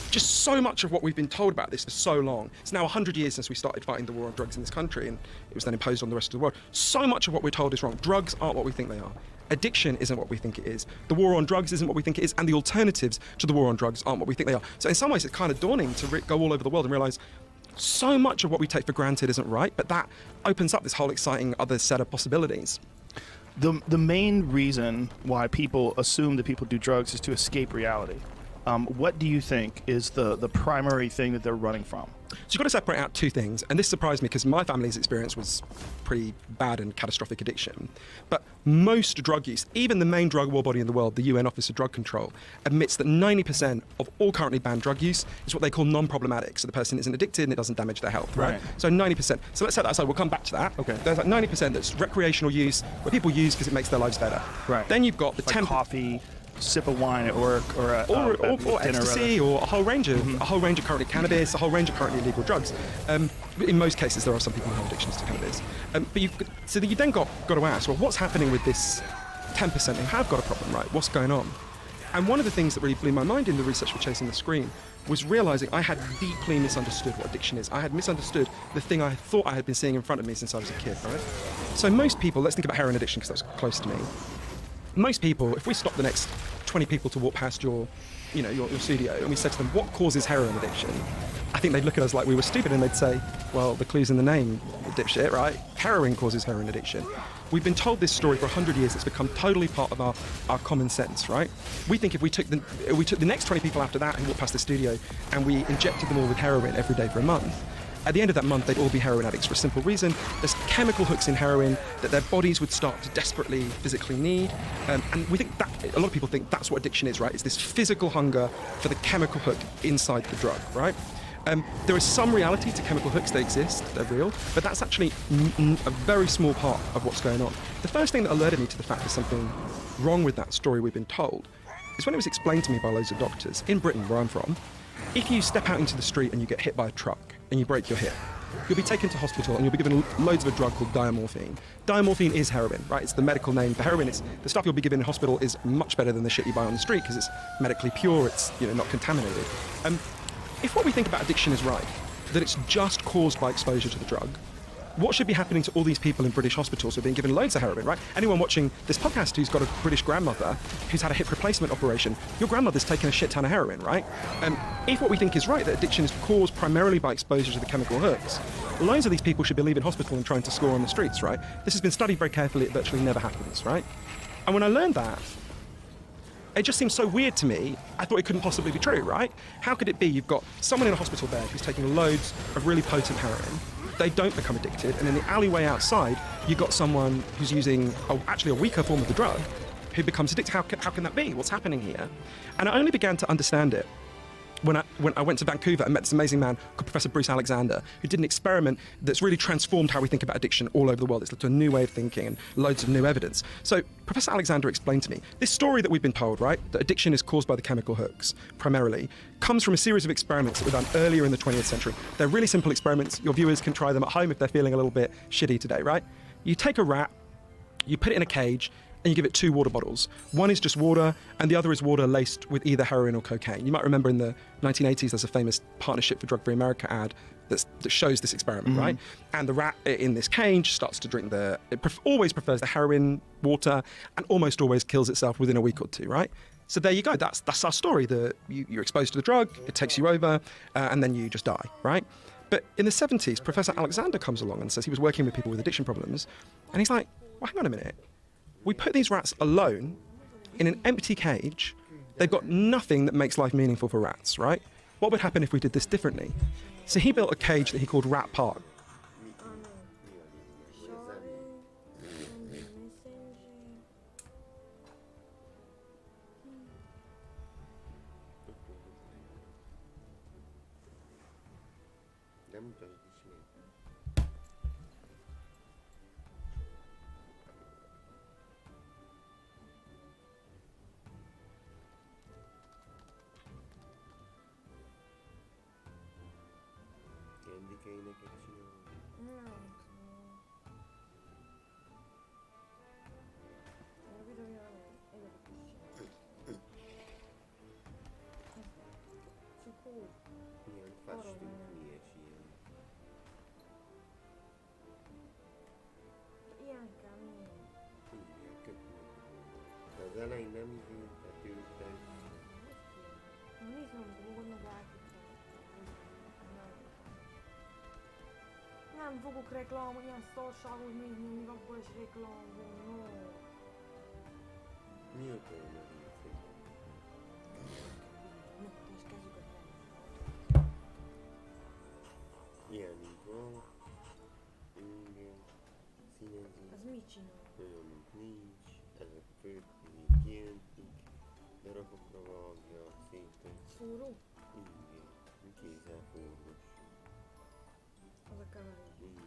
just so much of what we've been told about this for so long. It's now 100 years since we started fighting the war on drugs in this country, and it was then imposed on the rest of the world. So much of what we're told is wrong. Drugs aren't what we think they are. Addiction isn't what we think it is. The war on drugs isn't what we think it is, and the alternatives to the war on drugs aren't what we think they are. So in some ways, it's kind of daunting to go all over the world and realise so much of what we take for granted isn't right, but that opens up this whole exciting other set of possibilities. The main reason why people assume that people do drugs is to escape reality. What do you think is the primary thing that they're running from? So you've got to separate out two things, and this surprised me because my family's experience was pretty bad and catastrophic addiction. But most drug use, even the main drug war body in the world, the UN Office of Drug Control, admits that 90% of all currently banned drug use is what they call non-problematic. So the person isn't addicted and it doesn't damage their health, right? So 90%. So let's set that aside. We'll come back to that. Okay. There's like 90% that's recreational use, where people use because it makes their lives better. Right. Then you've got the like coffee, sip of wine at work, or ecstasy, or a whole range of currently cannabis, a whole range of currently illegal drugs. In most cases, there are some people who have addictions to cannabis. But you then got to ask, well, what's happening with this 10% who have got a problem, right? What's going on? And one of the things that really blew my mind in the research for Chasing the Screen was realizing I had deeply misunderstood what addiction is. I had misunderstood the thing I thought I had been seeing in front of me since I was a kid, right? So most people, let's think about heroin addiction because that was close to me. Most people, if we stop the next 20 people to walk past your studio and we said to them, what causes heroin addiction? I think they'd look at us like we were stupid and they'd say, well, the clue's in the name, dipshit, right? Heroin causes heroin addiction. We've been told this story for 100 years. It's become totally part of our common sense, right? We think if we took the next 20 people after that who walked past the studio and we injected them all with heroin every day for a month, at the end of that month, they'd all be heroin addicts for a simple reason. There's chemical hooks in heroin that their bodies would start to desperately physically need. And we think that, a lot of people think that's what addiction is, right? It's this physical hunger for the chemical hook inside the drug, right? There is some reality to chemical hooks. They exist, they're real, but that's actually a very small part of what's going on. The first thing that alerted me to the fact there's something wrong with that story we've been told is when it was explained to me by loads of doctors. In Britain, where I'm from, if you step out into the street and you get hit by a truck and you break your hip, you'll be taken to hospital and you'll be given loads of a drug called diamorphine. Diamorphine is heroin, right? It's the medical name for heroin. It's the stuff you'll be given in hospital is much better than the shit you buy on the street because it's medically pure, it's not contaminated. If what we think about addiction is right, that it's just caused by exposure to the drug, what should be happening to all these people in British hospitals who are being given loads of heroin, right? Anyone watching this podcast who's got a British grandmother who's had a hip replacement operation, your grandmother's taken a shit ton of heroin, right? If what we think is right, that addiction is caused primarily by exposure to the chemical hooks, loads of these people should be leaving hospital and trying to score on the streets, right? This has been studied very carefully, it virtually never happens, right? And when I learned that, it just seems so weird to me. I thought it couldn't possibly be true, right? How could it be you've got someone in a hospital bed who's taking loads of really potent heroin, they don't become addicted, and in the alleyway outside, you've got someone who's using actually a weaker form of the drug who becomes addicted. How can that be? What's happening here? And I only began to understand it when I went to Vancouver and met this amazing man called Professor Bruce Alexander, who did an experiment that's really transformed how we think about addiction all over the world. It's led to a new way of thinking and loads of new evidence. So Professor Alexander explained to me, this story that we've been told, right, that addiction is caused by the chemical hooks, primarily, comes from a series of experiments that were done earlier in the 20th century. They're really simple experiments. Your viewers can try them at home if they're feeling a little bit shitty today, right? You take a rat, you put it in a cage, and you give it 2 water bottles. One is just water, and the other is water laced with either heroin or cocaine. You might remember in the 1980s, there's a famous Partnership for Drug Free America ad that shows this experiment, right? And the rat in this cage starts to drink always prefers the heroin water, and almost always kills itself within a week or 2, right? So there you go. That's our story. You're exposed to the drug, it takes you over, and then you just die, right? But in the 70s, Professor Alexander comes along and says he was working with people with addiction problems, and he's like, well, hang on a minute. We put these rats alone in an empty cage. They've got nothing that makes life meaningful for rats, right? What would happen if we did this differently? So he built a cage that he called Rat Park. Nem fogok reklámolni, ilyen szarságot nézni, még akkor is reklámolni. Mi a probléma? És kezdjük Ilyen van. Igen. Színezés. Ez mit csinál? Olyan, mint nincs. Ezek a fők, még kiöntik. Darabokra vágja, szépen. Szóró? Igen. Kézzel forgos. Az a keverés. Igen.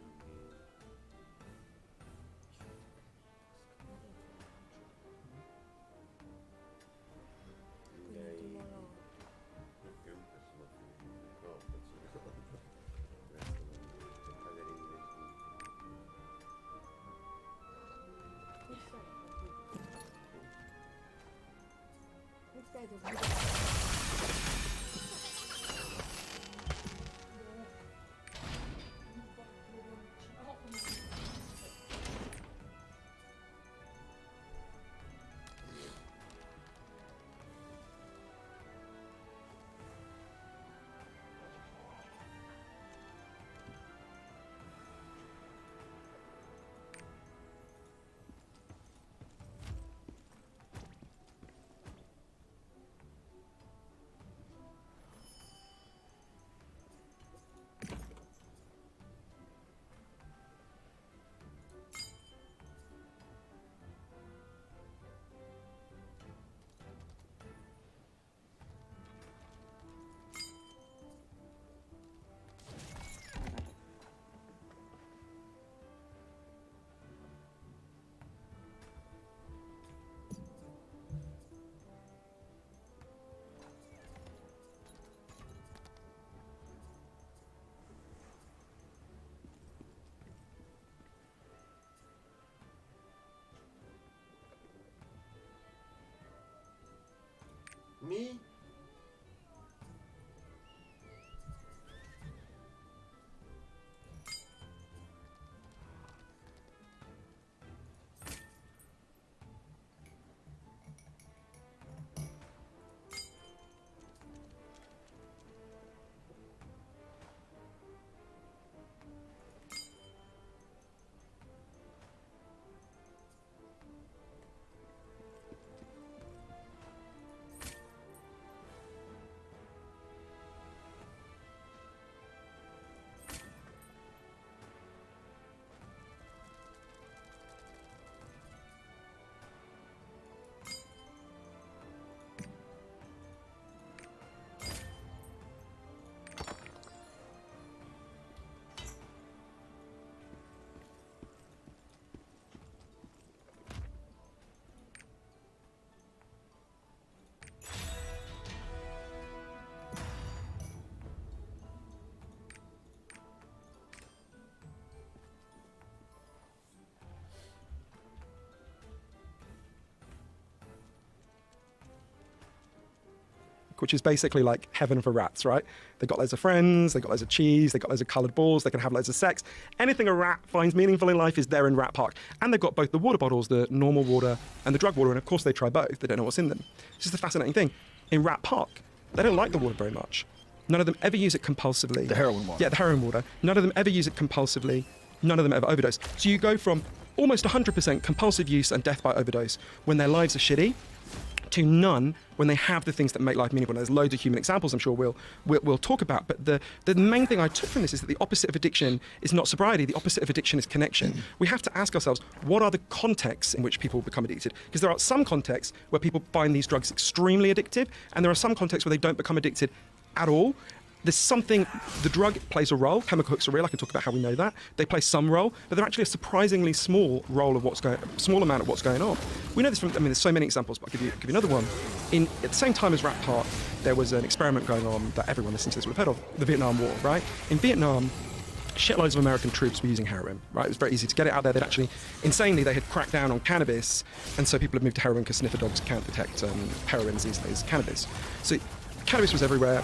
Mi? which is basically like heaven for rats, right? They got loads of friends, they got loads of cheese, they got loads of coloured balls, they can have loads of sex. Anything a rat finds meaningful in life is there in Rat Park. And they've got both the water bottles, the normal water and the drug water, and of course they try both. They don't know what's in them. It's just a fascinating thing. In Rat Park, they don't like the water very much. None of them ever use it compulsively. The heroin water. Yeah, the heroin water. None of them ever use it compulsively. None of them ever overdose. So you go from almost 100% compulsive use and death by overdose when their lives are shitty, to none when they have the things that make life meaningful. And there's loads of human examples I'm sure we'll talk about. But the main thing I took from this is that the opposite of addiction is not sobriety. The opposite of addiction is connection. We have to ask ourselves, what are the contexts in which people become addicted? Because there are some contexts where people find these drugs extremely addictive, and there are some contexts where they don't become addicted at all. There's something, the drug plays a role. Chemical hooks are real. I can talk about how we know that. They play some role, but they're actually a surprisingly small role of small amount of what's going on. We know this from, there's so many examples, but I'll give you another one. At the same time as Rat Park, there was an experiment going on that everyone listening to this would have heard of, the Vietnam War, right? In Vietnam, shitloads of American troops were using heroin, right? It was very easy to get it out there. They'd actually, insanely, they had cracked down on cannabis, and so people had moved to heroin because sniffer dogs can't detect heroin these days, cannabis. So cannabis was everywhere,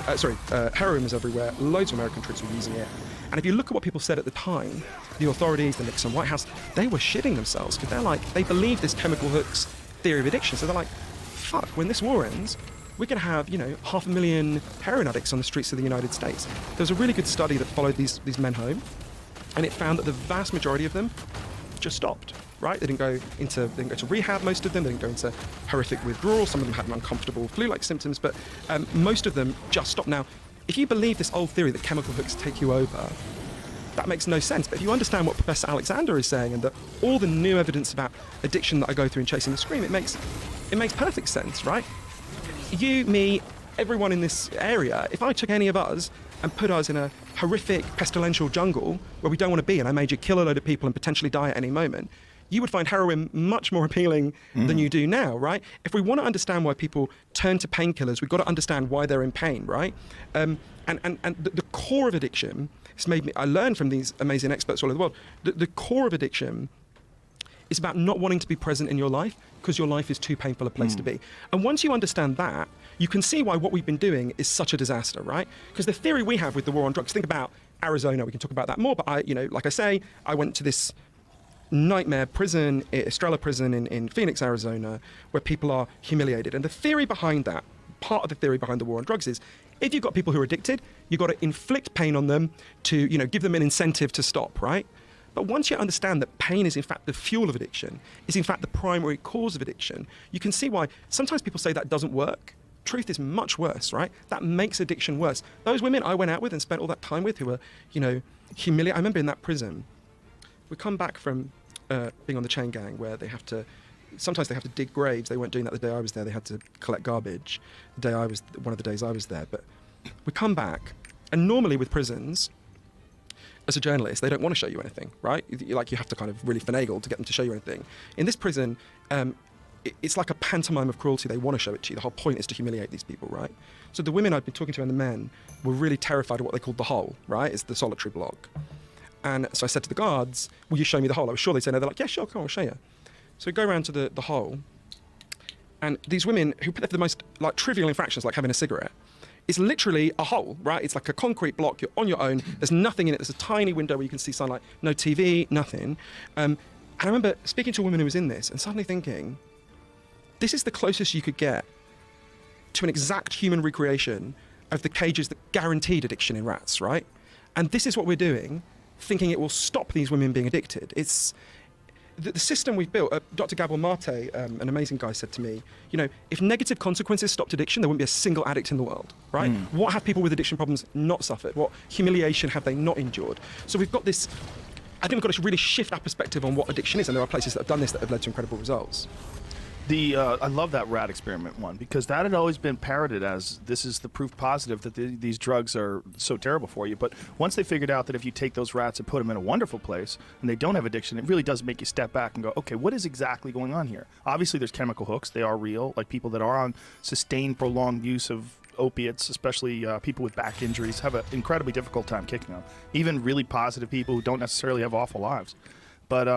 heroin was everywhere, loads of American troops were using it. And if you look at what people said at the time, the authorities, the Nixon White House, they were shitting themselves because they're like, they believe this chemical hooks theory of addiction. So they're like, fuck, when this war ends, we're going to have, 500,000 heroin addicts on the streets of the United States. There was a really good study that followed these men home, and it found that the vast majority of them just stopped. Right? They didn't go to rehab, most of them. They didn't go into horrific withdrawal. Some of them had uncomfortable flu-like symptoms, but most of them just stopped. Now, if you believe this old theory that chemical hooks take you over, that makes no sense. But if you understand what Professor Alexander is saying and that all the new evidence about addiction that I go through in Chasing the Scream, it makes perfect sense, right? You, me, everyone in this area, if I took any of us and put us in a horrific pestilential jungle where we don't want to be, and I made you kill a load of people and potentially die at any moment, you would find heroin much more appealing than you do now, right? If we want to understand why people turn to painkillers, we've got to understand why they're in pain, right? And the core of addiction, I learned from these amazing experts all over the world, the core of addiction is about not wanting to be present in your life because your life is too painful a place to be. And once you understand that, you can see why what we've been doing is such a disaster, right? Because the theory we have with the war on drugs, think about Arizona, we can talk about that more, but like I say, I went to this nightmare prison, Estrella prison in Phoenix, Arizona, where people are humiliated. And the theory behind that, part of the theory behind the war on drugs is, if you've got people who are addicted, you've got to inflict pain on them to, give them an incentive to stop, right? But once you understand that pain is in fact the fuel of addiction, is in fact the primary cause of addiction, you can see why sometimes people say that doesn't work. Truth is much worse, right? That makes addiction worse. Those women I went out with and spent all that time with who were, humiliated. I remember in that prison, we come back from being on the chain gang where sometimes they have to dig graves. They weren't doing that the day I was there. They had to collect garbage one of the days I was there. But we come back, and normally with prisons, as a journalist, they don't want to show you anything, right? You have to kind of really finagle to get them to show you anything. In this prison, it's like a pantomime of cruelty. They want to show it to you. The whole point is to humiliate these people, right? So the women I'd been talking to and the men were really terrified of what they called the hole, right? It's the solitary block. And so I said to the guards, will you show me the hole? I was sure they'd say no. They're like, yeah, sure, come on, I'll show you. So we go around to the hole, and these women who put there for the most trivial infractions, like having a cigarette, it's literally a hole, right? It's like a concrete block. You're on your own. There's nothing in it. There's a tiny window where you can see sunlight. No TV, nothing. And I remember speaking to a woman who was in this and suddenly thinking, this is the closest you could get to an exact human recreation of the cages that guaranteed addiction in rats, right? And this is what we're doing, thinking it will stop these women being addicted. It's the system we've built. Dr. Gabor Mate, an amazing guy, said to me, if negative consequences stopped addiction, there wouldn't be a single addict in the world, right? What have people with addiction problems not suffered? What humiliation have they not endured? So we've got this, I think we've got to really shift our perspective on what addiction is, and there are places that have done this that have led to incredible results. I love that rat experiment one, because that had always been parroted as this is the proof positive that these drugs are so terrible for you. But once they figured out that if you take those rats and put them in a wonderful place and they don't have addiction, it really does make you step back and go, okay, what is exactly going on here? Obviously, there's chemical hooks. They are real. Like people that are on sustained, prolonged use of opiates, especially people with back injuries, have an incredibly difficult time kicking them. Even really positive people who don't necessarily have awful lives. But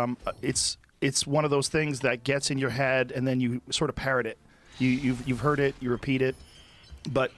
it's one of those things that gets in your head and then you sort of parrot it. You've heard it, you repeat it, But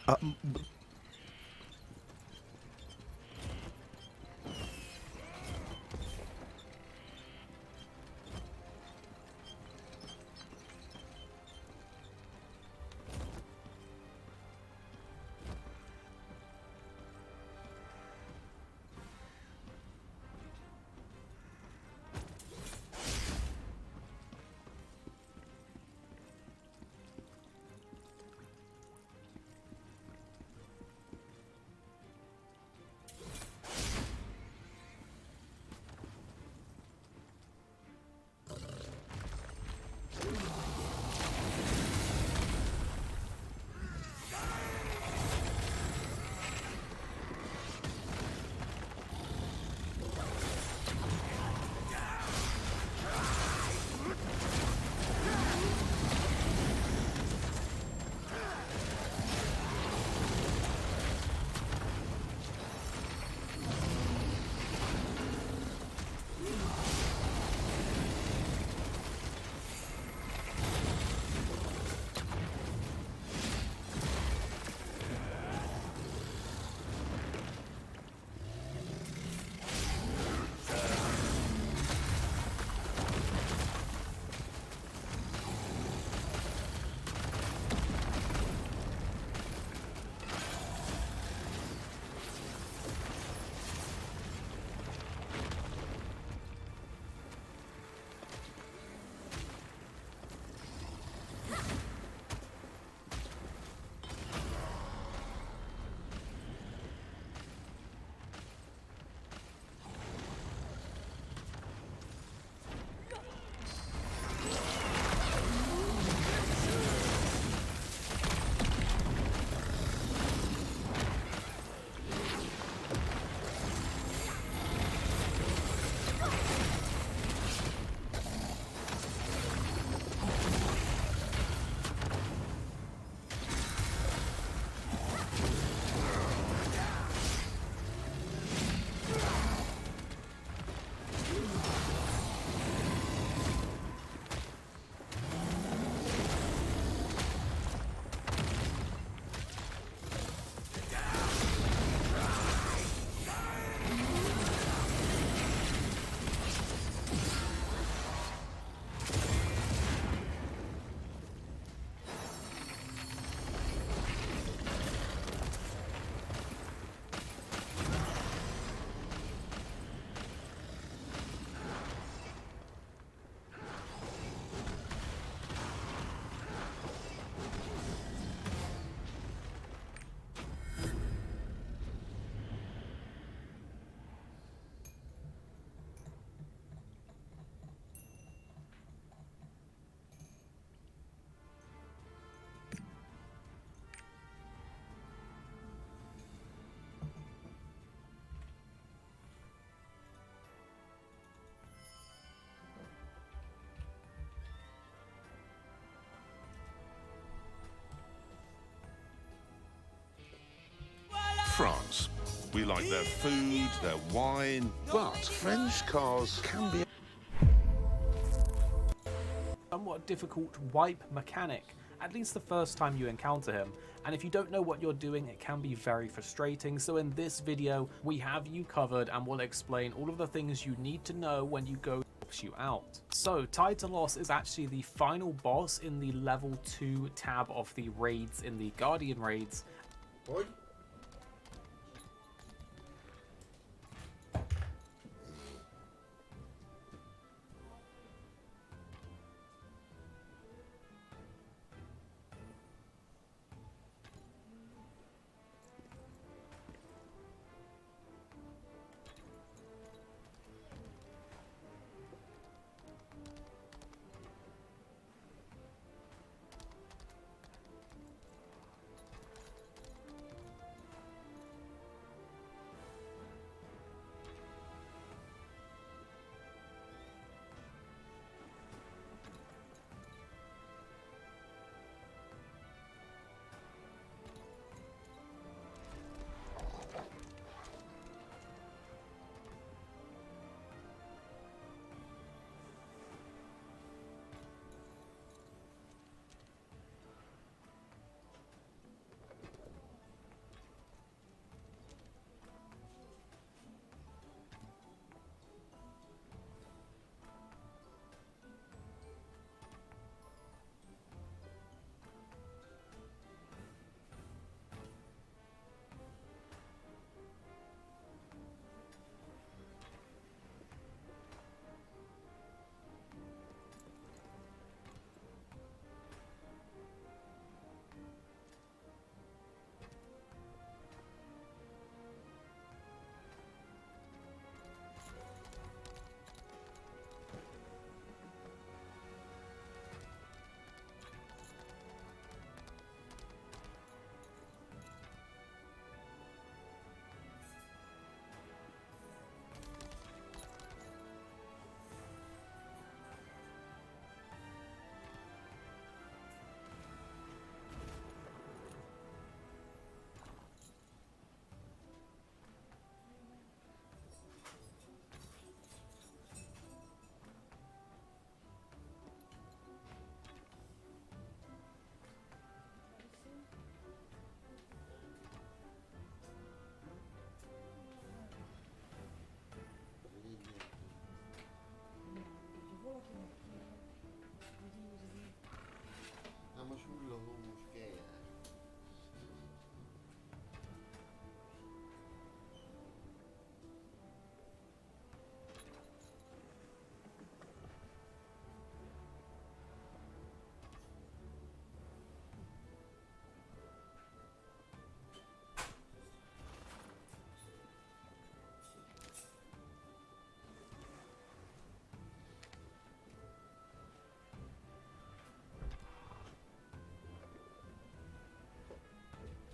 France. We like their food, their wine, but French cars can be somewhat difficult wipe mechanic, at least the first time you encounter him, and if you don't know what you're doing it can be very frustrating. So in this video we have you covered and we'll explain all of the things you need to know when you go you out. So Titalos is actually the final boss in the level 2 tab of the raids in the Guardian raids.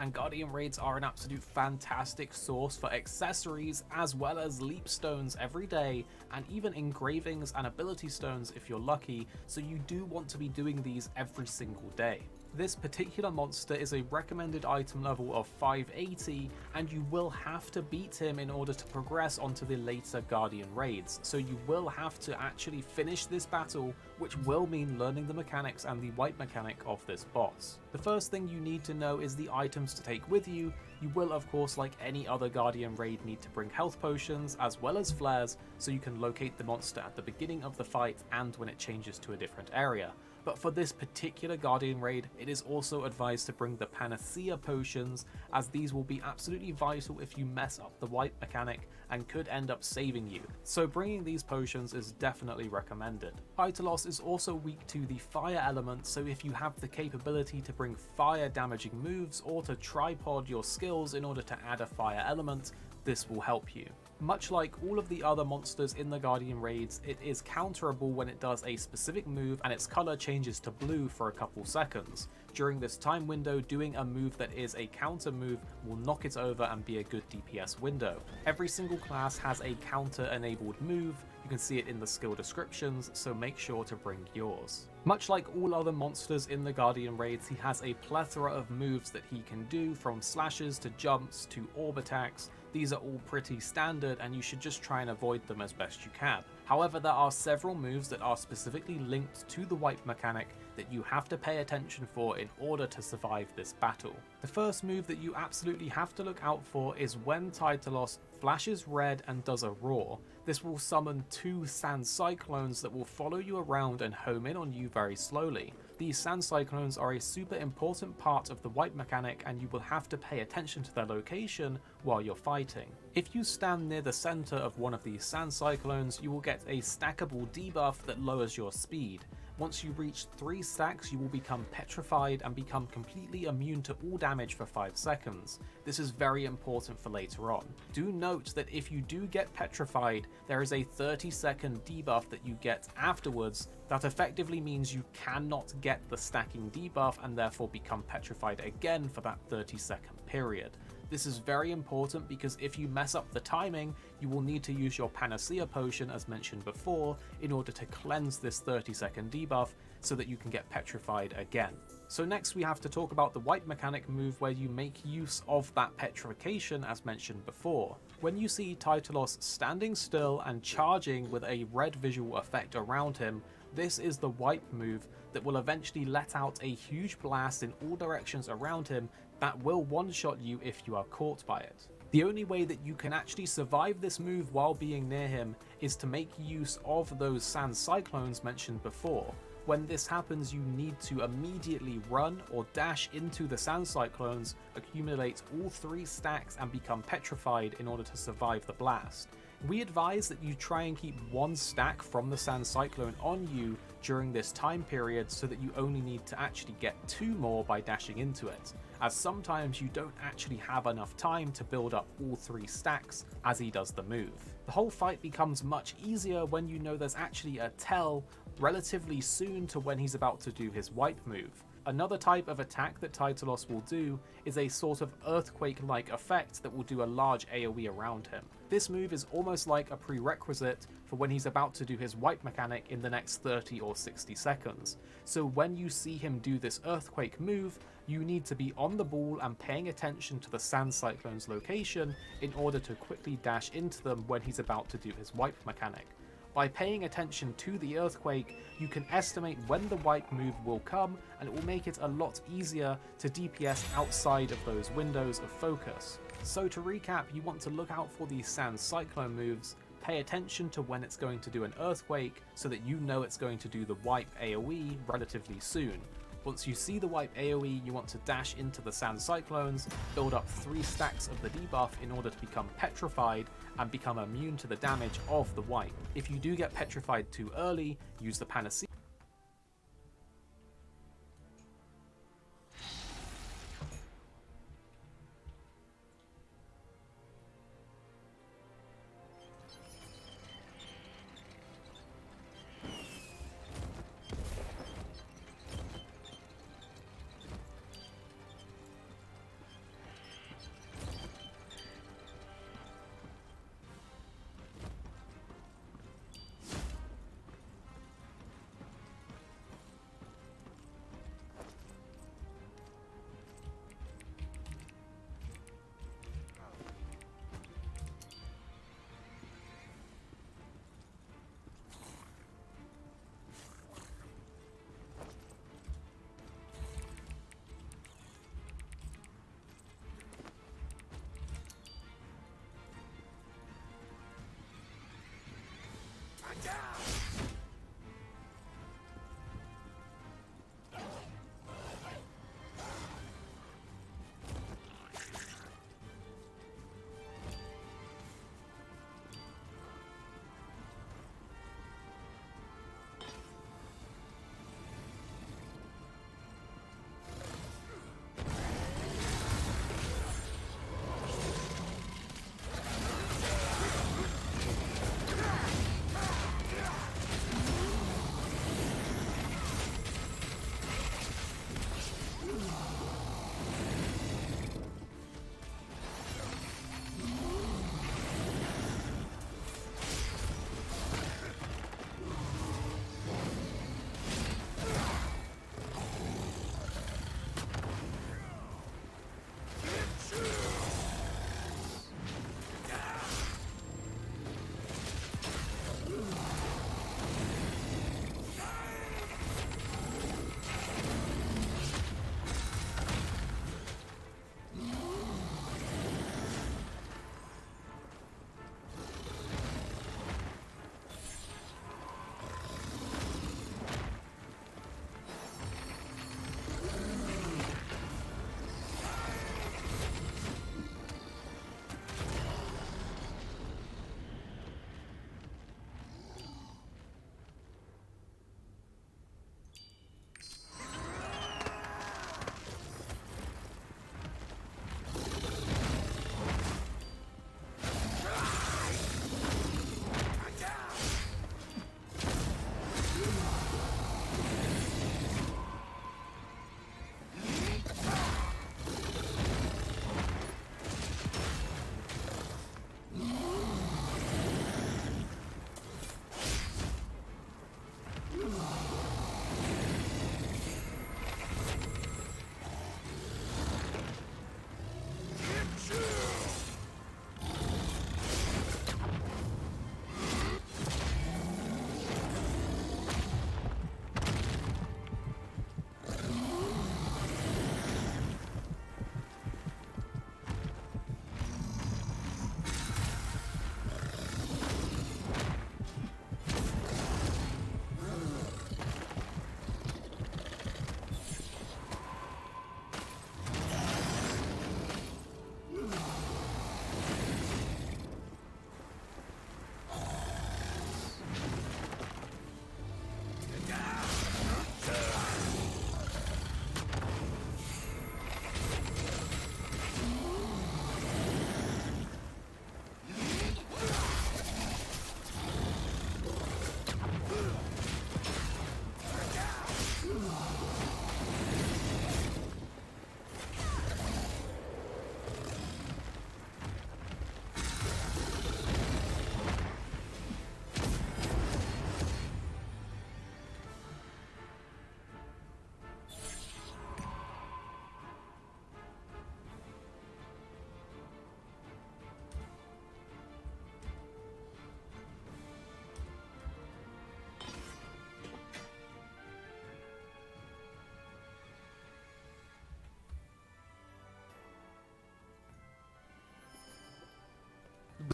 and Guardian Raids are an absolute fantastic source for accessories as well as leap stones every day, and even engravings and ability stones if you're lucky, so you do want to be doing these every single day. This particular monster is a recommended item level of 580, and you will have to beat him in order to progress onto the later Guardian Raids, so you will have to actually finish this battle, which will mean learning the mechanics and the wipe mechanic of this boss. The first thing you need to know is the items to take with you. You will, of course, like any other Guardian Raid, need to bring health potions as well as flares, so you can locate the monster at the beginning of the fight and when it changes to a different area. But for this particular Guardian Raid, it is also advised to bring the Panacea potions, as these will be absolutely vital if you mess up the wipe mechanic and could end up saving you, so bringing these potions is definitely recommended. Tytalos is also weak to the fire element, so if you have the capability to bring fire damaging moves or to tripod your skills in order to add a fire element, this will help you. Much like all of the other monsters in the Guardian Raids, it is counterable when it does a specific move and its color changes to blue for a couple seconds. During this time window, doing a move that is a counter move will knock it over and be a good DPS window. Every single class has a counter enabled move, you can see it in the skill descriptions, so make sure to bring yours. Much like all other monsters in the Guardian Raids, he has a plethora of moves that he can do, from slashes to jumps to orb attacks. These are all pretty standard and you should just try and avoid them as best you can. However, there are several moves that are specifically linked to the wipe mechanic that you have to pay attention for in order to survive this battle. The first move that you absolutely have to look out for is when Tytalos flashes red and does a roar. This will summon 2 sand cyclones that will follow you around and home in on you very slowly. These sand cyclones are a super important part of the wipe mechanic, and you will have to pay attention to their location while you're fighting. If you stand near the center of one of these sand cyclones, you will get a stackable debuff that lowers your speed. Once you reach 3 stacks, you will become petrified and become completely immune to all damage for 5 seconds. This is very important for later on. Do note that if you do get petrified, there is a 30-second debuff that you get afterwards that effectively means you cannot get the stacking debuff and therefore become petrified again for that 30-second period. This is very important because if you mess up the timing, you will need to use your Panacea potion as mentioned before in order to cleanse this 30-second debuff so that you can get petrified again. So next we have to talk about the wipe mechanic move where you make use of that petrification as mentioned before. When you see Tytalos standing still and charging with a red visual effect around him, this is the wipe move that will eventually let out a huge blast in all directions around him that will one-shot you if you are caught by it. The only way that you can actually survive this move while being near him is to make use of those sand cyclones mentioned before. When this happens, you need to immediately run or dash into the sand cyclones, accumulate all 3 stacks and become petrified in order to survive the blast. We advise that you try and keep 1 stack from the sand cyclone on you during this time period so that you only need to actually get 2 more by dashing into it, as sometimes you don't actually have enough time to build up all 3 stacks as he does the move. The whole fight becomes much easier when you know there's actually a tell relatively soon to when he's about to do his wipe move. Another type of attack that Tytalos will do is a sort of earthquake-like effect that will do a large AoE around him. This move is almost like a prerequisite for when he's about to do his wipe mechanic in the next 30 or 60 seconds. So when you see him do this earthquake move, you need to be on the ball and paying attention to the sand cyclone's location in order to quickly dash into them when he's about to do his wipe mechanic. By paying attention to the earthquake, you can estimate when the wipe move will come, and it will make it a lot easier to DPS outside of those windows of focus. So to recap, you want to look out for these sand cyclone moves, pay attention to when it's going to do an earthquake so that you know it's going to do the wipe AoE relatively soon. Once you see the wipe AoE, you want to dash into the sand cyclones, build up 3 stacks of the debuff in order to become petrified and become immune to the damage of the wipe. If you do get petrified too early, use the Panacea.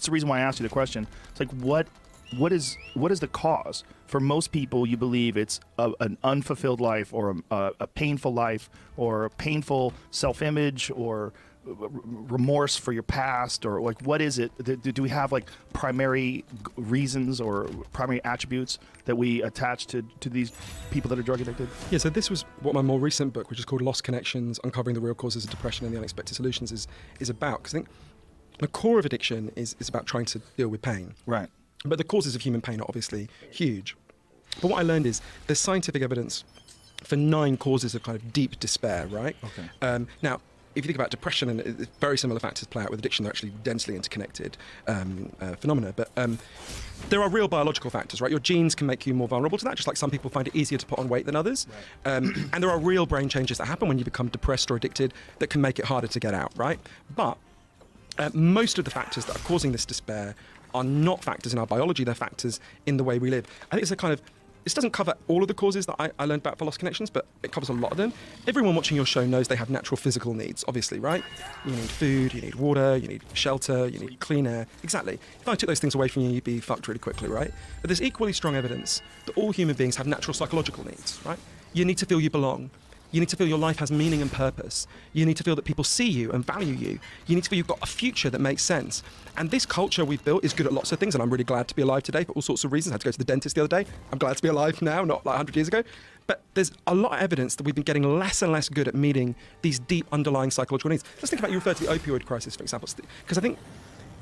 That's the reason why I asked you the question. It's like, what is the cause? For most people, you believe it's an unfulfilled life, or a painful life, or a painful self-image, or remorse for your past, or like, what is it? Do we have like primary reasons or primary attributes that we attach to these people that are drug addicted? Yeah, so this was what my more recent book, which is called Lost Connections, Uncovering the Real Causes of Depression and the Unexpected Solutions, is about. Because I think the core of addiction is about trying to deal with pain. Right. But the causes of human pain are obviously huge. But what I learned is there's scientific evidence for 9 causes of kind of deep despair, right? Okay. Now, if you think about depression, and very similar factors play out with addiction, they're actually densely interconnected phenomena. But there are real biological factors, right? Your genes can make you more vulnerable to that, just like some people find it easier to put on weight than others. Right. And there are real brain changes that happen when you become depressed or addicted that can make it harder to get out, right? But most of the factors that are causing this despair are not factors in our biology, they're factors in the way we live. I think it's a kind of this doesn't cover all of the causes that I learned about for lost connections, but it covers a lot of them. Everyone watching your show knows they have natural physical needs, obviously, right? You need food, you need water, you need shelter, you need clean air. Exactly. If I took those things away from you, you'd be fucked really quickly, right? But there's equally strong evidence that all human beings have natural psychological needs, right? You need to feel you belong. You need to feel your life has meaning and purpose. You need to feel that people see you and value you. You need to feel you've got a future that makes sense. And this culture we've built is good at lots of things, and I'm really glad to be alive today for all sorts of reasons. I had to go to the dentist the other day. I'm glad to be alive now, not like 100 years ago. But there's a lot of evidence that we've been getting less and less good at meeting these deep underlying psychological needs. Let's think about, you referred to the opioid crisis, for example, because I think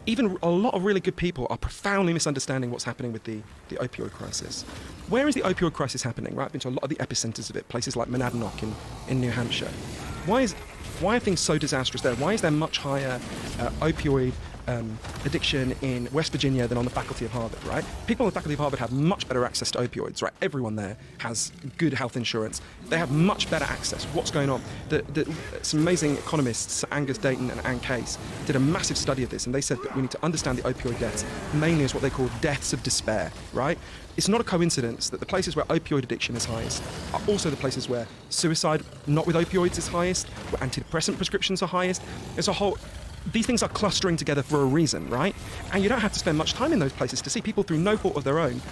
even a lot of really good people are profoundly misunderstanding what's happening with the opioid crisis. Where is the opioid crisis happening? Right, I've been to a lot of the epicenters of it, places like Monadnock in New Hampshire. Why are things so disastrous there? Why is there much higher opioid addiction in West Virginia than on the faculty of Harvard, right? People on the faculty of Harvard have much better access to opioids, right? Everyone there has good health insurance. They have much better access. What's going on? Some amazing economists, Angus Dayton and Ann Case, did a massive study of this, and they said that we need to understand the opioid deaths mainly as what they call deaths of despair, right? It's not a coincidence that the places where opioid addiction is highest are also the places where suicide, not with opioids, is highest, where antidepressant prescriptions are highest. These things are clustering together for a reason, right? And you don't have to spend much time in those places to see people through no fault of their own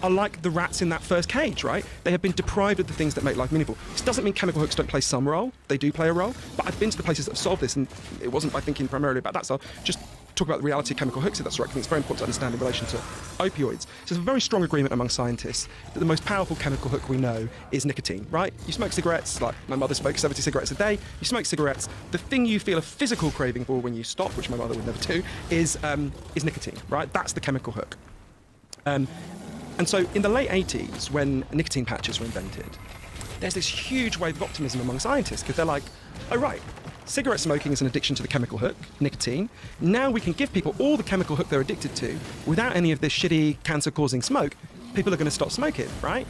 are like the rats in that first cage, right? They have been deprived of the things that make life meaningful. This doesn't mean chemical hooks don't play some role. They do play a role. But I've been to the places that have solved this, and it wasn't by thinking primarily about that. So just talk about the reality of chemical hooks, if that's right. I think it's very important to understand in relation to opioids. So there's a very strong agreement among scientists that the most powerful chemical hook we know is nicotine, right? You smoke cigarettes, like my mother smokes 70 cigarettes a day. You smoke cigarettes. The thing you feel a physical craving for when you stop, which my mother would never do, is nicotine, right? That's the chemical hook. And so in the late 80s, when nicotine patches were invented, there's this huge wave of optimism among scientists, because they're like, oh, right, cigarette smoking is an addiction to the chemical hook, nicotine. Now we can give people all the chemical hook they're addicted to without any of this shitty cancer-causing smoke. People are going to stop smoking, right?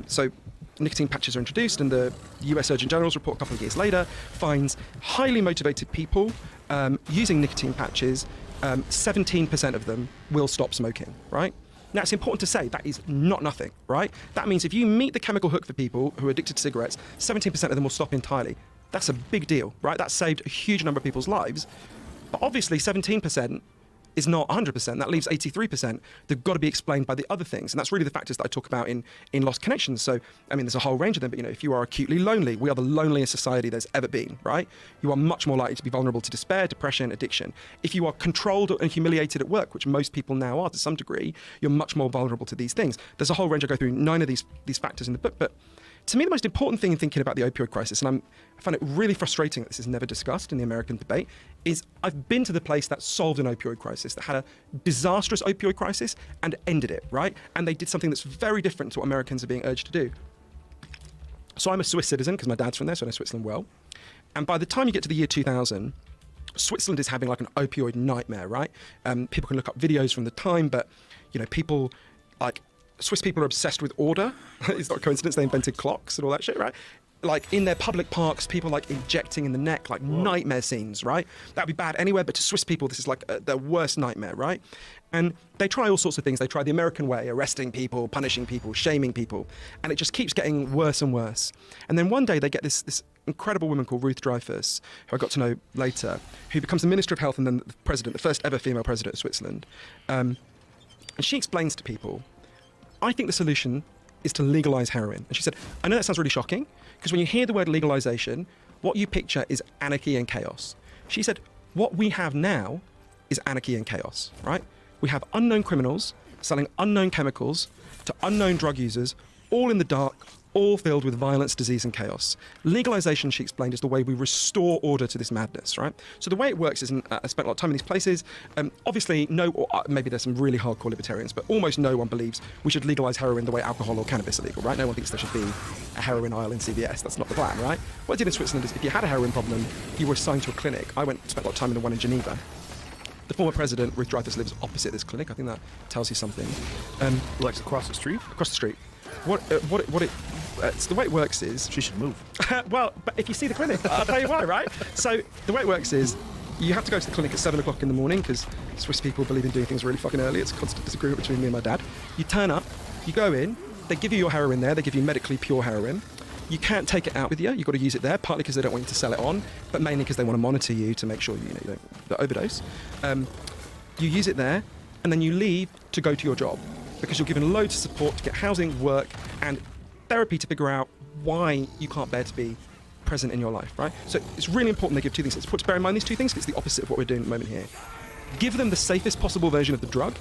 So nicotine patches are introduced, and the US Surgeon General's report a couple of years later finds highly motivated people using nicotine patches, 17% of them will stop smoking, right? Now, it's important to say that is not nothing, right? That means if you meet the chemical hook for people who are addicted to cigarettes, 17% of them will stop entirely. That's a big deal, right? That saved a huge number of people's lives. But obviously, 17% is not 100%. That leaves 83%. They've got to be explained by the other things. And that's really the factors that I talk about in Lost Connections. So, I mean, there's a whole range of them. But, if you are acutely lonely, we are the loneliest society there's ever been, right? You are much more likely to be vulnerable to despair, depression, addiction. If you are controlled and humiliated at work, which most people now are to some degree, you're much more vulnerable to these things. There's a whole range. I go through 9 of these factors in the book. But to me, the most important thing in thinking about the opioid crisis, and I find it really frustrating that this is never discussed in the American debate, is I've been to the place that solved an opioid crisis, that had a disastrous opioid crisis and ended it, right? And they did something that's very different to what Americans are being urged to do. So I'm a Swiss citizen because my dad's from there, so I know Switzerland well. And by the time you get to the year 2000, Switzerland is having like an opioid nightmare, right? People can look up videos from the time, but people like Swiss people are obsessed with order. It's not a coincidence they invented clocks and all that shit, right? Like in their public parks, people like injecting in the neck, like nightmare scenes, right? That'd be bad anywhere, but to Swiss people, this is like their worst nightmare, right? And they try all sorts of things. They try the American way, arresting people, punishing people, shaming people, and it just keeps getting worse and worse. And then one day they get this incredible woman called Ruth Dreyfus, who I got to know later, who becomes the Minister of Health and then the president, the first ever female president of Switzerland. And she explains to people, I think the solution is to legalise heroin. And she said, I know that sounds really shocking, because when you hear the word legalisation, what you picture is anarchy and chaos. She said, what we have now is anarchy and chaos, right? We have unknown criminals selling unknown chemicals to unknown drug users, all in the dark, all filled with violence, disease, and chaos. Legalisation, she explained, is the way we restore order to this madness, right? So the way it works is, I spent a lot of time in these places, obviously maybe there's some really hardcore libertarians, but almost no one believes we should legalise heroin the way alcohol or cannabis are legal, right? No one thinks there should be a heroin aisle in CVS. That's not the plan, right? What I did in Switzerland is if you had a heroin problem, you were assigned to a clinic. I spent a lot of time in the one in Geneva. The former president, Ruth Dreyfus, lives opposite this clinic. I think that tells you something. Like across the street? Across the street. So the way it works is... She should move. Well, but if you see the clinic, I'll tell you why, right? So the way it works is you have to go to the clinic at 7 o'clock in the morning because Swiss people believe in doing things really fucking early. It's a constant disagreement between me and my dad. You turn up, you go in, they give you your heroin there. They give you medically pure heroin. You can't take it out with you. You've got to use it there, partly because they don't want you to sell it on, but mainly because they want to monitor you to make sure you don't overdose. You use it there, and then you leave to go to your job because you're given loads of support to get housing, work, and therapy to figure out why you can't bear to be present in your life, right? So it's really important they give two things. It's important to bear in mind these two things because it's the opposite of what we're doing at the moment here. Give them the safest possible version of the drug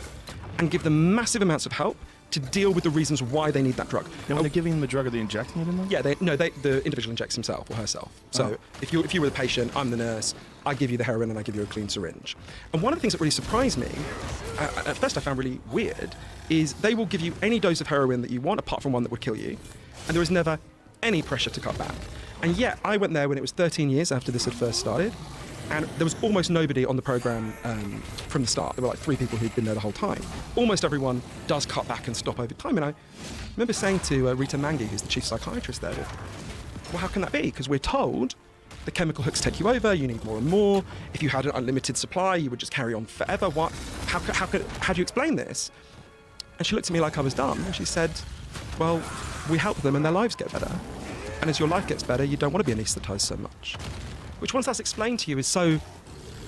and give them massive amounts of help to deal with the reasons why they need that drug. Now, when they're giving them the drug, are they injecting it in them? Yeah, the individual injects himself or herself. So if you were the patient, I'm the nurse, I give you the heroin and I give you a clean syringe. And one of the things that really surprised me, at first I found really weird, is they will give you any dose of heroin that you want, apart from one that would kill you, and there is never any pressure to cut back. And yet, I went there when it was 13 years after this had first started, and there was almost nobody on the program from the start. There were like 3 people who'd been there the whole time. Almost everyone does cut back and stop over time. And I remember saying to Rita Mangi, who's the chief psychiatrist there, well, how can that be? Because we're told the chemical hooks take you over, you need more and more. If you had an unlimited supply, you would just carry on forever. What? How do you explain this? And she looked at me like I was dumb, and she said, well, we help them and their lives get better. And as your life gets better, you don't want to be anaesthetised so much. Which, once that's explained to you, is so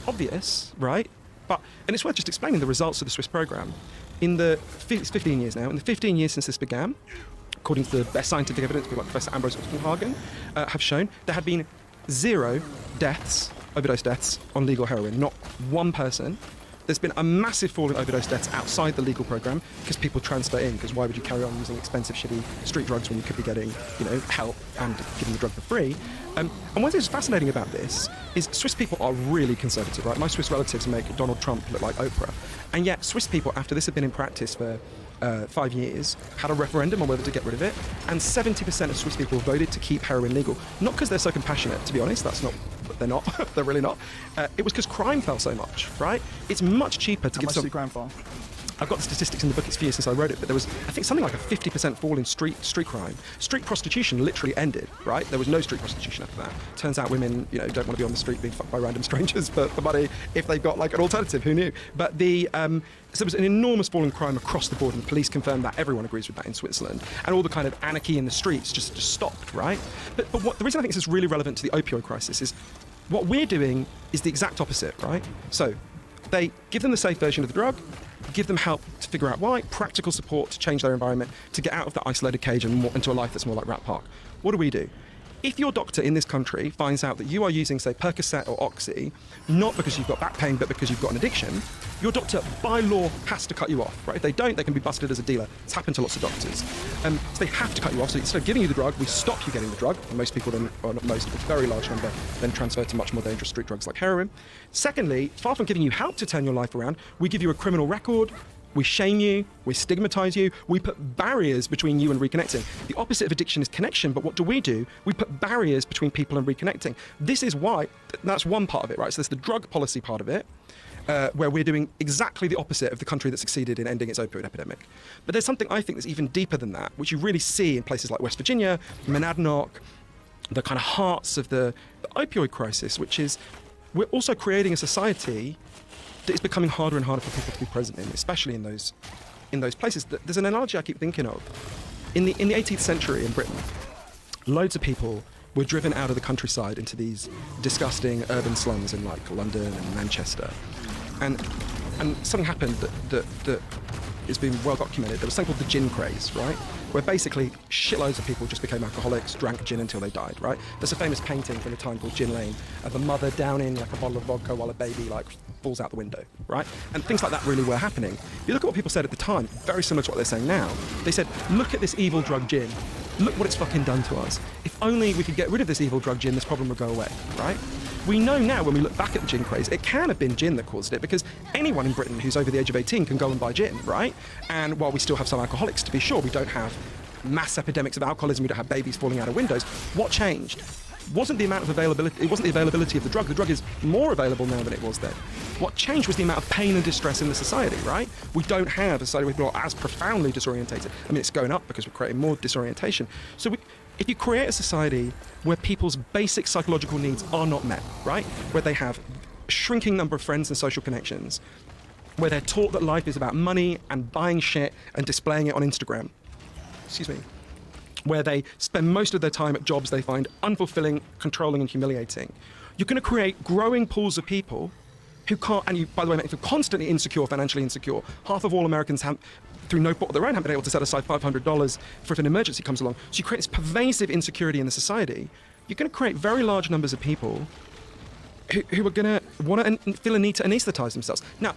obvious, right? And it's worth just explaining the results of the Swiss program. It's 15 years now. In the 15 years since this began, according to the best scientific evidence, people like Professor Ambrose Hagen have shown, there have been 0 deaths, overdose deaths, on legal heroin. Not one person. There's been a massive fall in overdose deaths outside the legal program because people transfer in, because why would you carry on using expensive, shitty street drugs when you could be getting, help and giving the drug for free? And one thing that's fascinating about this is Swiss people are really conservative, right? My Swiss relatives make Donald Trump look like Oprah. And yet Swiss people, after this had been in practice for 5 years, had a referendum on whether to get rid of it, and 70% of Swiss people voted to keep heroin legal. Not because they're so compassionate, to be honest, they're not, they're really not. It was because crime fell so much, right? It's much cheaper to How much did crime fall? I've got the statistics in the book, it's a few years since I wrote it, but there was, I think, something like a 50% fall in street crime. Street prostitution literally ended, right? There was no street prostitution after that. Turns out women, don't want to be on the street being fucked by random strangers for money if they've got like an alternative, who knew? But so there was an enormous fall in crime across the board, and the police confirmed that. Everyone agrees with that in Switzerland. And all the kind of anarchy in the streets just stopped, right? But the reason I think this is really relevant to the opioid crisis is what we're doing is the exact opposite, right? So they give them the safe version of the drug, give them help to figure out why, practical support to change their environment, to get out of that isolated cage and into a life that's more like Rat Park. What do? If your doctor in this country finds out that you are using, say, Percocet or Oxy, not because you've got back pain, but because you've got an addiction, your doctor, by law, has to cut you off, right? If they don't, they can be busted as a dealer. It's happened to lots of doctors. So they have to cut you off. So instead of giving you the drug, we stop you getting the drug. And most people, or not most, but a very large number, then transfer to much more dangerous street drugs like heroin. Secondly, far from giving you help to turn your life around, we give you a criminal record, we shame you, we stigmatise you, we put barriers between you and reconnecting. The opposite of addiction is connection, but what do? We put barriers between people and reconnecting. This is why, that's one part of it, right? So there's the drug policy part of it, where we're doing exactly the opposite of the country that succeeded in ending its opioid epidemic. But there's something I think that's even deeper than that, which you really see in places like West Virginia, Monadnock, the kind of hearts of the opioid crisis, which is we're also creating a society that is becoming harder and harder for people to be present in, especially in those places. There's an analogy I keep thinking of. In the 18th century in Britain, loads of people were driven out of the countryside into these disgusting urban slums in like London and Manchester, and something happened that has been well documented. There was something called the gin craze, right? Where basically shitloads of people just became alcoholics, drank gin until they died, right? There's a famous painting from the time called Gin Lane of a mother downing like a bottle of vodka while a baby like falls out the window, right? And things like that really were happening. You look at what people said at the time, very similar to what they're saying now. They said, look at this evil drug gin. Look what it's fucking done to us. If only we could get rid of this evil drug gin, this problem would go away, right? We know now when we look back at the gin craze, it can have been gin that caused it, because anyone in Britain who's over the age of 18 can go and buy gin, right? And while we still have some alcoholics, to be sure, we don't have mass epidemics of alcoholism, we don't have babies falling out of windows. What changed? Wasn't the amount of availability, it wasn't the availability of the drug. The drug is more available now than it was then. What changed was the amount of pain and distress in the society, right? We don't have a society where people are as profoundly disorientated. I mean, it's going up because we're creating more disorientation. So if you create a society where people's basic psychological needs are not met, right? Where they have a shrinking number of friends and social connections, where they're taught that life is about money and buying shit and displaying it on Instagram, where they spend most of their time at jobs they find unfulfilling, controlling, and humiliating. You're going to create growing pools of people who can't, and you, by the way, if you're constantly insecure, financially insecure, half of all Americans have, through no fault of their own, haven't been able to set aside $500 for if an emergency comes along. So you create this pervasive insecurity in the society. You're going to create very large numbers of people who are going to want to feel a need to anesthetize themselves. Now,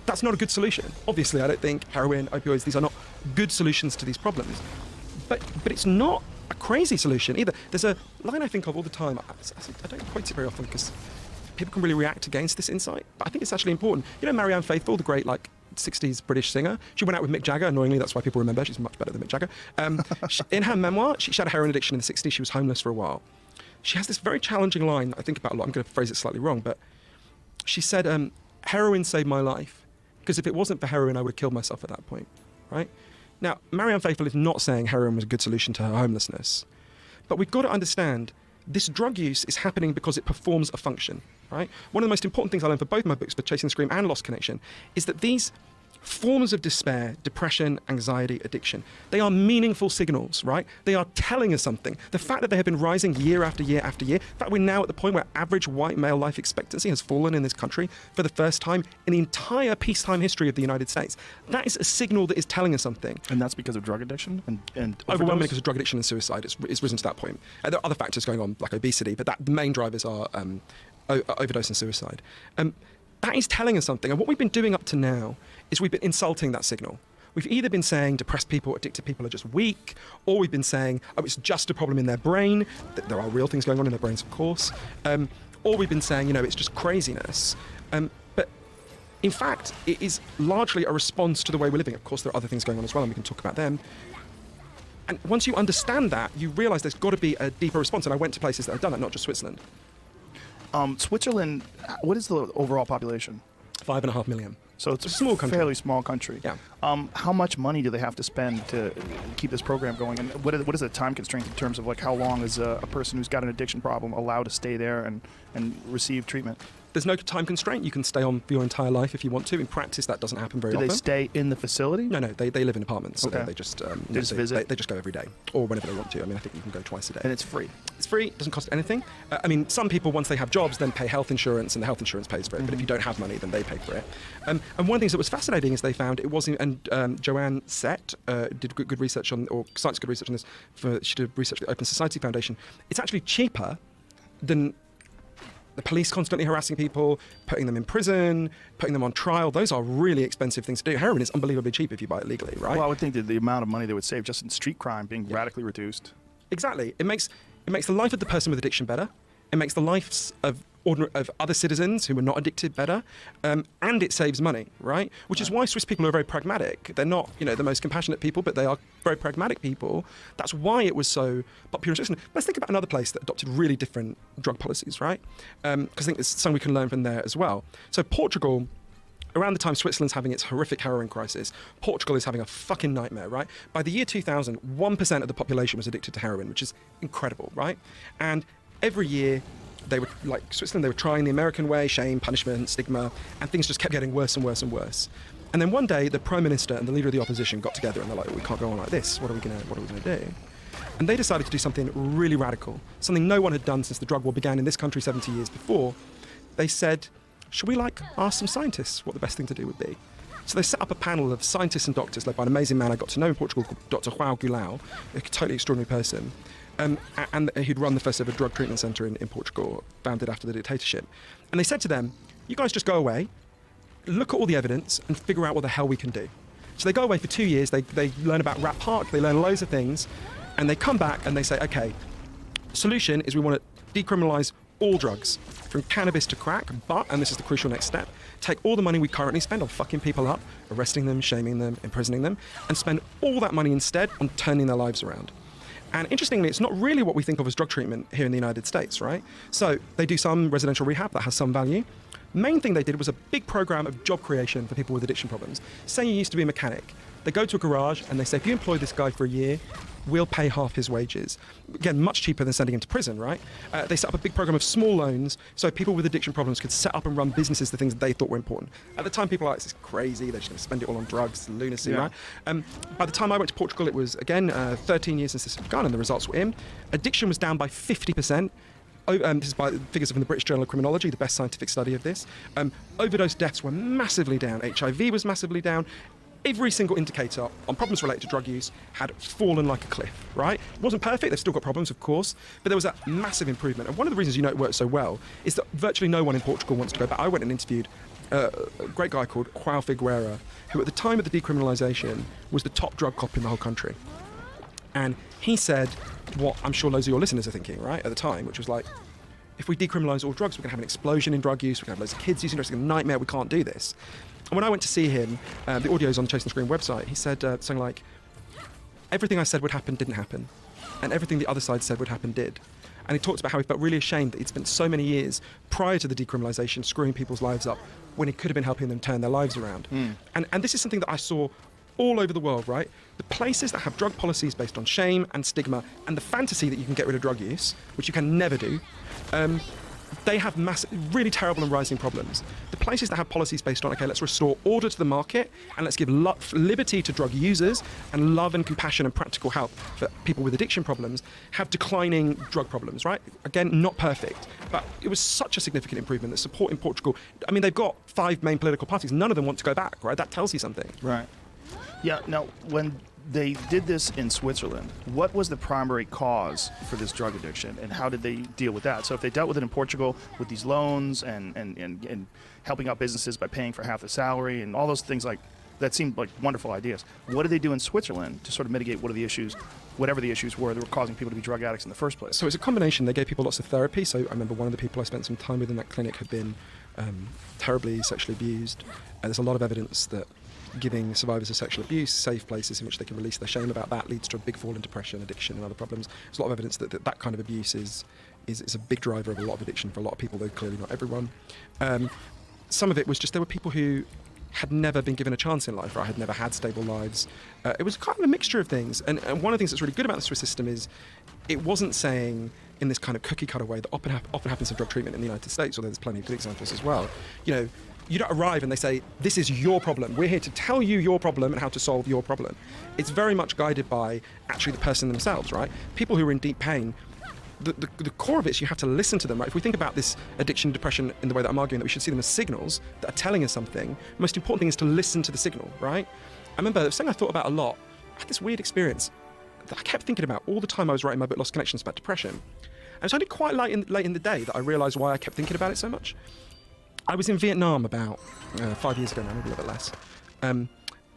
that's not a good solution. Obviously, I don't think heroin, opioids, these are not good solutions to these problems. But it's not a crazy solution either. There's a line I think of all the time. I don't quote it very often because people can really react against this insight. But I think it's actually important. You know Marianne Faithfull, the great 60s British singer? She went out with Mick Jagger. Annoyingly, that's why people remember her. She's much better than Mick Jagger. In her memoir, she had a heroin addiction in the 60s. She was homeless for a while. She has this very challenging line that I think about a lot. I'm going to phrase it slightly wrong, but she said, heroin saved my life because if it wasn't for heroin, I would have killed myself at that point, right? Now, Marianne Faithfull is not saying heroin was a good solution to her homelessness, but we've got to understand this drug use is happening because it performs a function, right? One of the most important things I learned for both my books, for Chasing the Scream and Lost Connection, is that these forms of despair, depression, anxiety, addiction, they are meaningful signals, right? They are telling us something. The fact that they have been rising year after year after year, in fact, we're now at the point where average white male life expectancy has fallen in this country for the first time in the entire peacetime history of the United States. That is a signal that is telling us something. And that's because of drug addiction and overwhelmingly because of drug addiction and suicide. It's risen to that point. There are other factors going on, like obesity, but the main drivers are overdose and suicide. That is telling us something. And what we've been doing up to now is we've been insulting that signal. We've either been saying depressed people, addicted people are just weak, or we've been saying, oh, it's just a problem in their brain. There are real things going on in their brains, of course. Or we've been saying, it's just craziness. But in fact, it is largely a response to the way we're living. Of course, there are other things going on as well, and we can talk about them. And once you understand that, you realise there's got to be a deeper response. And I went to places that have done that, not just Switzerland. Switzerland, what is the overall population? 5.5 million. So it's a small country. Fairly small country. Yeah. How much money do they have to spend to keep this program going? And what is the time constraint in terms of how long is a person who's got an addiction problem allowed to stay there and receive treatment? There's no time constraint. You can stay on for your entire life if you want to. In practice, that doesn't happen very often. Do they stay in the facility? No, they live in apartments. So okay. they just visit? They just go every day or whenever they want to. I mean, I think you can go twice a day. And it's free? It's free. It doesn't cost anything. Some people, once they have jobs, then pay health insurance, and the health insurance pays for it. Mm-hmm. But if you don't have money, then they pay for it. And one of the things that was fascinating is they found it wasn't, and Joanne Sett did good research on, or cites good research on this, she did research at the Open Society Foundation. It's actually cheaper than the police constantly harassing people, putting them in prison, putting them on trial. Those are really expensive things to do. Heroin is unbelievably cheap if you buy it legally, right? Well, I would think that the amount of money they would save just in street crime being radically reduced. Exactly. It makes the life of the person with addiction better. It makes the lives of other citizens who are not addicted better, and it saves money, right? Which is why Swiss people are very pragmatic. They're not, the most compassionate people, but they are very pragmatic people. That's why it was so popular in Switzerland. Let's think about another place that adopted really different drug policies, right? Because I think there's something we can learn from there as well. So Portugal, around the time Switzerland's having its horrific heroin crisis, Portugal is having a fucking nightmare, right? By the year 2000, 1% of the population was addicted to heroin, which is incredible, right? And every year, they were, like Switzerland, they were trying the American way, shame, punishment, stigma, and things just kept getting worse and worse and worse. And then one day, the Prime Minister and the leader of the opposition got together and they're like, we can't go on like this. What are we gonna do? And they decided to do something really radical, something no one had done since the drug war began in this country 70 years before. They said, should we ask some scientists what the best thing to do would be? So they set up a panel of scientists and doctors led by an amazing man I got to know in Portugal called Dr. João Goulão, a totally extraordinary person. And who'd run the first ever drug treatment centre in Portugal, founded after the dictatorship. And they said to them, you guys just go away, look at all the evidence, and figure out what the hell we can do. So they go away for 2 years, they learn about Rat Park, they learn loads of things, and they come back and they say, okay, the solution is we want to decriminalise all drugs, from cannabis to crack, but, and this is the crucial next step, take all the money we currently spend on fucking people up, arresting them, shaming them, imprisoning them, and spend all that money instead on turning their lives around. And interestingly, it's not really what we think of as drug treatment here in the United States, right? So they do some residential rehab that has some value, Main thing they did was a big program of job creation for people with addiction problems. Say you used to be a mechanic. They go to a garage and they say, if you employ this guy for a year, we'll pay half his wages. Again, much cheaper than sending him to prison, right? They set up a big program of small loans so people with addiction problems could set up and run businesses, the things that they thought were important. At the time, people were like, this is crazy, they're just going to spend it all on drugs, lunacy, right? By the time I went to Portugal, it was, again, 13 years since this had begun, and the results were in. Addiction was down by 50%. This is by figures from the British Journal of Criminology, the best scientific study of this. Overdose deaths were massively down. HIV was massively down. Every single indicator on problems related to drug use had fallen like a cliff, right? It wasn't perfect, they've still got problems, of course, but there was a massive improvement. And one of the reasons it worked so well is that virtually no one in Portugal wants to go back. I went and interviewed a great guy called João Figueira, who at the time of the decriminalisation was the top drug cop in the whole country. And he said what I'm sure loads of your listeners are thinking, right, at the time, which was like, if we decriminalise all drugs, we're going to have an explosion in drug use, we're going to have loads of kids using drugs, it's a nightmare, we can't do this. And when I went to see him, the audio's on the Chasing the Screen website, he said something like, everything I said would happen didn't happen, and everything the other side said would happen did. And he talked about how he felt really ashamed that he'd spent so many years prior to the decriminalisation screwing people's lives up when he could have been helping them turn their lives around. And this is something that I saw all over the world, right? The places that have drug policies based on shame and stigma and the fantasy that you can get rid of drug use, which you can never do, they have really terrible and rising problems. The places that have policies based on, okay, let's restore order to the market and let's give liberty to drug users and love and compassion and practical help for people with addiction problems, have declining drug problems, right? Again, not perfect, but it was such a significant improvement that support in Portugal, I mean, they've got 5 main political parties, none of them want to go back, right? That tells you something. Right. Yeah, now, when they did this in Switzerland, what was the primary cause for this drug addiction, and how did they deal with that? So if they dealt with it in Portugal with these loans and helping out businesses by paying for half the salary and all those things, like that seemed like wonderful ideas. What did they do in Switzerland to sort of mitigate whatever the issues were that were causing people to be drug addicts in the first place? So it's a combination. They gave people lots of therapy. So I remember one of the people I spent some time with in that clinic had been terribly sexually abused. There's a lot of evidence that giving survivors of sexual abuse safe places in which they can release their shame about that leads to a big fall in depression, addiction and other problems. There's a lot of evidence that that kind of abuse is a big driver of a lot of addiction for a lot of people, though clearly not everyone. Some of it was just there were people who had never been given a chance in life, or had never had stable lives. It was kind of a mixture of things. And one of the things that's really good about the Swiss system is it wasn't saying in this kind of cookie-cutter way that often happens in drug treatment in the United States, although there's plenty of good examples as well. You don't arrive and they say, this is your problem. We're here to tell you your problem and how to solve your problem. It's very much guided by actually the person themselves, right? People who are in deep pain, the core of it is you have to listen to them, right? If we think about this addiction, depression in the way that I'm arguing that we should see them as signals that are telling us something, the most important thing is to listen to the signal, right? I remember something I thought about a lot. I had this weird experience that I kept thinking about all the time I was writing my book, Lost Connections, about depression. And it was only quite late in the day that I realised why I kept thinking about it so much. I was in Vietnam about 5 years ago now, maybe a little bit less. And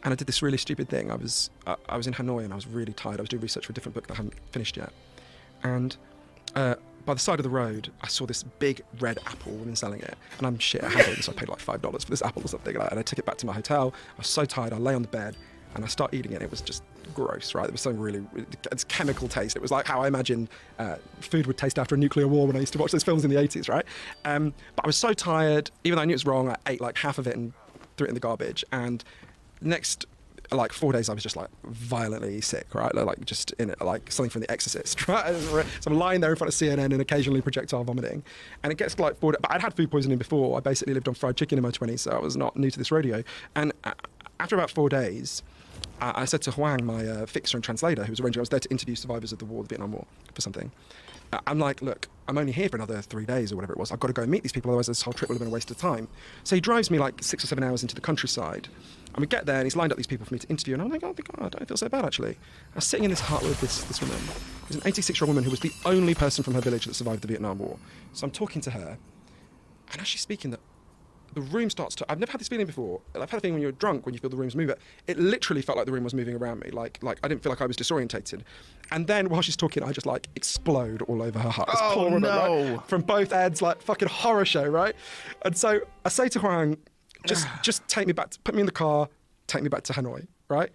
I did this really stupid thing. I was in Hanoi and I was really tired. I was doing research for a different book that I hadn't finished yet. And by the side of the road, I saw this big red apple, women selling it. And I'm shit at handling, so I paid like $5 for this apple or something. And I took it back to my hotel. I was so tired, I lay on the bed and I start eating it. It was just gross, right? There was something really, it's chemical taste. It was like how I imagined food would taste after a nuclear war when I used to watch those films in the 80s, right? But I was so tired, even though I knew it was wrong, I ate like half of it and threw it in the garbage. And next, like 4 days, I was just like violently sick, right? Like just in it, like something from The Exorcist, right? So I'm lying there in front of CNN and occasionally projectile vomiting. And it gets to like 4 days, but I'd had food poisoning before. I basically lived on fried chicken in my 20s, so I was not new to this rodeo. And after about 4 days, I said to Huang, my fixer and translator, who was arranging, I was there to interview survivors of the Vietnam War, for something. I'm like, look, I'm only here for another 3 days or whatever it was. I've got to go and meet these people, otherwise this whole trip will have been a waste of time. So he drives me like 6 or 7 hours into the countryside. And we get there and he's lined up these people for me to interview. And I'm like, oh my God, I don't feel so bad actually. I was sitting in this hut with this woman. It was an 86-year-old woman who was the only person from her village that survived the Vietnam War. So I'm talking to her. And as she's speaking, the room starts to... I've never had this feeling before. I've had a feeling when you're drunk, when you feel the rooms move. It literally felt like the room was moving around me. Like I didn't feel like I was disorientated. And then while she's talking, I just like explode all over her hut. This poor woman, no. right? From both ends, like fucking horror show, right? And so I say to Huang, just take me back, put me in the car, take me back to Hanoi, right?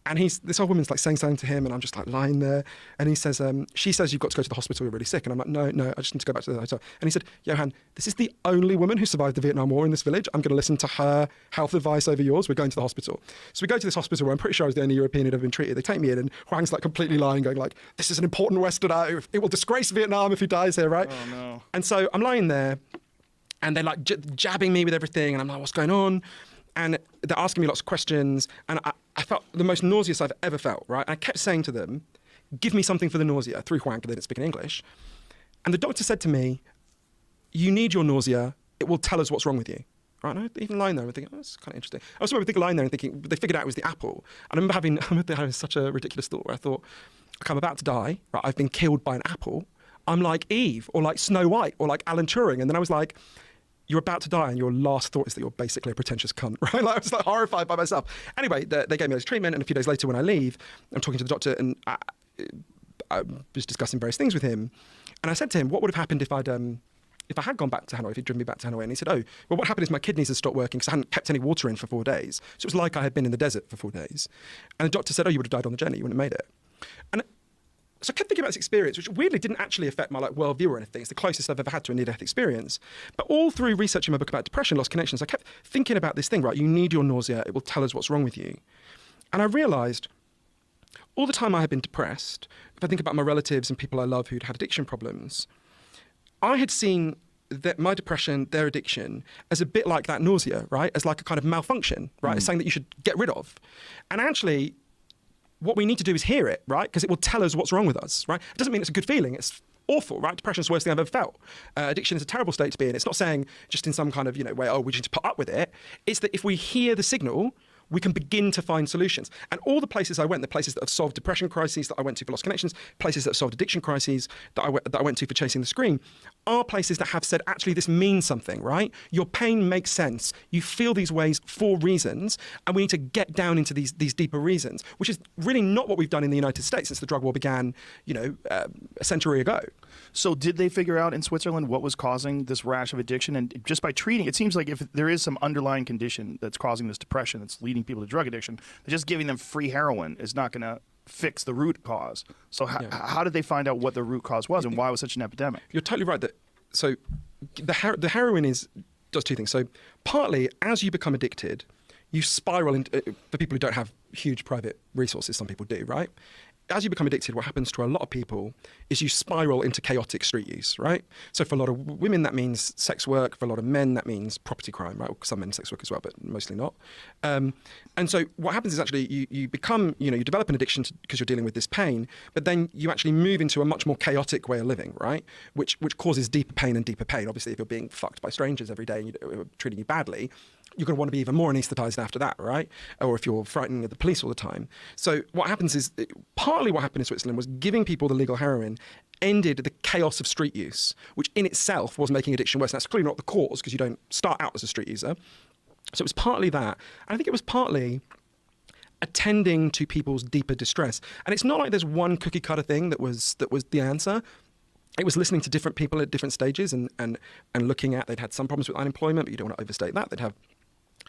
And this old woman's like saying something to him, and I'm just like lying there. And he says, she says, you've got to go to the hospital, you're really sick. And I'm like, no, I just need to go back to the hotel. And he said, Johan, this is the only woman who survived the Vietnam War in this village. I'm going to listen to her health advice over yours. We're going to the hospital. So we go to this hospital where I'm pretty sure I was the only European who'd ever been treated. They take me in, and Huang's like completely lying, going like, this is an important Westerner. It will disgrace Vietnam if he dies here, right? Oh, no. And so I'm lying there, and they're like jabbing me with everything, and I'm like, what's going on? And they're asking me lots of questions, and I felt the most nauseous I've ever felt, right? And I kept saying to them, give me something for the nausea, through Huang, because they didn't speak in English. And the doctor said to me, you need your nausea, it will tell us what's wrong with you. Right? And I even lying there and thinking, oh, that's kind of interesting. I also remember lying there and thinking, they figured out it was the apple. And I remember having such a ridiculous thought where I thought, okay, I'm about to die, right? I've been killed by an apple. I'm like Eve, or like Snow White, or like Alan Turing. And then I was like, you're about to die, and your last thought is that you're basically a pretentious cunt, right? Like, I was like horrified by myself. Anyway, they gave me this treatment, and a few days later when I leave, I'm talking to the doctor, and I was discussing various things with him. And I said to him, what would have happened if I had gone back to Hanoi, if he'd driven me back to Hanoi? And he said, oh, well, what happened is my kidneys had stopped working because I hadn't kept any water in for 4 days. So it was like I had been in the desert for 4 days. And the doctor said, oh, you would have died on the journey, you wouldn't have made it. And so I kept thinking about this experience, which weirdly didn't actually affect my worldview or anything. It's the closest I've ever had to a near-death experience. But all through researching my book about depression, lost connections, I kept thinking about this thing, right? You need your nausea, it will tell us what's wrong with you. And I realised all the time I had been depressed, if I think about my relatives and people I love who'd had addiction problems, I had seen that my depression, their addiction, as a bit like that nausea, right? As like a kind of malfunction, right? As something that you should get rid of. And actually, what we need to do is hear it, right? Because it will tell us what's wrong with us, right? It doesn't mean it's a good feeling. It's awful, right? Depression is the worst thing I've ever felt. Addiction is a terrible state to be in. It's not saying just in some kind of, way, oh, we need to put up with it. It's that if we hear the signal, we can begin to find solutions. And all the places I went, the places that have solved depression crises that I went to for lost connections, places that have solved addiction crises that I went to for chasing the scream, are places that have said, actually, this means something, right? Your pain makes sense. You feel these ways for reasons, and we need to get down into these deeper reasons, which is really not what we've done in the United States since the drug war began, a century ago. So did they figure out in Switzerland what was causing this rash of addiction? And just by treating, it seems like if there is some underlying condition that's causing this depression, that's leading people to drug addiction, just giving them free heroin is not going to fix the root cause. So how did they find out what the root cause was and why it was such an epidemic? You're totally right. So the heroin does two things. So partly, as you become addicted, you spiral into, for people who don't have huge private resources, some people do, right? As you become addicted, what happens to a lot of people is you spiral into chaotic street use, right? So for a lot of women, that means sex work. For a lot of men, that means property crime, right? Some men sex work as well, but mostly not. And so what happens is actually you become, you develop an addiction because you're dealing with this pain, but then you actually move into a much more chaotic way of living, right? Which causes deeper pain and deeper pain. Obviously, if you're being fucked by strangers every day and you're treating you badly, you're going to want to be even more anaesthetized after that, right? Or if you're frightening of the police all the time. So what happens is, partly what happened in Switzerland was giving people the legal heroin ended the chaos of street use, which in itself was making addiction worse. And that's clearly not the cause, because you don't start out as a street user. So it was partly that. And I think it was partly attending to people's deeper distress. And it's not like there's one cookie cutter thing that was the answer. It was listening to different people at different stages and looking at, they'd had some problems with unemployment, but you don't want to overstate that. They'd have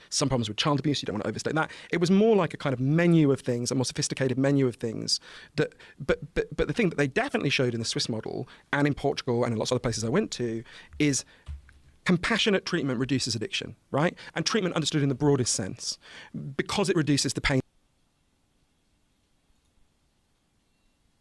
some problems with child abuse, you don't want to overstate that. It was more like a kind of menu of things, a more sophisticated menu of things. But the thing that they definitely showed in the Swiss model and in Portugal and in lots of other places I went to is compassionate treatment reduces addiction, right? And treatment understood in the broadest sense, because it reduces the pain